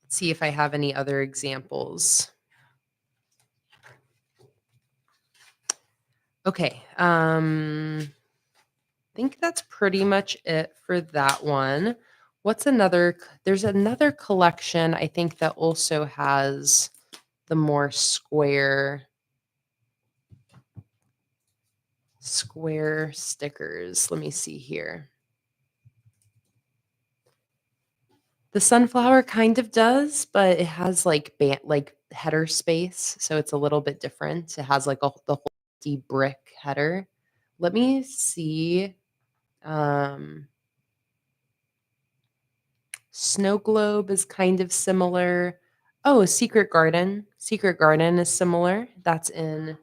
Let's see if I have any other examples. Okay, I think that's pretty much it for that one. What's another? There's another collection I think that also has the more square stickers. Let me see here. The sunflower kind of does, but it has like header space, so it's a little bit different. It has like the whole deep brick header. Let me see. Um, Snow globe is kind of similar. Oh, secret garden. Secret garden is similar. That's in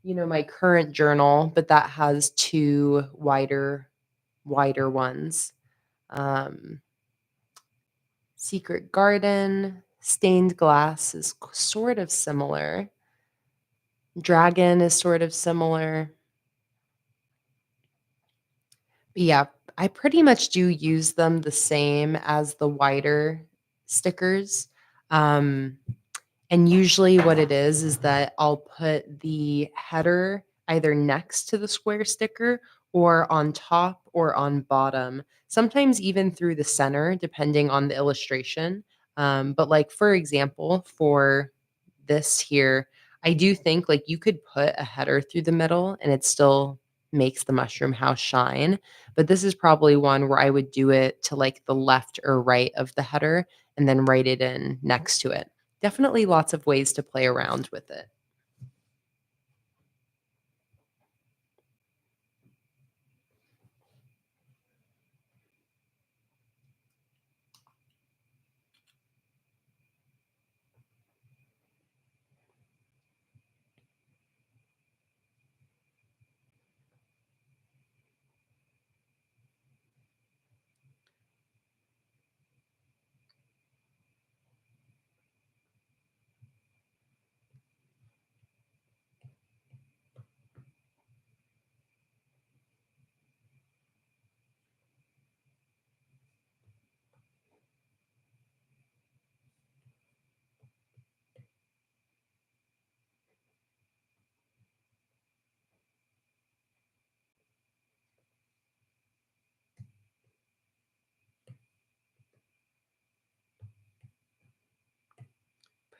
my current journal, but that has two wider ones. Um, Secret Garden, Stained Glass is sort of similar. Dragon is sort of similar. But yeah, I pretty much do use them the same as the wider stickers. Um, And usually what it is that I'll put the header either next to the square sticker or on top or on bottom, sometimes even through the center, depending on the illustration. But like, for example, for this here, I do think like you could put a header through the middle and it still makes the mushroom house shine. But this is probably one where I would do it to like the left or right of the header and then write it in next to it. Definitely lots of ways to play around with it.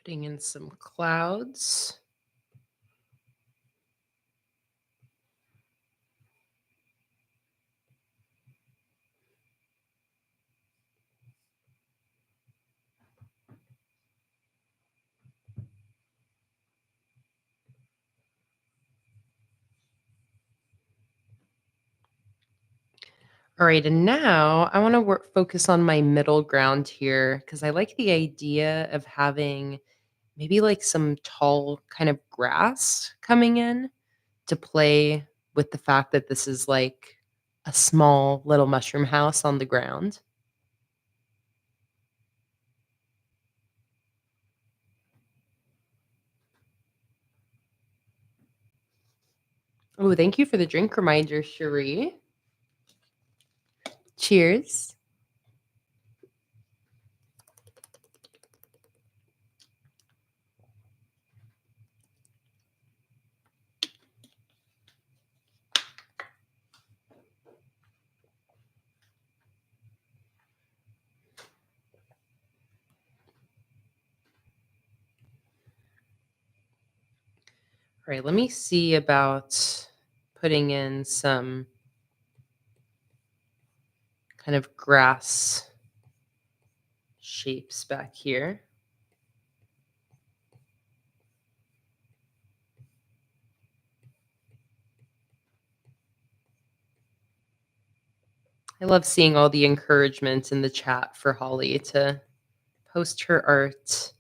Putting in some clouds. All right, and now I want to focus on my middle ground here because I like the idea of having maybe like some tall kind of grass coming in to play with the fact that this is like a small little mushroom house on the ground. Oh, thank you for the drink reminder, Cherie. Cheers. All right, let me see about putting in some kind of grass shapes back here. I love seeing all the encouragement in the chat for Holly to post her art.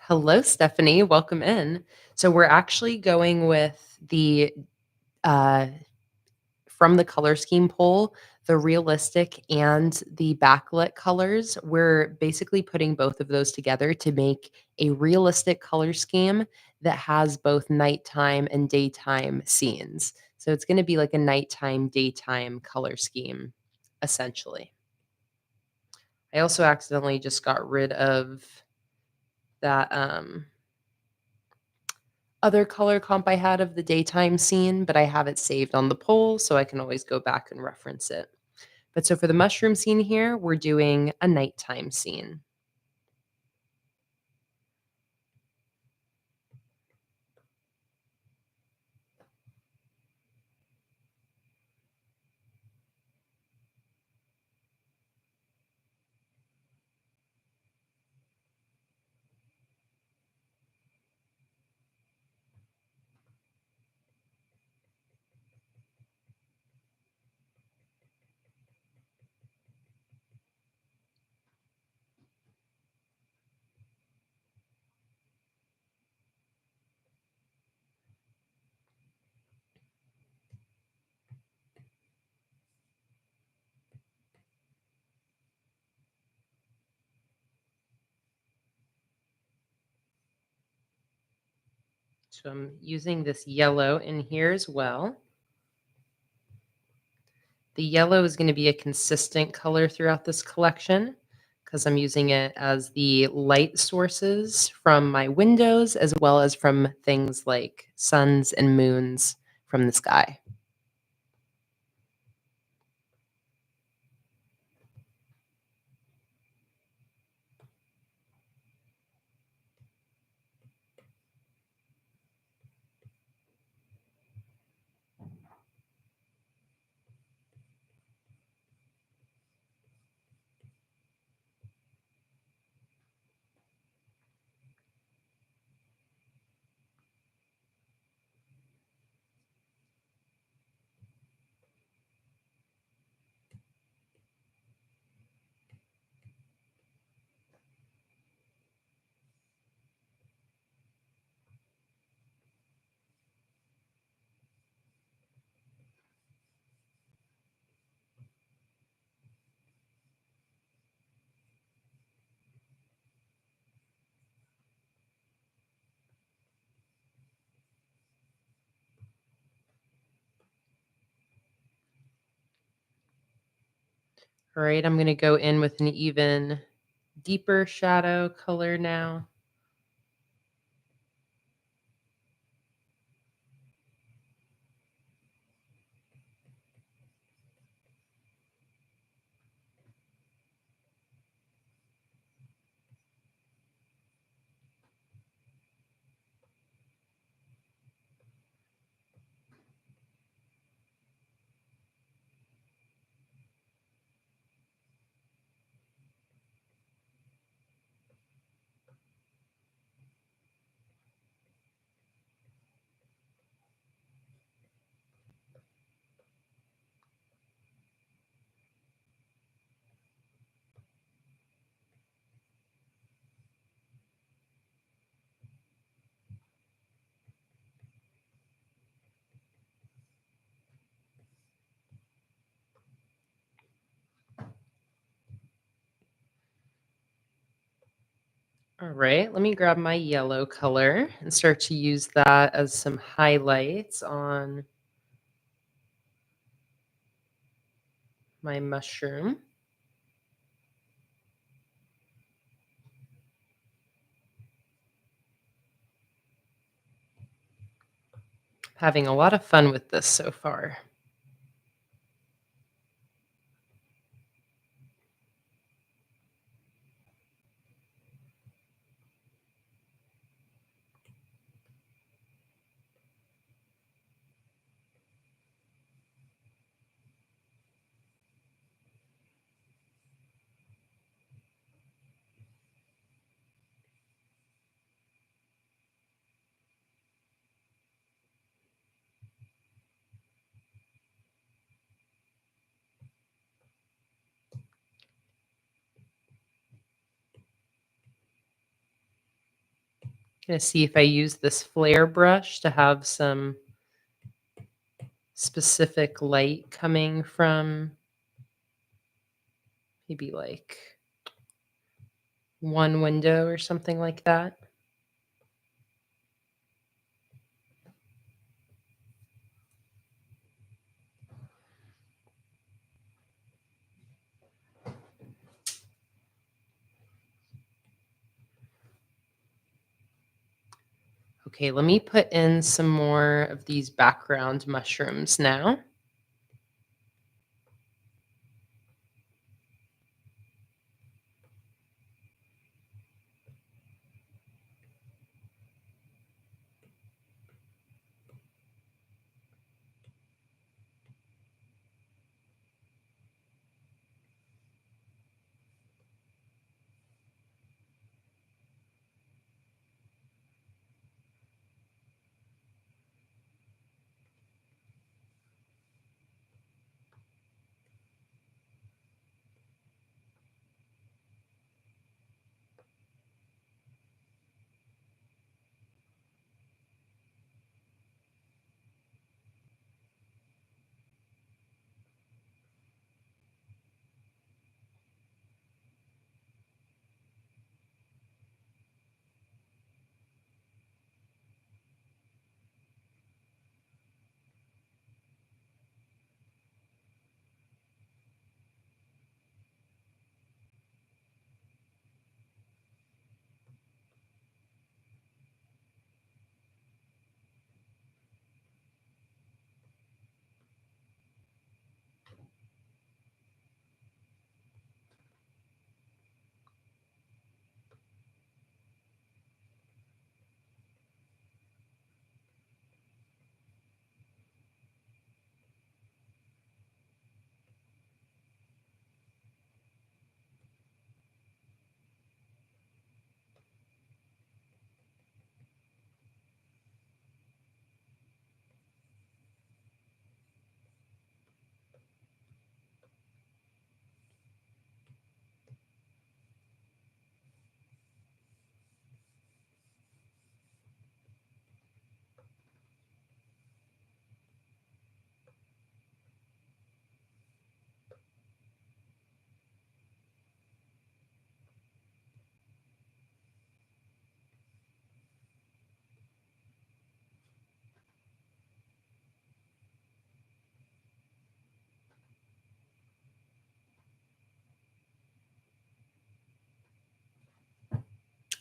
Hello, Stephanie. Welcome in. So we're actually going with the uh, from the color scheme poll, the realistic and the backlit colors. We're basically putting both of those together to make a realistic color scheme that has both nighttime and daytime scenes. So it's going to be like a nighttime, daytime color scheme, essentially. I also accidentally just got rid of that other color comp I had of the daytime scene, but I have it saved on the poll, so I can always go back and reference it. But so for the mushroom scene here, we're doing a nighttime scene. So I'm using this yellow in here as well. The yellow is going to be a consistent color throughout this collection because I'm using it as the light sources from my windows as well as from things like suns and moons from the sky. All right, I'm going to go in with an even deeper shadow color now. All right, let me grab my yellow color and start to use that as some highlights on my mushroom. Having a lot of fun with this so far. Gonna see if I use this flare brush to have some specific light coming from maybe like one window or something like that. Okay, let me put in some more of these background mushrooms now.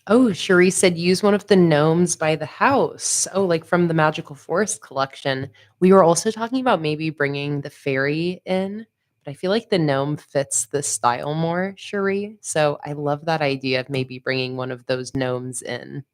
Oh, Cherie said use one of the gnomes by the house. Oh, like from the Magical Forest collection. We were also talking about maybe bringing the fairy in, but I feel like the gnome fits the style more, Cherie. So I love that idea of maybe bringing one of those gnomes in.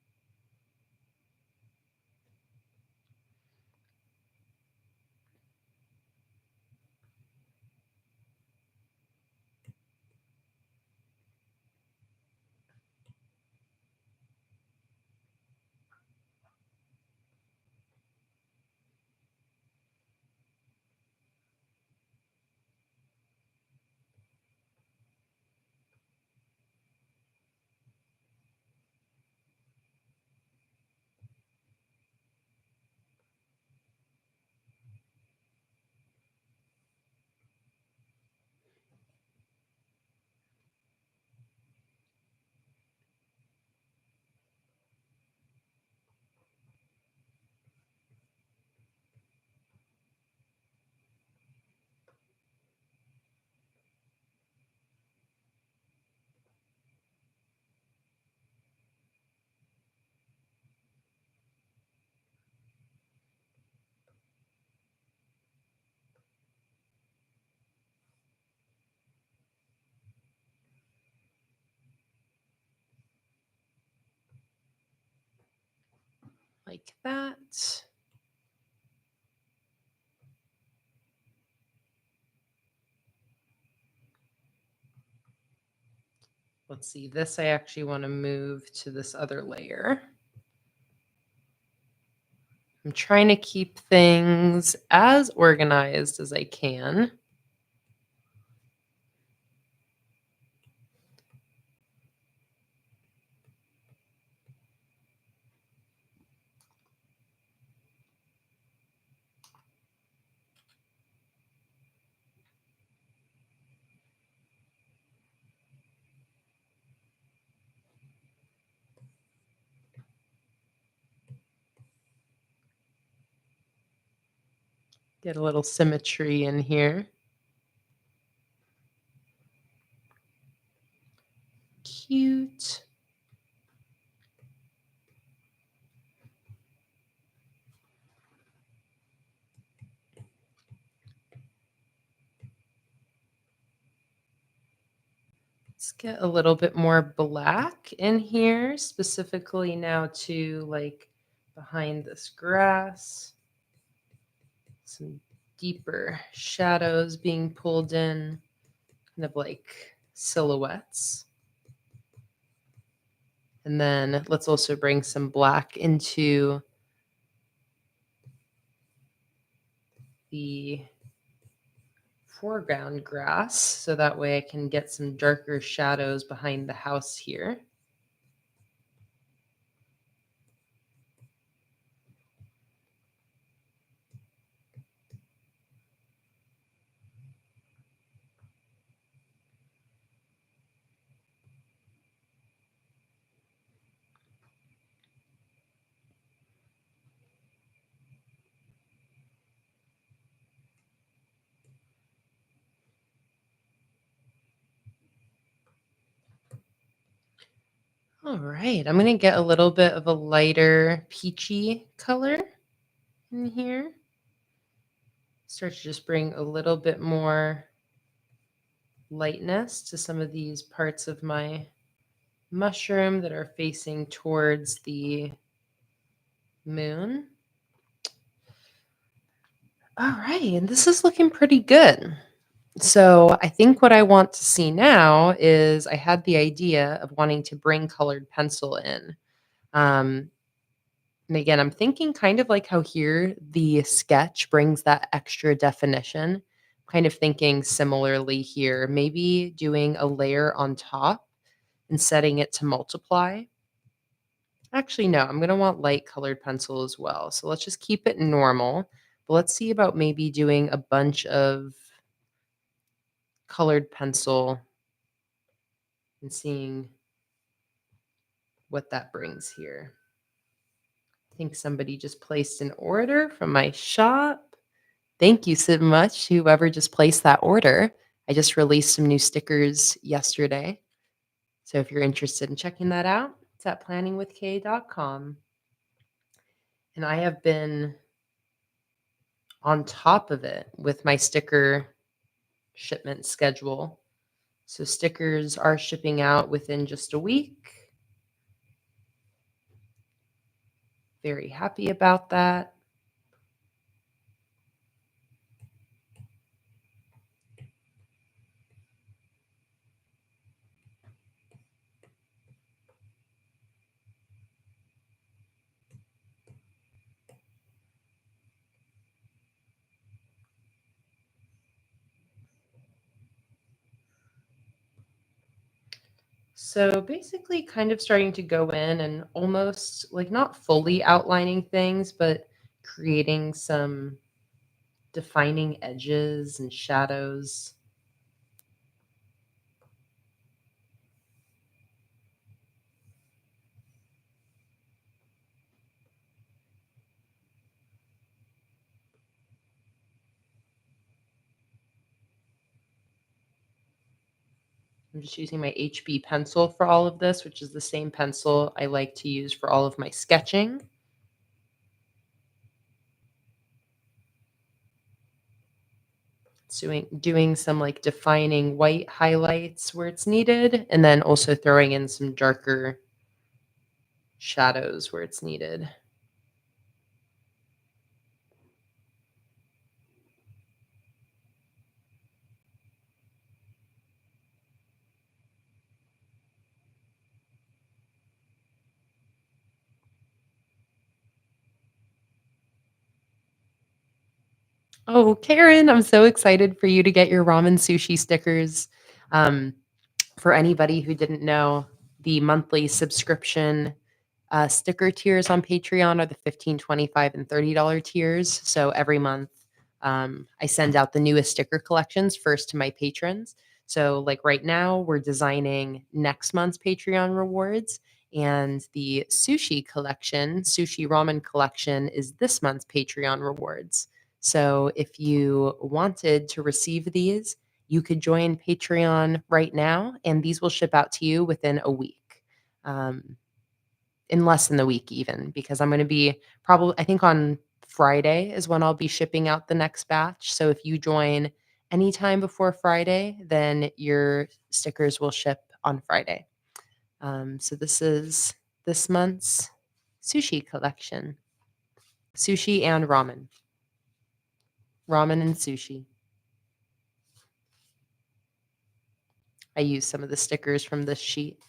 Like that. Let's see, this I actually want to move to this other layer. I'm trying to keep things as organized as I can. Get a little symmetry in here. Cute. Let's get a little bit more black in here, specifically now to like behind this grass. Some deeper shadows being pulled in, kind of like silhouettes. And then let's also bring some black into the foreground grass so that way I can get some darker shadows behind the house here. All right, I'm gonna get a little bit of a lighter peachy color in here. Start to just bring a little bit more lightness to some of these parts of my mushroom that are facing towards the moon. All right, and this is looking pretty good. So I think what I want to see now is I had the idea of wanting to bring colored pencil in. Um, and again, I'm thinking kind of like how here the sketch brings that extra definition. Kind of thinking similarly here, maybe doing a layer on top and setting it to multiply. Actually, no, I'm going to want light colored pencil as well. So let's just keep it normal. But let's see about maybe doing a bunch of colored pencil and seeing what that brings here. I think somebody just placed an order from my shop. Thank you so much, whoever just placed that order. I just released some new stickers yesterday. So if you're interested in checking that out, It's at planningwithkay.com. And I have been on top of it with my sticker shipment schedule. So stickers are shipping out within just a week. Very happy about that. So basically kind of starting to go in and almost like not fully outlining things, but creating some defining edges and shadows. I'm just using my HB pencil for all of this, which is the same pencil I like to use for all of my sketching. Doing some like defining white highlights where it's needed, and then also throwing in some darker shadows where it's needed. Oh, Karen, I'm so excited for you to get your ramen sushi stickers. Um, for anybody who didn't know, the monthly subscription sticker tiers on Patreon are the 15, 25, and $30 tiers. So every month, I send out the newest sticker collections first to my patrons. So, like right now, we're designing next month's Patreon rewards, and the sushi collection, sushi ramen collection, is this month's Patreon rewards. So, if you wanted to receive these, you could join Patreon right now, and these will ship out to you within a week. In less than the week even, because I'm going to be probably, I think on Friday is when I'll be shipping out the next batch. So if you join anytime before Friday, then your stickers will ship on Friday. So this is this month's sushi collection. Sushi and ramen. Ramen and sushi. I use some of the stickers from this sheet.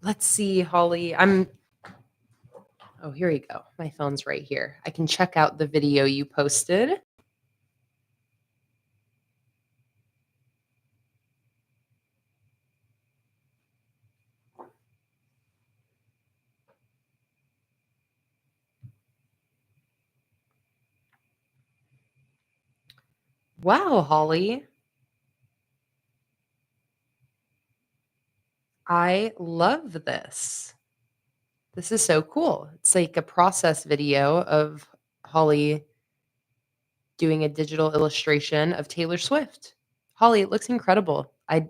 Let's see, Holly. Oh, here we go. My phone's right here. I can check out the video you posted. Wow, Holly. I love this. This is so cool. It's like a process video of Holly doing a digital illustration of Taylor Swift. Holly, it looks incredible. I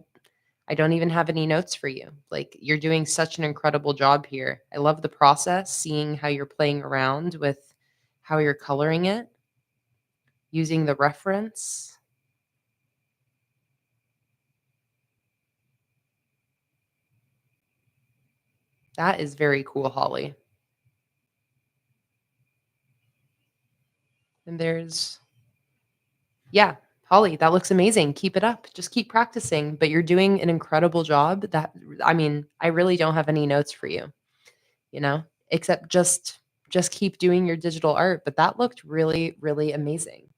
don't even have any notes for you. Like you're doing such an incredible job here. I love the process, seeing how you're playing around with how you're coloring it, using the reference. That is very cool, Holly. And yeah, Holly, that looks amazing. Keep it up. Just keep practicing, but you're doing an incredible job. I mean, I really don't have any notes for you, you know, except just keep doing your digital art, but that looked really really amazing.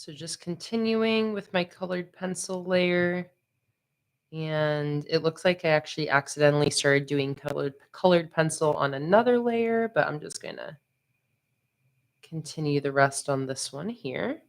So just continuing with my colored pencil layer. And it looks like I actually accidentally started doing colored pencil on another layer, but I'm just going to continue the rest on this one here.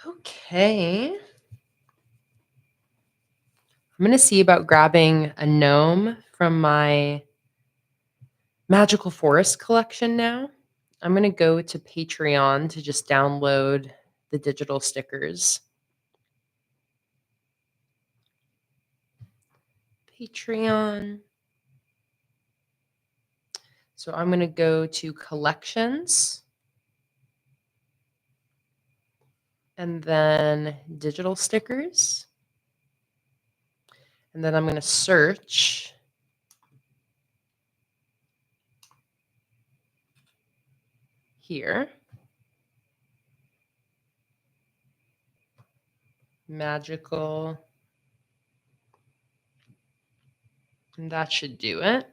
Okay. I'm going to see about grabbing a gnome from my Magical Forest collection now. I'm going to go to Patreon to just download the digital stickers. Patreon. So I'm going to go to collections and then digital stickers. And then I'm going to search here. Magical. And that should do it.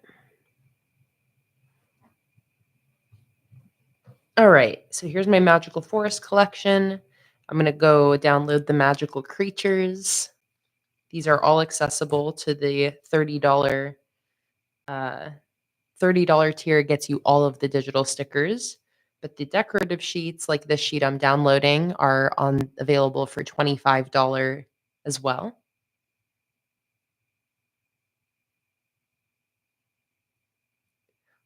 All right, so here's my Magical Forest collection. I'm going to go download the magical creatures. These are all accessible to the $30 $30 tier gets you all of the digital stickers, but the decorative sheets like this sheet I'm downloading are available for $25 as well.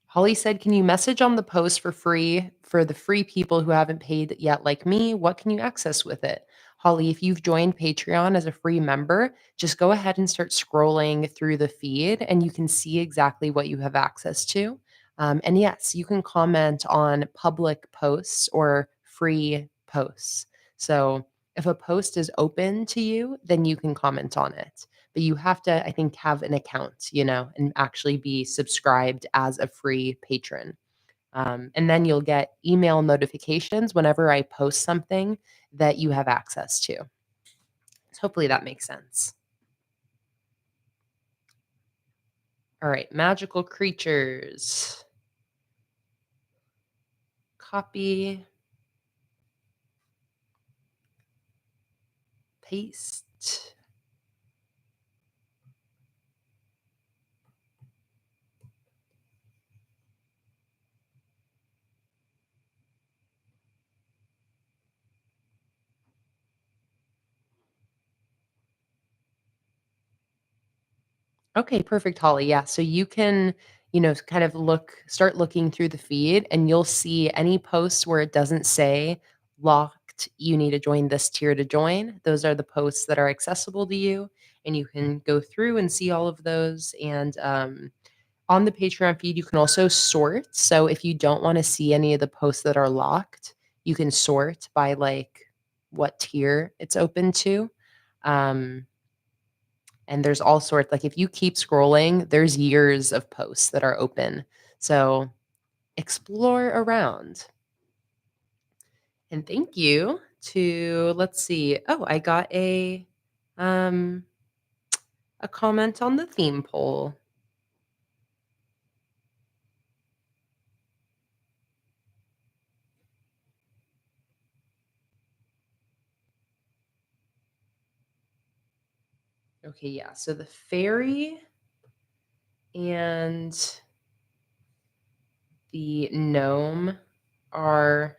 Holly said, can you message on the post for free for the free people who haven't paid yet, like me? What can you access with it? Holly, if you've joined Patreon as a free member, just go ahead and start scrolling through the feed and you can see exactly what you have access to. And yes, you can comment on public posts or free posts. So if a post is open to you, then you can comment on it, but you have to, I think, have an account, and actually be subscribed as a free patron. And then you'll get email notifications whenever I post something that you have access to. So hopefully that makes sense. All right, magical creatures. Copy. Paste. Okay, perfect, Holly. Yeah, so you can, kind of start looking through the feed and you'll see any posts where it doesn't say locked, you need to join this tier to join. Those are the posts that are accessible to you, and you can go through and see all of those. And on the Patreon feed, you can also sort. So if you don't want to see any of the posts that are locked, you can sort by like what tier it's open to. And there's all sorts, like if you keep scrolling, there's years of posts that are open. So explore around. And thank you to, let's see. Oh, I got a comment on the theme poll. Okay, yeah. So the fairy and the gnome are,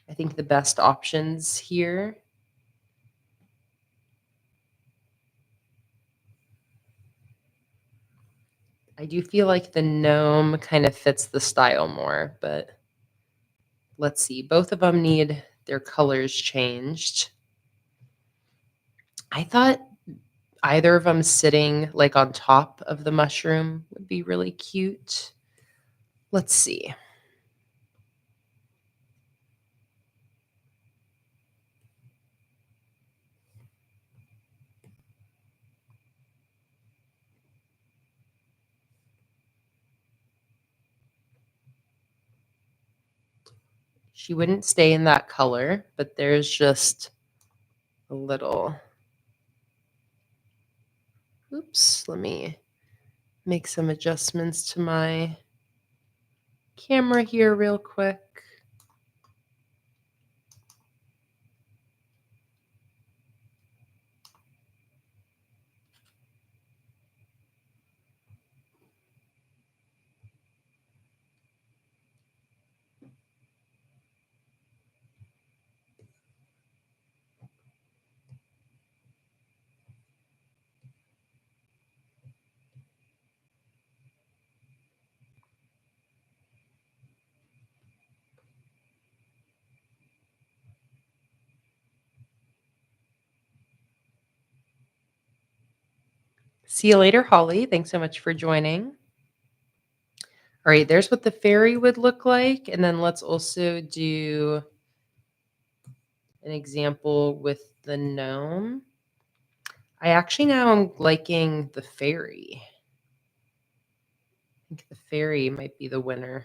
I think, the best options here. I do feel like the gnome kind of fits the style more, but let's see. Both of them need their colors changed. I thought either of them sitting like on top of the mushroom would be really cute. Let's see. She wouldn't stay in that color, but there's just a little. Oops, let me make some adjustments to my camera here real quick. See you later, Holly. Thanks so much for joining. All right, there's what the fairy would look like. And then let's also do an example with the gnome. I actually now am liking the fairy. I think the fairy might be the winner.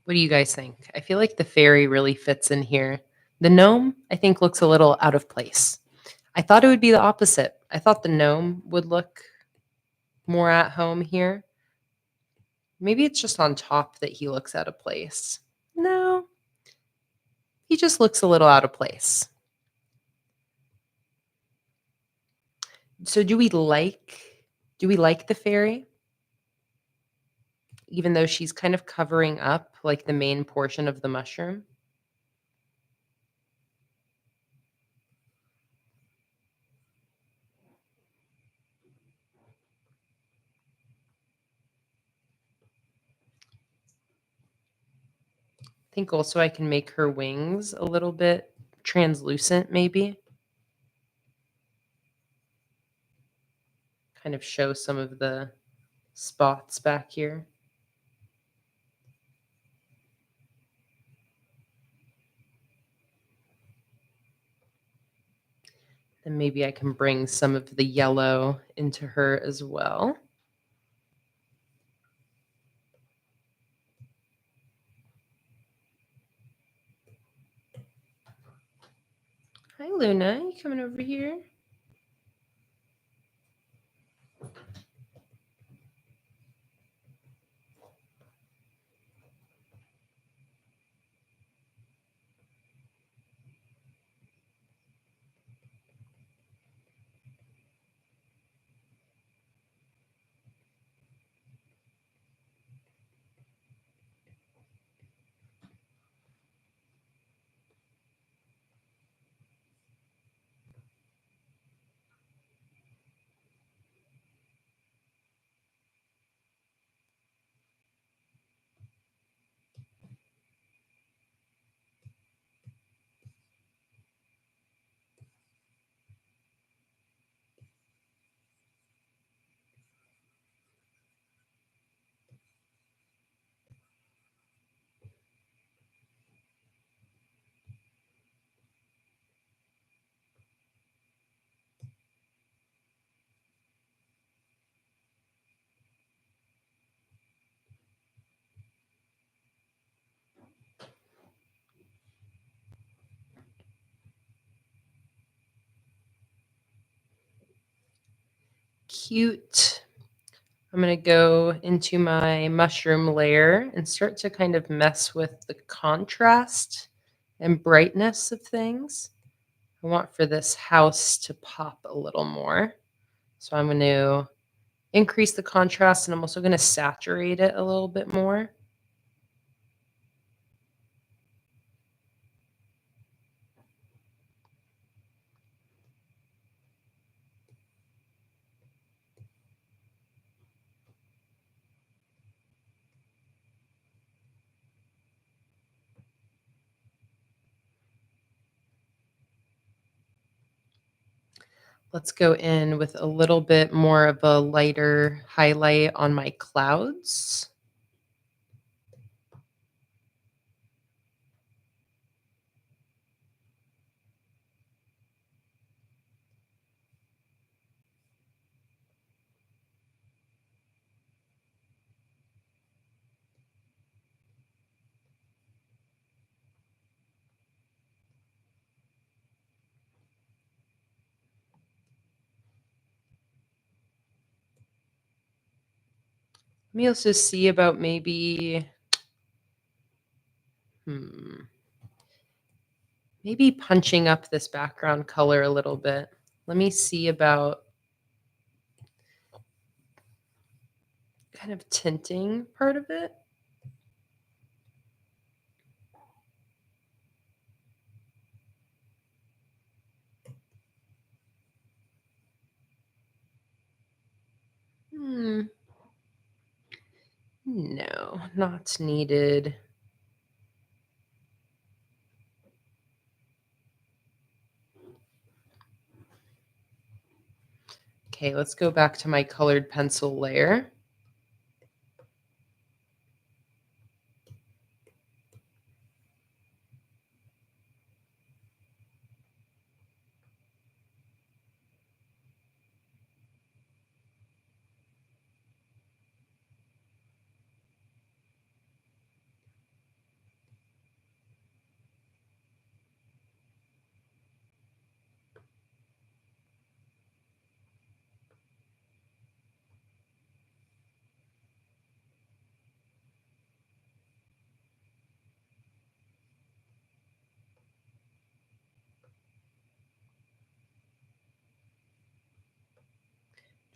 What do you guys think? I feel like the fairy really fits in here. The gnome, I think, looks a little out of place. I thought it would be the opposite. I thought the gnome would look more at home here. Maybe it's just on top that he looks out of place. No, he just looks a little out of place. So do we like the fairy? Even though she's kind of covering up like the main portion of the mushroom? I think also I can make her wings a little bit translucent, maybe. Kind of show some of the spots back here. And maybe I can bring some of the yellow into her as well. Hi, Luna. You coming over here? cute. I'm going to go into my mushroom layer and start to kind of mess with the contrast and brightness of things. I want for this house to pop a little more. So I'm going to increase the contrast, and I'm also going to saturate it a little bit more. Let's go in with a little bit more of a lighter highlight on my clouds. Let me also see about maybe, maybe punching up this background color a little bit. Let me see about kind of tinting part of it. No, not needed. Okay, let's go back to my colored pencil layer.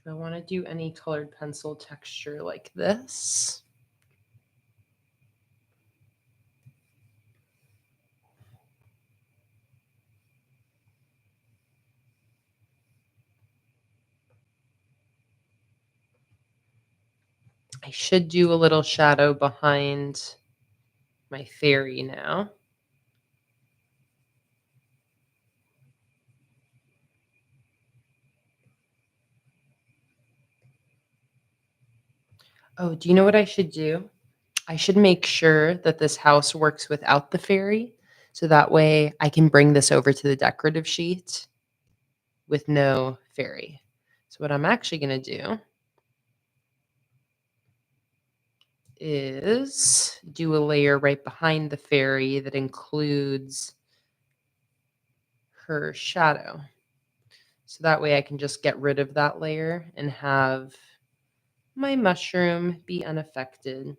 Do I want to do any colored pencil texture like this? I should do a little shadow behind my fairy now. Oh, do you know what I should do? I should make sure that this house works without the fairy, so that way I can bring this over to the decorative sheet with no fairy. So what I'm actually going to do is do a layer right behind the fairy that includes her shadow. So that way I can just get rid of that layer and have my mushroom be unaffected.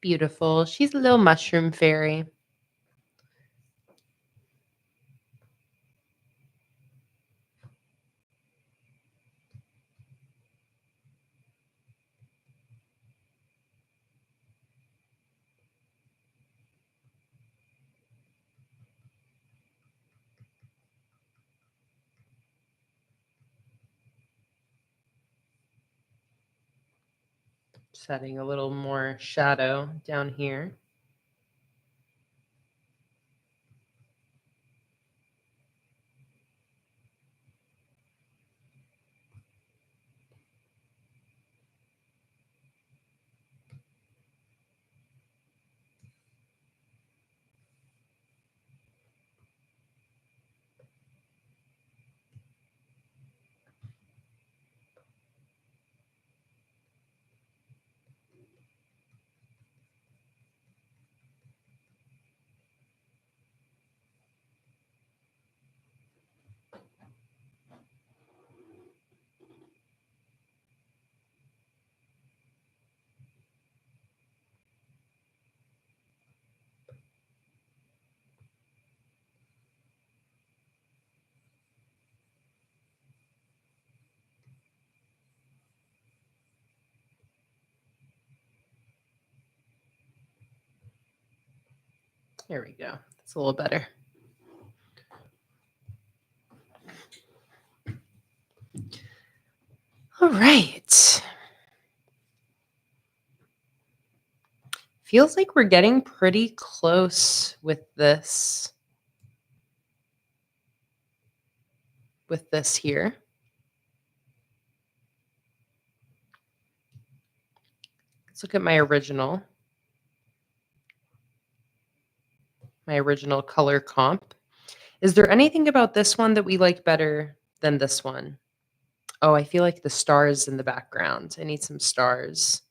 Beautiful. She's a little mushroom fairy. Setting a little more shadow down here. There we go. That's a little better. All right. Feels like we're getting pretty close with this here. Let's look at my original color comp. Is there anything about this one that we like better than this one? Oh, I feel like the stars in the background. I need some stars.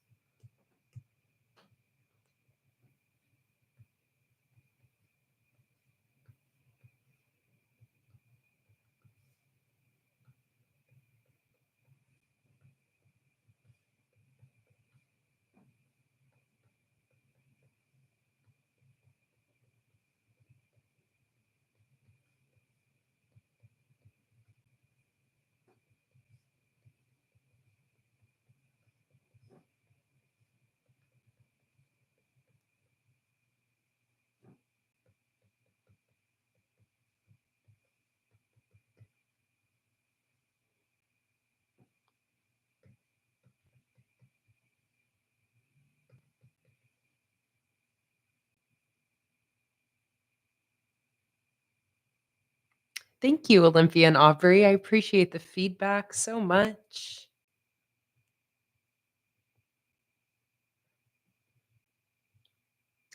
Thank you, Olympia and Aubrey. I appreciate the feedback so much.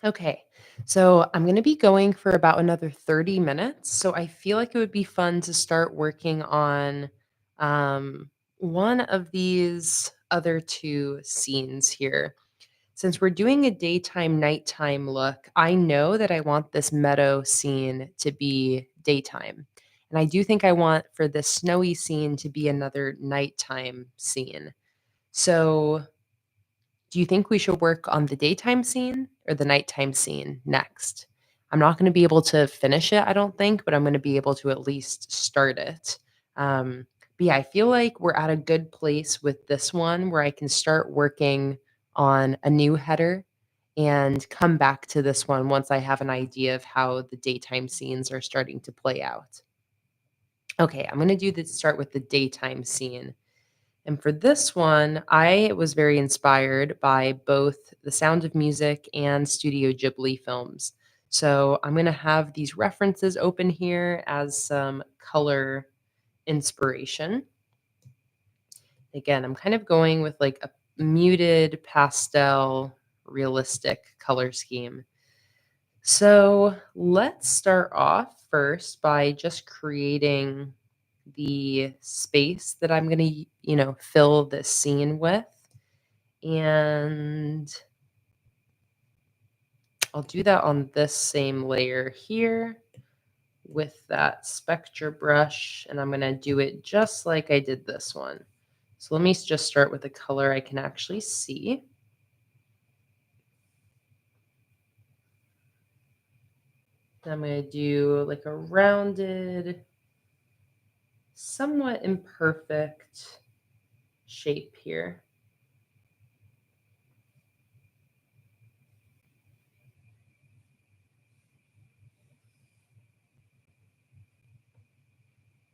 Okay, so I'm going to be going for about another 30 minutes. So I feel like it would be fun to start working on one of these other two scenes here. Since we're doing a daytime, nighttime look, I know that I want this meadow scene to be daytime. And I do think I want for this snowy scene to be another nighttime scene. So do you think we should work on the daytime scene or the nighttime scene next? I'm not going to be able to finish it, I don't think, but I'm going to be able to at least start it. But yeah, I feel like we're at a good place with this one where I can start working on a new header and come back to this one once I have an idea of how the daytime scenes are starting to play out. Okay, I'm going to start with the daytime scene. And for this one, I was very inspired by both The Sound of Music and Studio Ghibli films. So I'm going to have these references open here as some color inspiration. Again, I'm kind of going with like a muted pastel realistic color scheme. So let's start off first by just creating the space that I'm going to, fill this scene with. And I'll do that on this same layer here with that spectra brush. And I'm going to do it just like I did this one. So let me just start with a color I can actually see. I'm going to do like a rounded, somewhat imperfect shape here.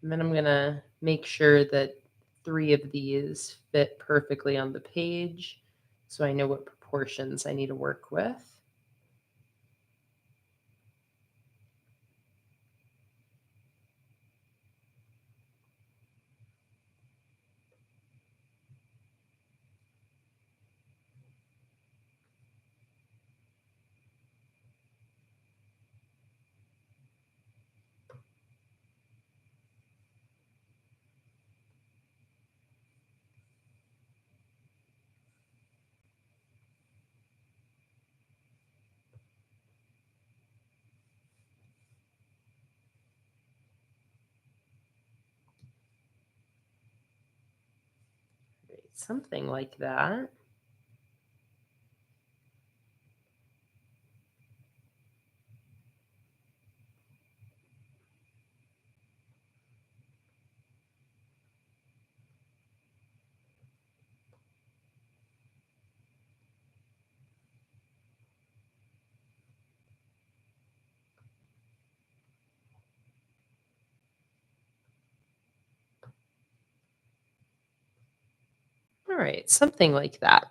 And then I'm going to make sure that 3 of these fit perfectly on the page so I know what proportions I need to work with. Something like that. All right, something like that.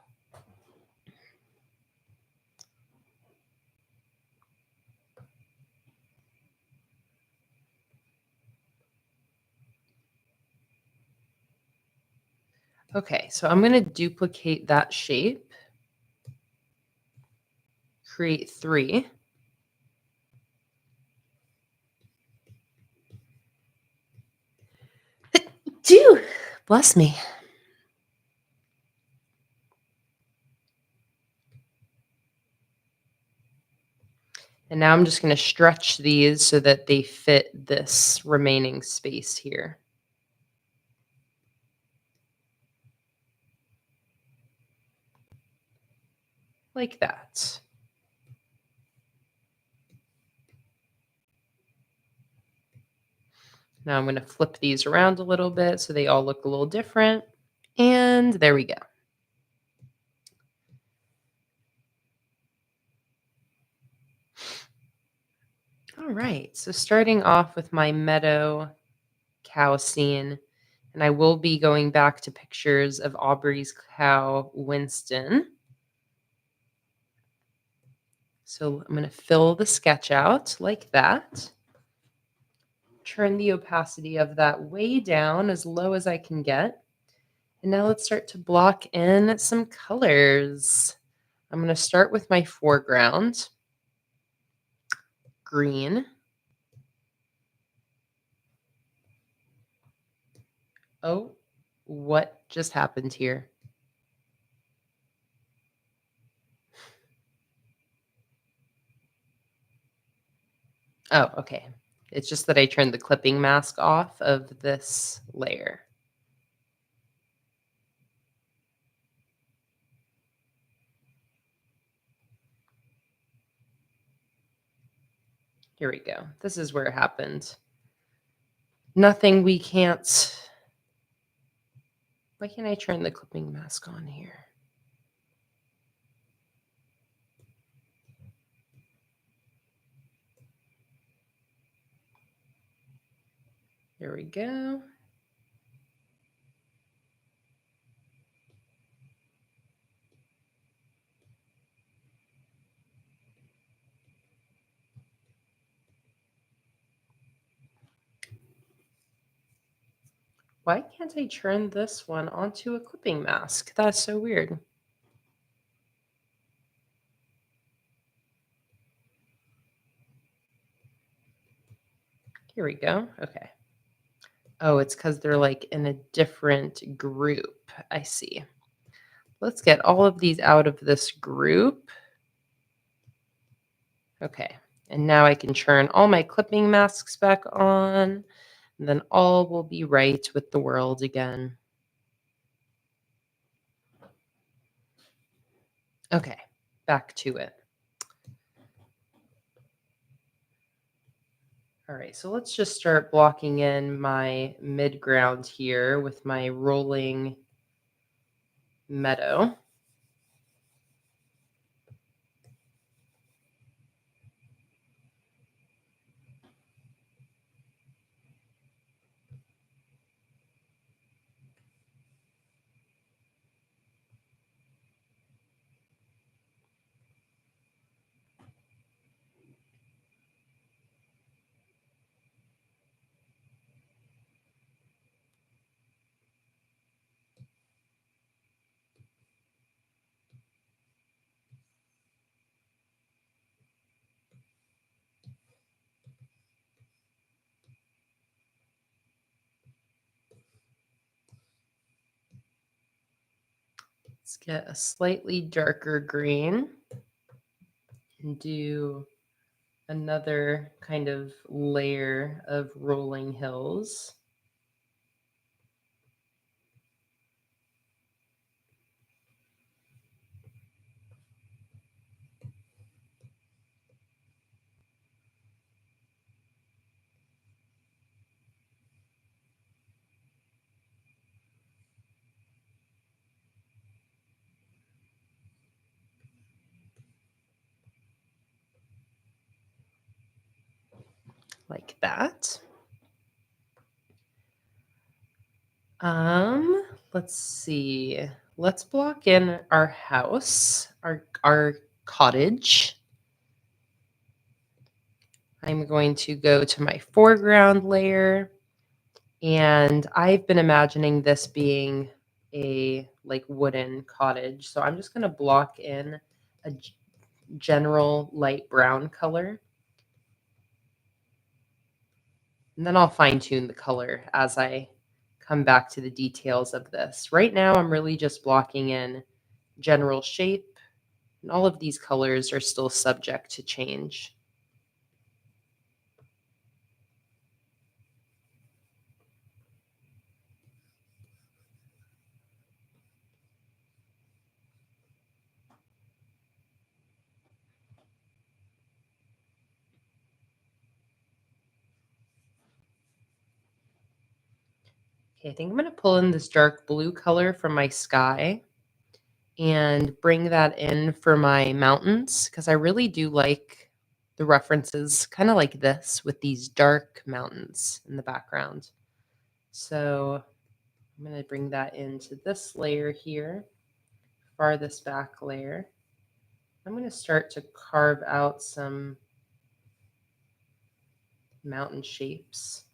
Okay, so I'm going to duplicate that shape, create 3. Phew, bless me. And now I'm just going to stretch these so that they fit this remaining space here. Like that. Now I'm going to flip these around a little bit so they all look a little different. And there we go. All right, so starting off with my meadow cow scene, and I will be going back to pictures of Aubrey's cow, Winston. So I'm going to fill the sketch out like that. Turn the opacity of that way down as low as I can get. And now let's start to block in some colors. I'm going to start with my foreground. Green. Oh, what just happened here? Oh, okay. It's just that I turned the clipping mask off of this layer. Here we go. This is where it happened. Nothing we can't. Why can't I turn the clipping mask on here? There we go. Why can't I turn this one onto a clipping mask? That's so weird. Here we go. Okay. Oh, it's because they're like in a different group. I see. Let's get all of these out of this group. Okay. And now I can turn all my clipping masks back on. And then all will be right with the world again. Okay. Back to it. All right, so let's just start blocking in my midground here with my rolling meadow. Let's get a slightly darker green and do another kind of layer of rolling hills. Like that. Let's see. let's block in our house, our cottage. I'm going to go to my foreground layer, and I've been imagining this being a like wooden cottage. So I'm just going to block in a general light brown color. And then I'll fine tune the color as I come back to the details of this. Right now, I'm really just blocking in general shape, and all of these colors are still subject to change. Okay, I think I'm going to pull in this dark blue color from my sky and bring that in for my mountains because I really do like the references kind of like this with these dark mountains in the background. So I'm going to bring that into this layer here, farthest back layer. I'm going to start to carve out some mountain shapes.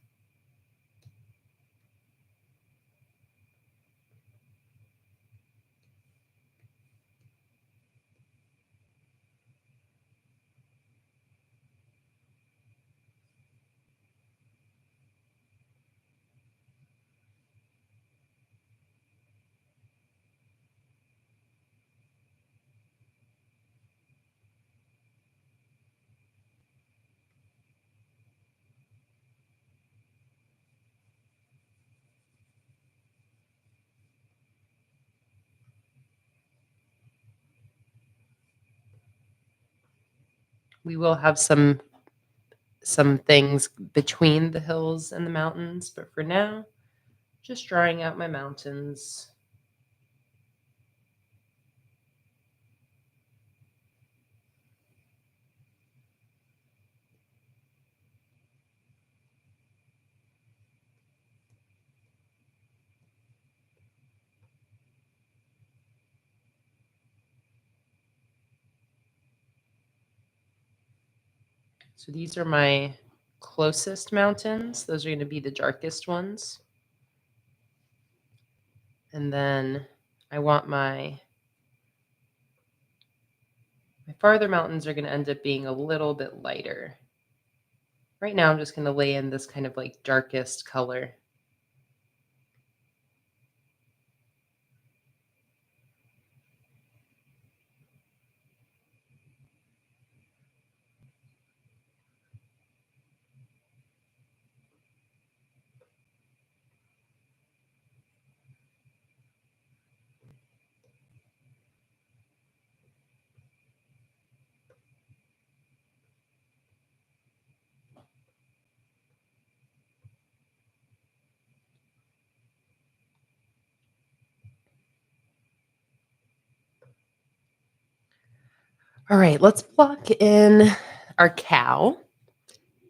We will have some things between the hills and the mountains, but for now, just drawing out my mountains. So these are my closest mountains. Those are going to be the darkest ones. And then I want my farther mountains are going to end up being a little bit lighter. Right now, I'm just going to lay in this kind of like darkest color. All right, let's block in our cow.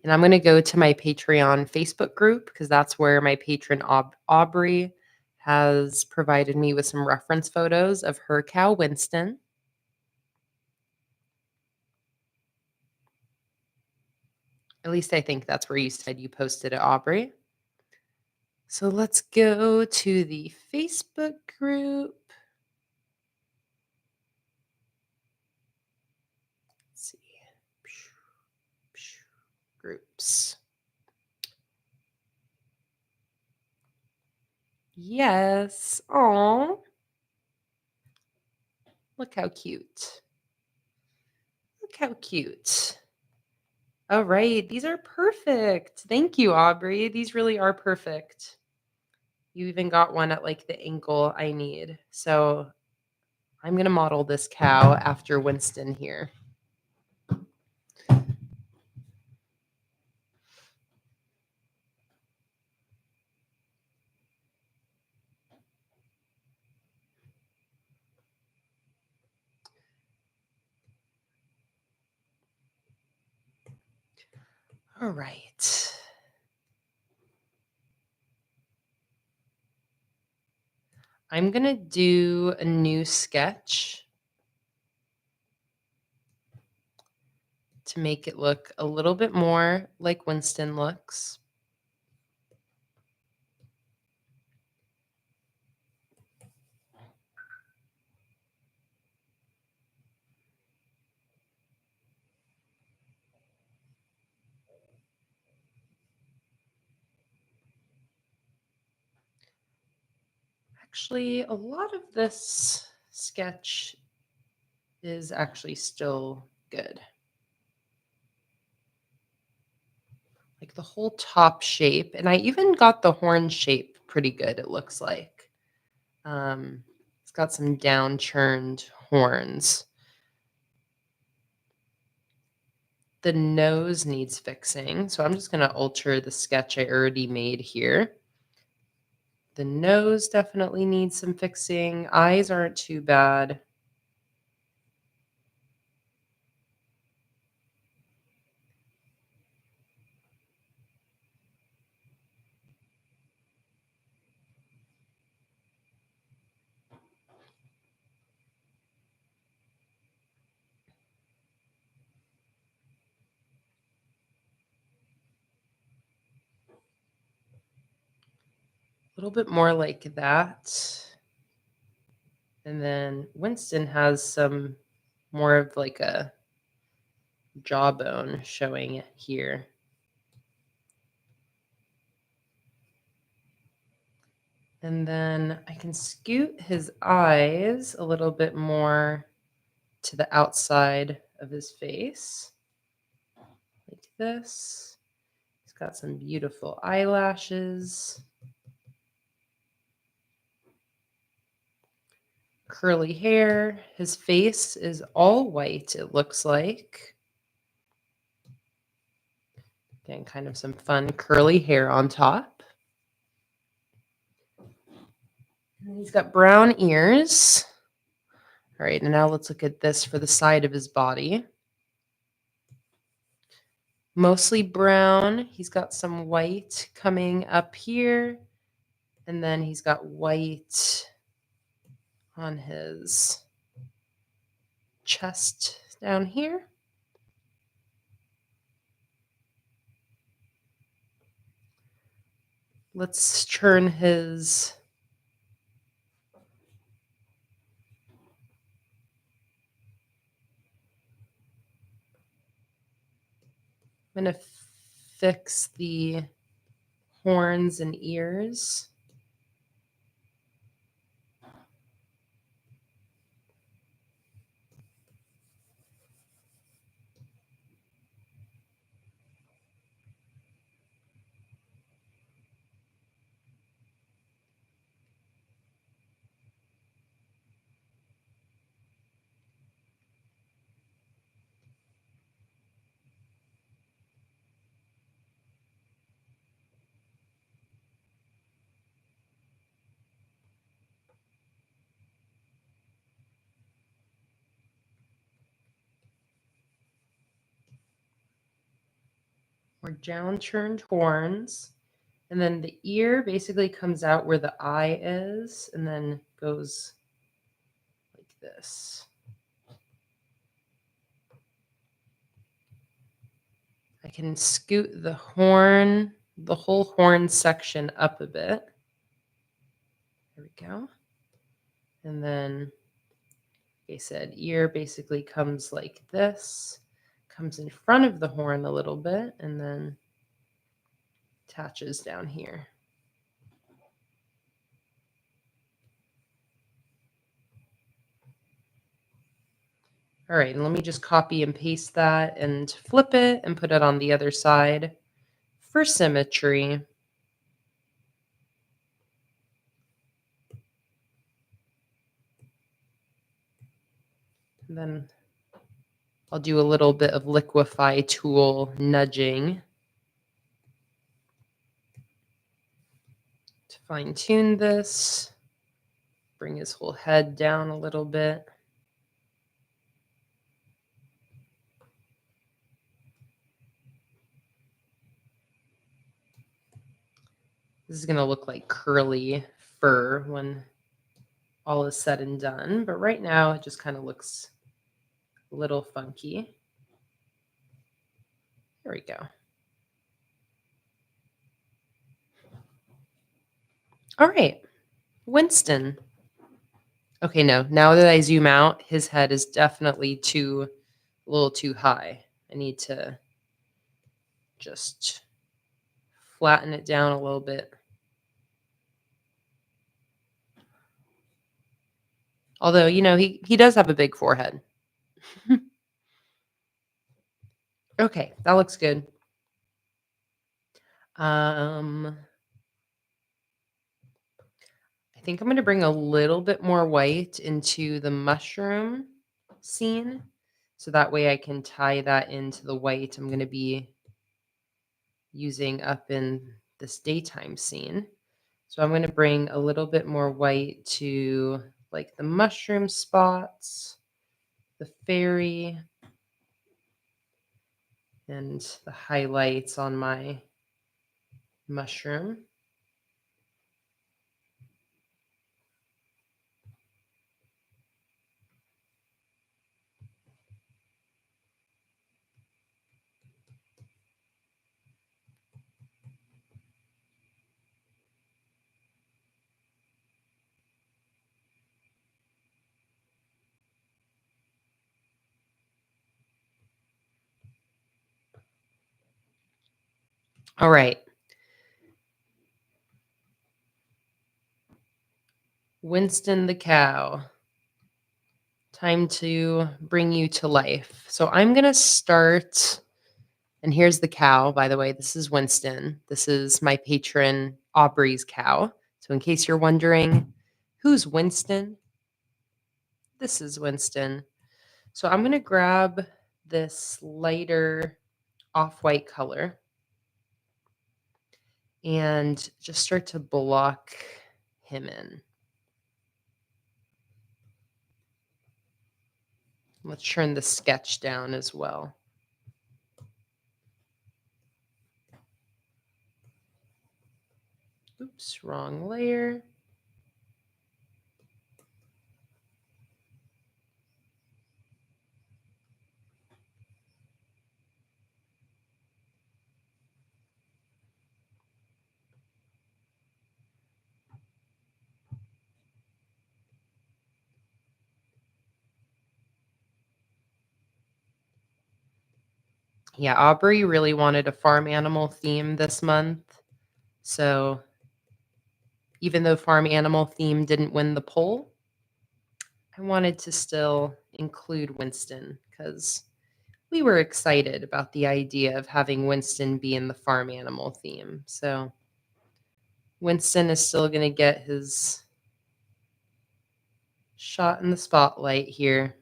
And I'm going to go to my Patreon Facebook group because that's where my patron Aubrey has provided me with some reference photos of her cow, Winston. At least I think that's where you said you posted it, Aubrey. So let's go to the Facebook group. Let's see. Groups. Yes. Oh, look how cute. Look how cute. All right. These are perfect. Thank you, Aubrey. These really are perfect. You even got one at like the ankle I need. So I'm going to model this cow after Winston here. All right. I'm going to do a new sketch to make it look a little bit more like Winston looks. Actually, a lot of this sketch is actually still good. Like the whole top shape, and I even got the horn shape pretty good, it looks like. It's got some down-churned horns. The nose needs fixing, so I'm just going to alter the sketch I already made here. The nose definitely needs some fixing. Eyes aren't too bad. A little bit more like that. And then Winston has some more of like a jawbone showing here. And then I can scoot his eyes a little bit more to the outside of his face, like this. He's got some beautiful eyelashes, curly hair. His face is all white, it looks like. Again, kind of some fun curly hair on top. And he's got brown ears. All right, and now let's look at this for the side of his body. Mostly brown. He's got some white coming up here. And then he's got white on his chest down here. Let's turn his I'm going to fix the horns and ears. More down-turned horns. And then the ear basically comes out where the eye is and then goes like this. I can scoot the horn, the whole horn section up a bit. There we go. And then, like I said, ear basically comes like this, comes in front of the horn a little bit, and then attaches down here. All right, and let me just copy and paste that and flip it and put it on the other side for symmetry. And then I'll do a little bit of liquefy tool nudging to fine tune this, bring his whole head down a little bit. This is going to look like curly fur when all is said and done. But right now it just kind of looks a little funky. There we go. All right, Winston. Okay, no, now that I zoom out, his head is definitely a little too high. I need to just flatten it down a little bit. Although, he does have a big forehead. Okay, that looks good. I think I'm going to bring a little bit more white into the mushroom scene, so that way I can tie that into the white I'm going to be using up in this daytime scene. So I'm going to bring a little bit more white to like the mushroom spots, the fairy, and the highlights on my mushroom. All right. Winston the cow. Time to bring you to life. So I'm going to start, and here's the cow, by the way. This is Winston. This is my patron, Aubrey's cow. So in case you're wondering, who's Winston? This is Winston. So I'm going to grab this lighter off-white color and just start to block him in. Let's turn the sketch down as well. Oops, wrong layer. Yeah, Aubrey really wanted a farm animal theme this month. So even though farm animal theme didn't win the poll, I wanted to still include Winston because we were excited about the idea of having Winston be in the farm animal theme. So Winston is still going to get his shot in the spotlight here.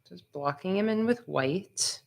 Just blocking him in with white.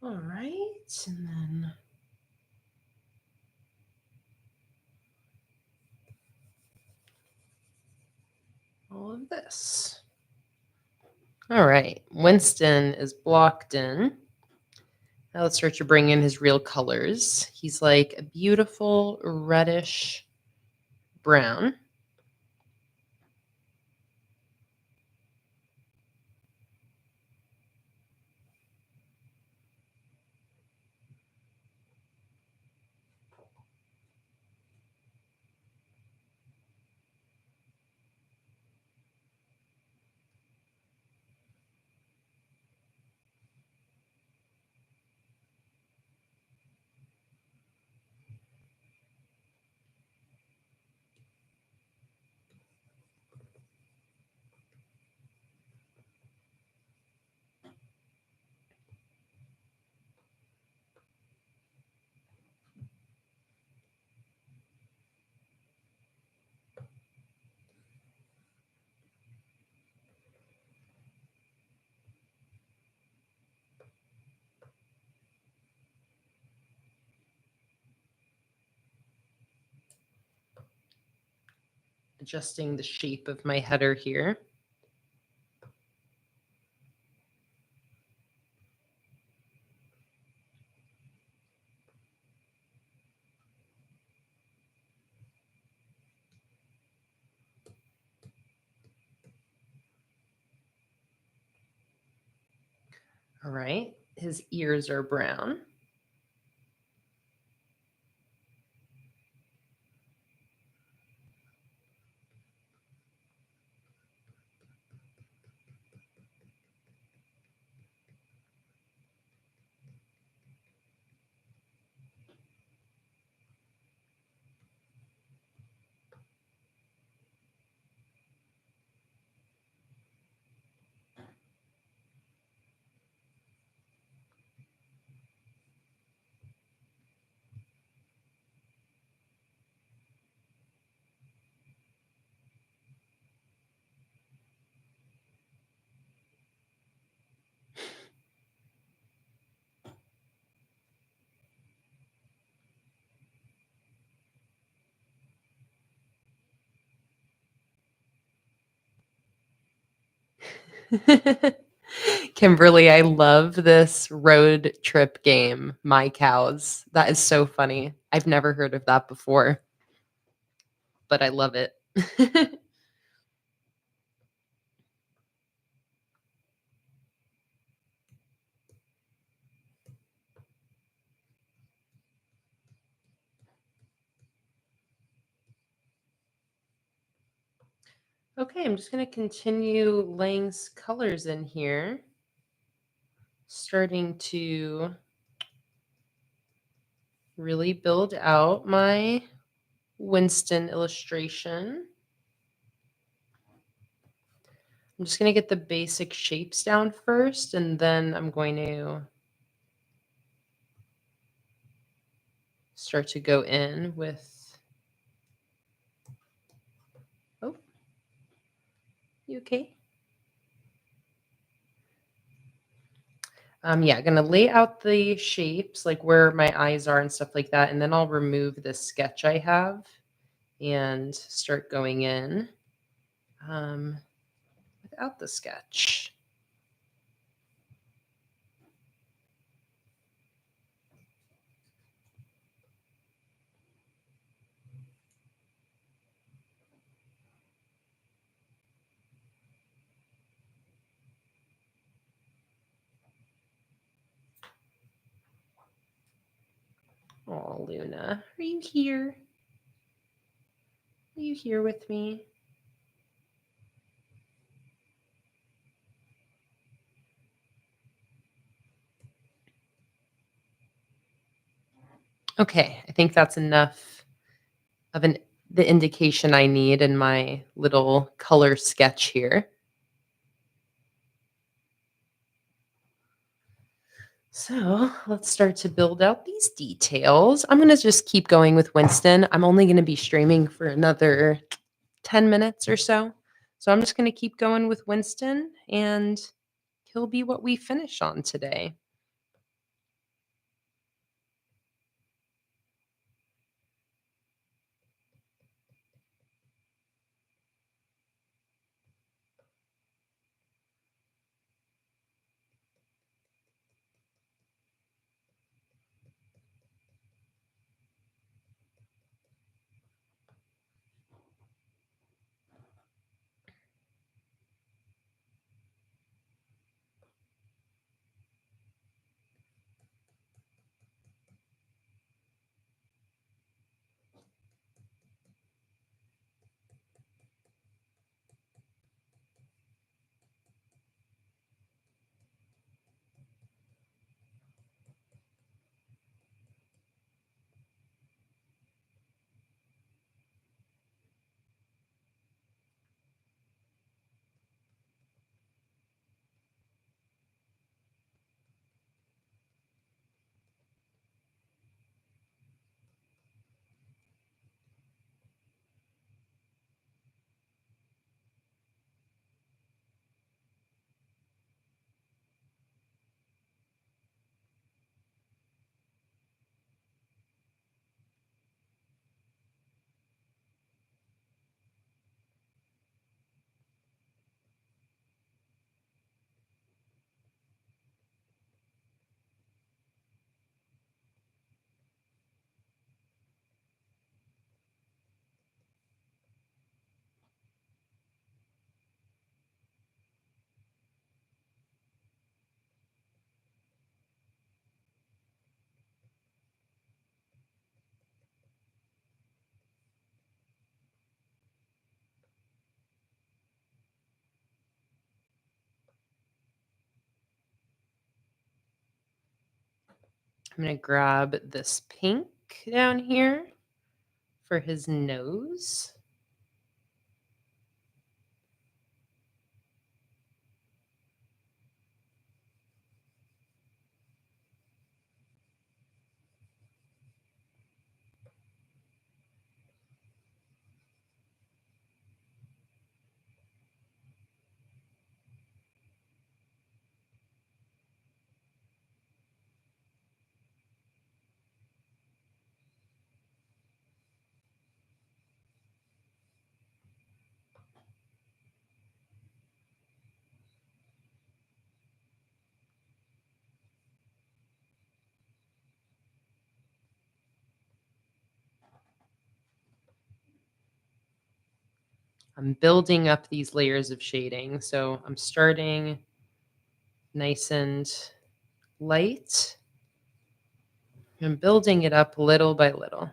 All right, and then all of this. All right, Winston is blocked in. Now let's start to bring in his real colors. He's like a beautiful reddish brown. adjusting the shape of my header here. All right, his ears are brown. Kimberly, I love this road trip game, My Cows. That is so funny. I've never heard of that before, but I love it. Okay, I'm just going to continue laying colors in here, starting to really build out my Winston illustration. I'm just going to get the basic shapes down first, and then I'm going to start to go in with, oh, you okay? Yeah, gonna lay out the shapes, like where my eyes are and stuff like that, and then I'll remove the sketch I have and start going in without the sketch. Oh, Luna, are you here? Are you here with me? Okay, I think that's enough of the indication I need in my little color sketch here. So let's start to build out these details. I'm going to just keep going with Winston. I'm only going to be streaming for another 10 minutes or so. So I'm just going to keep going with Winston, and he'll be what we finish on today. I'm going to grab this pink down here for his nose. I'm building up these layers of shading. So I'm starting nice and light and building it up little by little.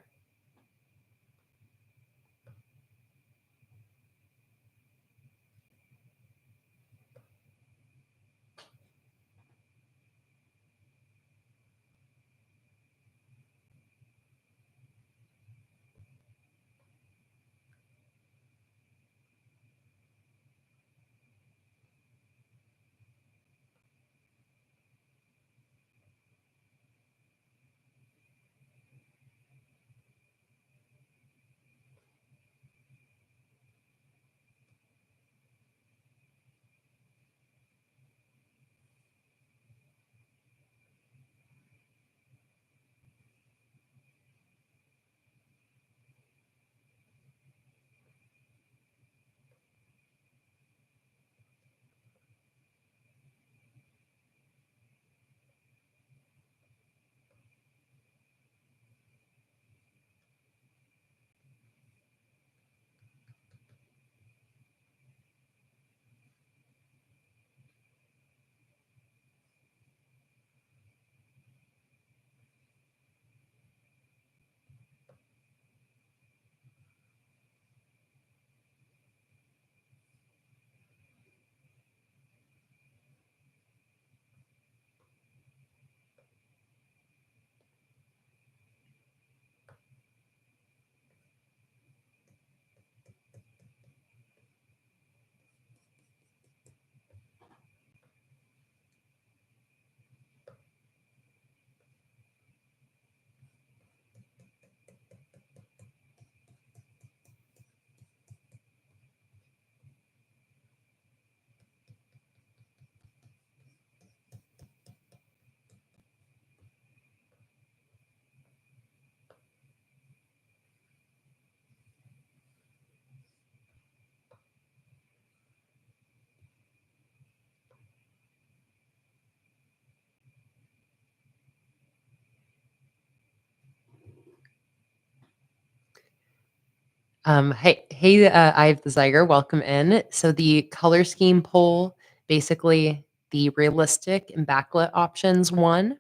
I have the Zyger. Welcome in. So the color scheme poll, basically the realistic and backlit options won.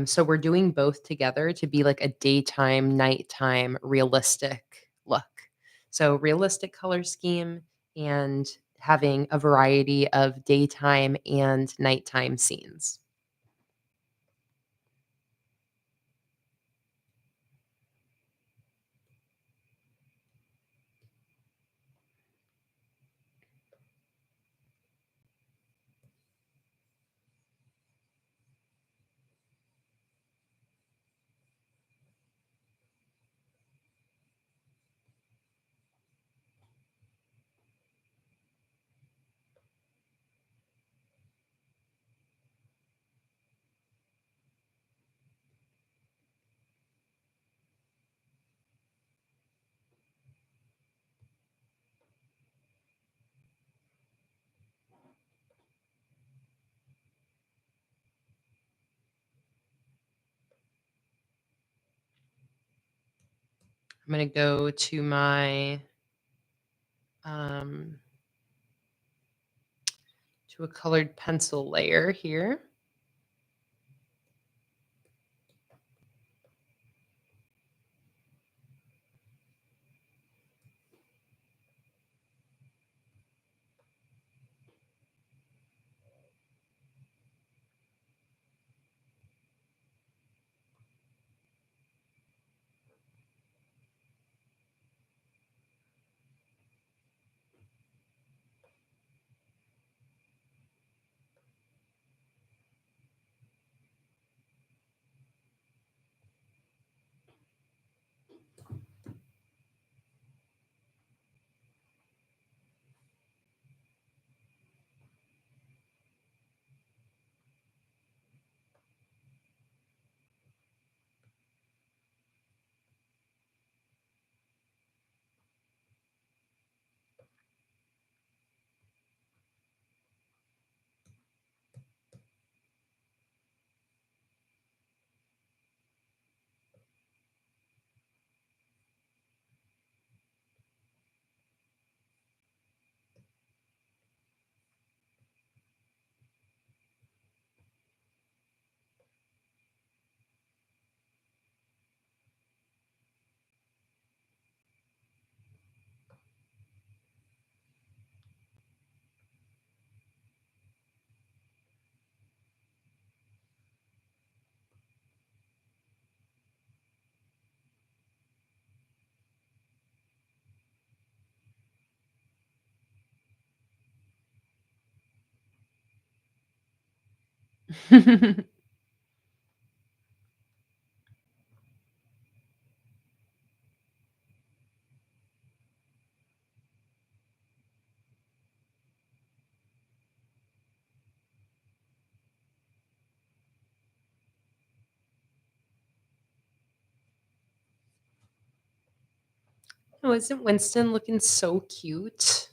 So we're doing both together to be like a daytime, nighttime, realistic look. So realistic color scheme and having a variety of daytime and nighttime scenes. I'm going to go to my to a colored pencil layer here. Oh, isn't Winston looking so cute?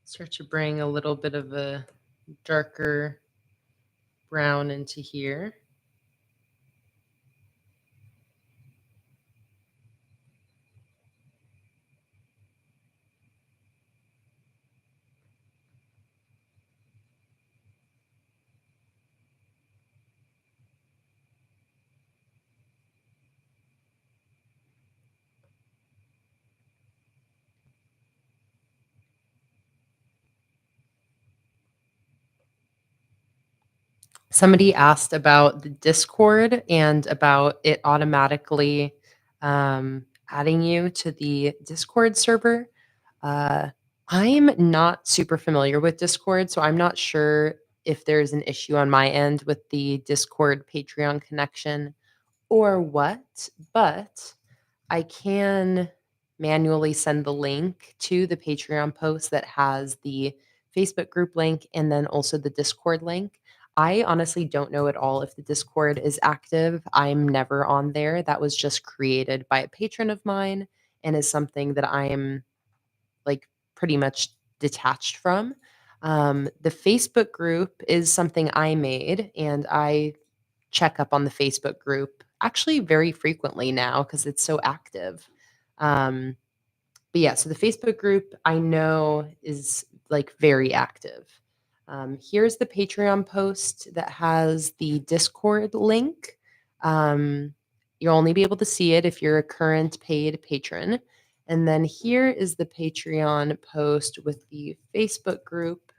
Start to bring a little bit of a darker brown into here. Somebody asked about the Discord and about it automatically adding you to the Discord server. Uh, I'm not super familiar with Discord, so I'm not sure if there's an issue on my end with the Discord Patreon connection or what, but I can manually send the link to the Patreon post that has the Facebook group link and then also the Discord link. I honestly don't know at all if the Discord is active. I'm never on there. That was just created by a patron of mine and is something that I am like pretty much detached from. The Facebook group is something I made and I check up on the Facebook group actually very frequently now because it's so active. Um, but yeah, so the Facebook group I know is like very active. Here's the Patreon post that has the Discord link. Um, you'll only be able to see it if you're a current paid patron. And then here is the Patreon post with the Facebook group.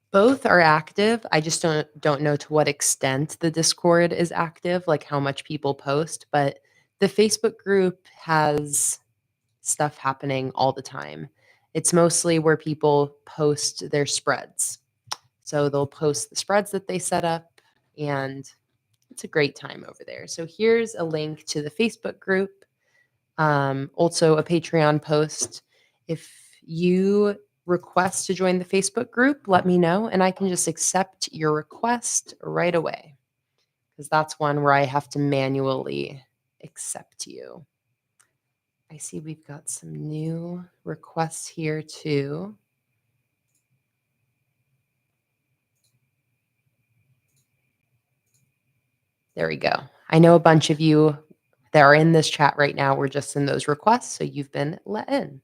Both are active. I just don't know to what extent the Discord is active, like how much people post, but the Facebook group has stuff happening all the time. It's mostly where people post their spreads. So they'll post the spreads that they set up and it's a great time over there. So here's a link to the Facebook group, also a Patreon post. If you request to join the Facebook group, let me know and I can just accept your request right away because that's one where I have to manually accept you. I see we've got some new requests here too. There we go. I know a bunch of you that are in this chat right now were just in those requests, so you've been let in.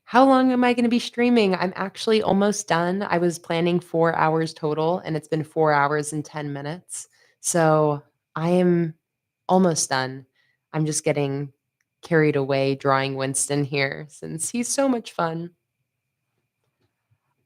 How long am I going to be streaming? I'm actually almost done. I was planning 4 hours total, and it's been 4 hours and 10 minutes. So I am almost done. I'm just getting carried away drawing Winston here since he's so much fun.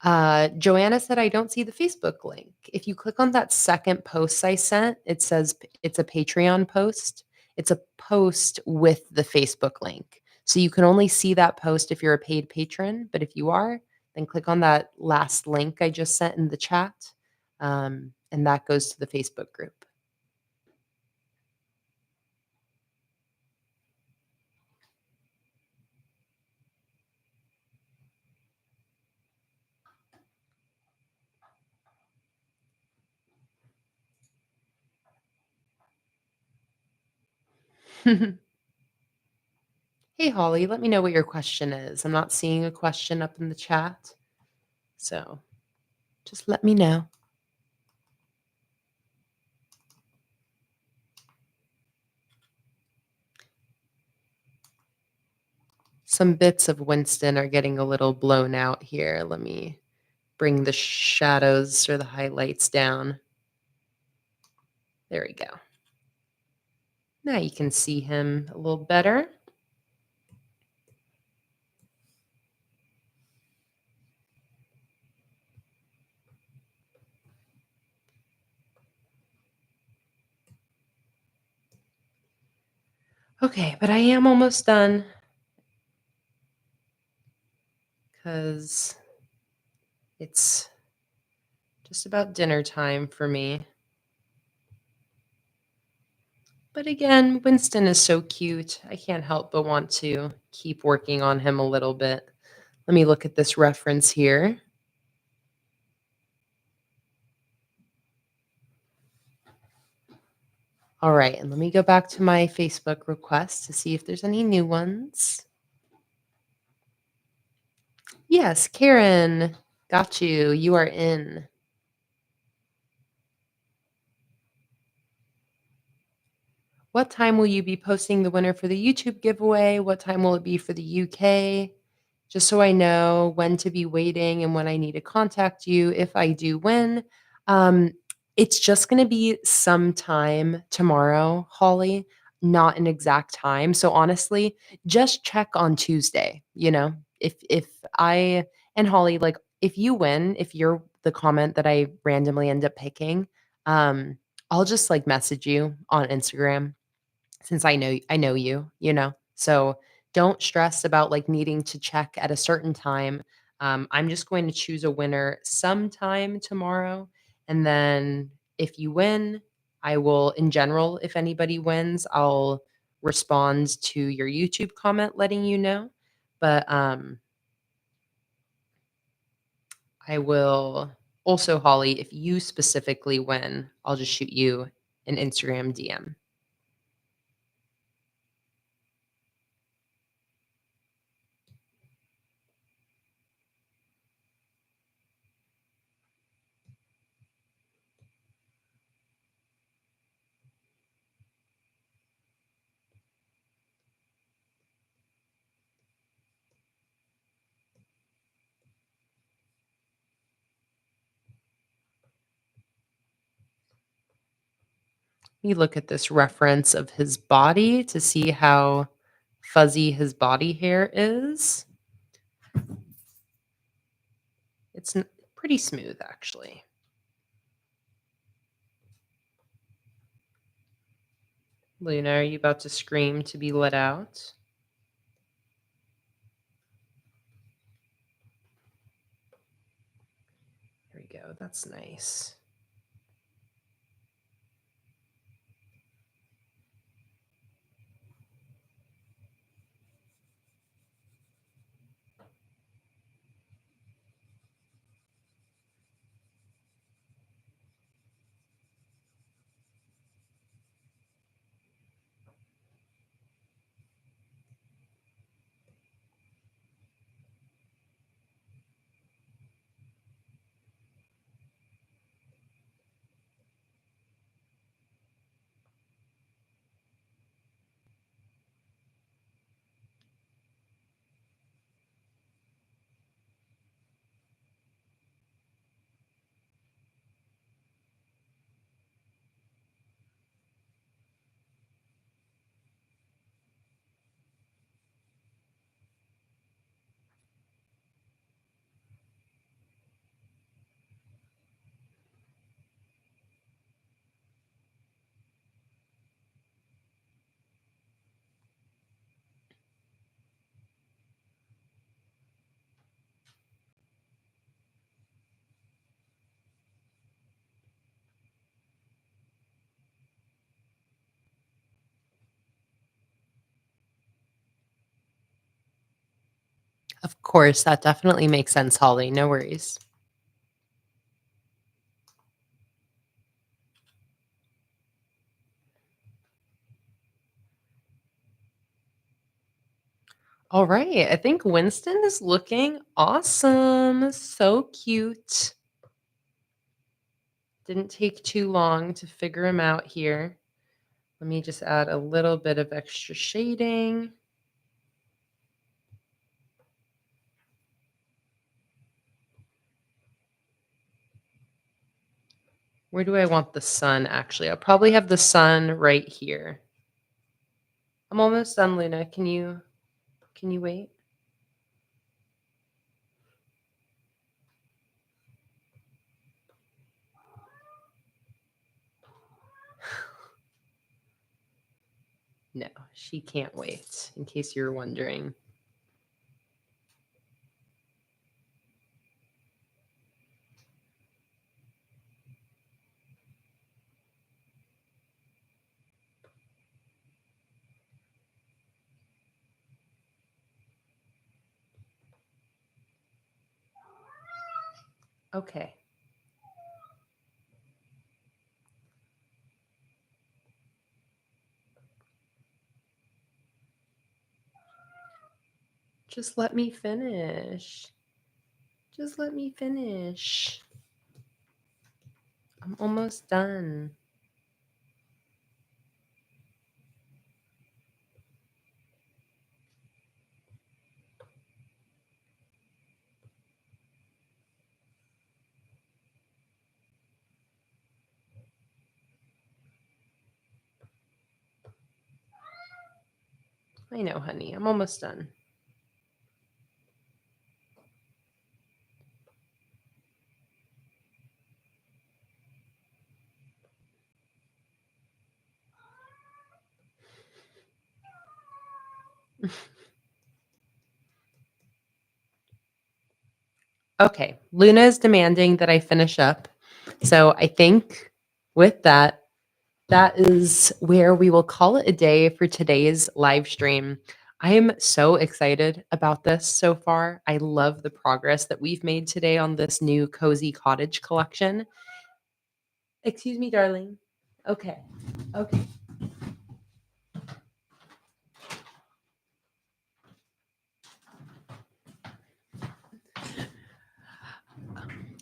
Joanna said, I don't see the Facebook link. If you click on that second post I sent, it says it's a Patreon post. It's a post with the Facebook link. So you can only see that post if you're a paid patron. But if you are, then click on that last link I just sent in the chat. And that goes to the Facebook group. Hey, Holly, let me know what your question is. I'm not seeing a question up in the chat. So just let me know. Some bits of Winston are getting a little blown out here. Let me bring the shadows or the highlights down. There we go. Now you can see him a little better. Okay, but I am almost done because it's just about dinner time for me. But again, Winston is so cute. I can't help but want to keep working on him a little bit. Let me look at this reference here. All right, and let me go back to my Facebook requests to see if there's any new ones. Yes, Karen, got you. You are in. What time will you be posting the winner for the YouTube giveaway? What time will it be for the UK? Just so I know when to be waiting and when I need to contact you if I do win. Um, it's just going to be sometime tomorrow, Holly, not an exact time. So honestly, just check on Tuesday, if I and Holly, like if you win, if you're the comment that I randomly end up picking, I'll just like message you on Instagram since I know you. So don't stress about like needing to check at a certain time. I'm just going to choose a winner sometime tomorrow. And then if you win, I will, in general, if anybody wins, I'll respond to your YouTube comment letting you know. But I will also, Holly, if you specifically win, I'll just shoot you an Instagram DM. You look at this reference of his body to see how fuzzy his body hair is. It's pretty smooth, actually. Luna, are you about to scream to be let out? There we go. That's nice. Of course, that definitely makes sense, Holly. No worries. All right. I think Winston is looking awesome. So cute. Didn't take too long to figure him out here. Let me just add a little bit of extra shading. Where do I want the sun, actually? I'll probably have the sun right here. I'm almost done, Luna. Can you wait? No, she can't wait, in case you're wondering. Okay. Just let me finish. Just let me finish. I'm almost done. I know, honey. I'm almost done. Okay. Luna is demanding that I finish up. So I think with that, that is where we will call it a day for today's live stream. I am so excited about this so far. I love the progress that we've made today on this new Cozy Cottage collection. Excuse me, darling. Okay. Okay.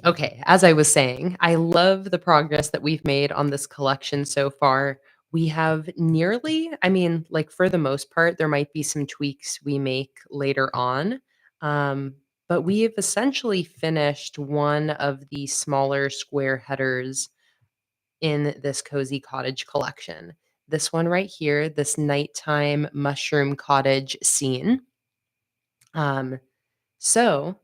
Okay, as I was saying, I love the progress that we've made on this collection so far. We have nearly, I mean, like for the most part, there might be some tweaks we make later on. Um, but we have essentially finished one of the smaller square headers in this Cozy Cottage collection. This one right here, this nighttime mushroom cottage scene. Um, so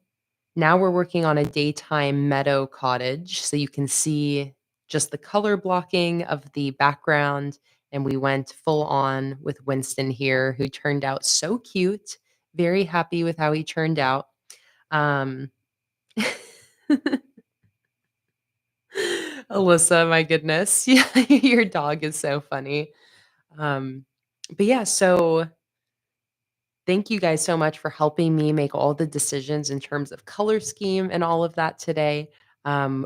now we're working on a daytime meadow cottage, so you can see just the color blocking of the background, and we went full on with Winston here, who turned out so cute. Very happy with how he turned out. Um, Alyssa, my goodness. Yeah, your dog is so funny. Um, but yeah, so thank you guys so much for helping me make all the decisions in terms of color scheme and all of that today.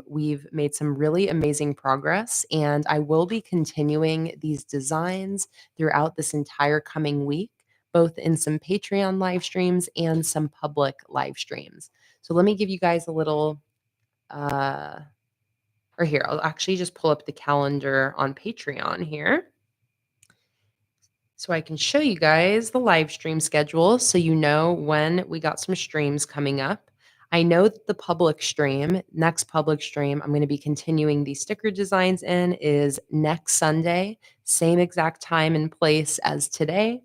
We've made some really amazing progress, and I will be continuing these designs throughout this entire coming week, both in some Patreon live streams and some public live streams. So let me give you guys a little, or here, I'll actually just pull up the calendar on Patreon here, so I can show you guys the live stream schedule so you know when we got some streams coming up. I know that the public stream, next public stream, I'm going to be continuing these sticker designs in is next Sunday, same exact time and place as today.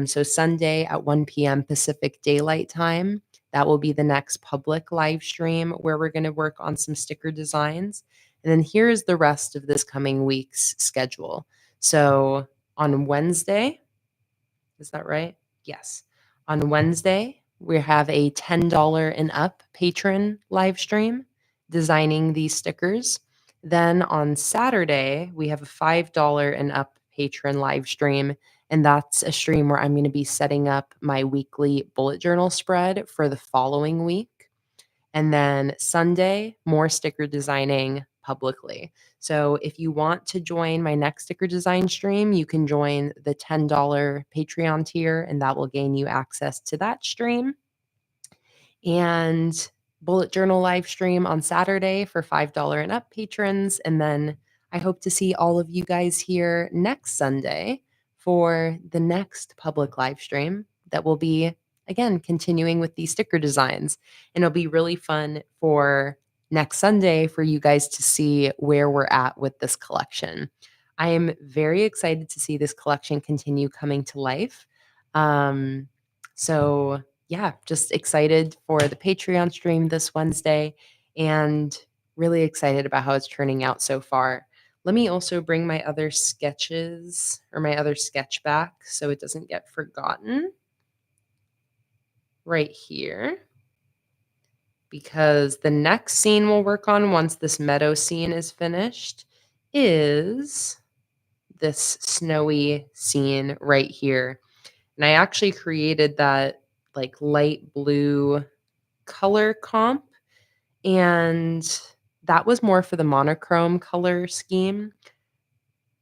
So Sunday at 1 p.m. Pacific Daylight Time. That will be the next public live stream where we're going to work on some sticker designs. And then here's the rest of this coming week's schedule. So on Wednesday. Is that right? Yes. On Wednesday, we have a $10 and up patron live stream designing these stickers. Then on Saturday, we have a $5 and up patron live stream. And that's a stream where I'm going to be setting up my weekly bullet journal spread for the following week. And then Sunday, more sticker designing publicly. So if you want to join my next sticker design stream, you can join the $10 Patreon tier, and that will gain you access to that stream. And bullet journal live stream on Saturday for $5 and up patrons. And then I hope to see all of you guys here next Sunday for the next public live stream that will be, again, continuing with these sticker designs. And it'll be really fun for next Sunday for you guys to see where we're at with this collection. I am very excited to see this collection continue coming to life. So yeah, just excited for the Patreon stream this Wednesday and really excited about how it's turning out so far. Let me also bring my other sketches or my other sketch back so it doesn't get forgotten right here, because the next scene we'll work on once this meadow scene is finished is this snowy scene right here. And I actually created that like light blue color comp, and that was more for the monochrome color scheme.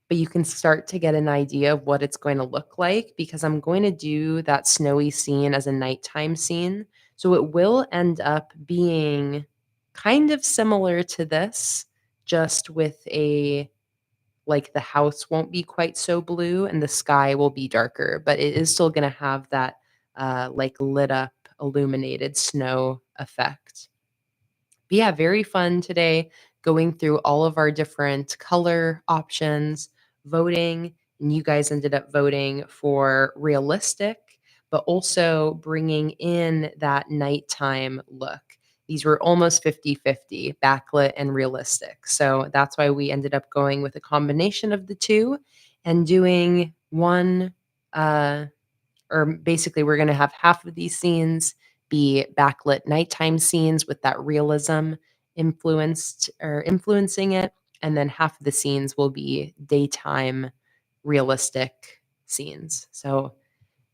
But you can start to get an idea of what it's going to look like because I'm going to do that snowy scene as a nighttime scene. So it will end up being kind of similar to this, just with a like the house won't be quite so blue and the sky will be darker, but it is still going to have that like lit up illuminated snow effect. But yeah, very fun today going through all of our different color options, voting, and you guys ended up voting for realistic, but also bringing in that nighttime look. These were almost 50-50, backlit and realistic. So that's why we ended up going with a combination of the two and doing one or basically we're going to have half of these scenes be backlit nighttime scenes with that realism influenced or influencing it, and then half of the scenes will be daytime realistic scenes. So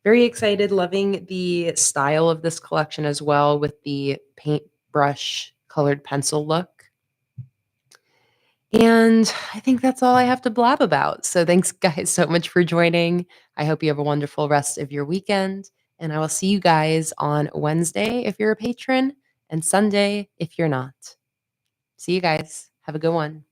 very excited, loving the style of this collection as well with the paintbrush colored pencil look. And I think that's all I have to blab about. So thanks, guys, so much for joining. I hope you have a wonderful rest of your weekend. And I will see you guys on Wednesday if you're a patron and Sunday if you're not. See you guys. Have a good one.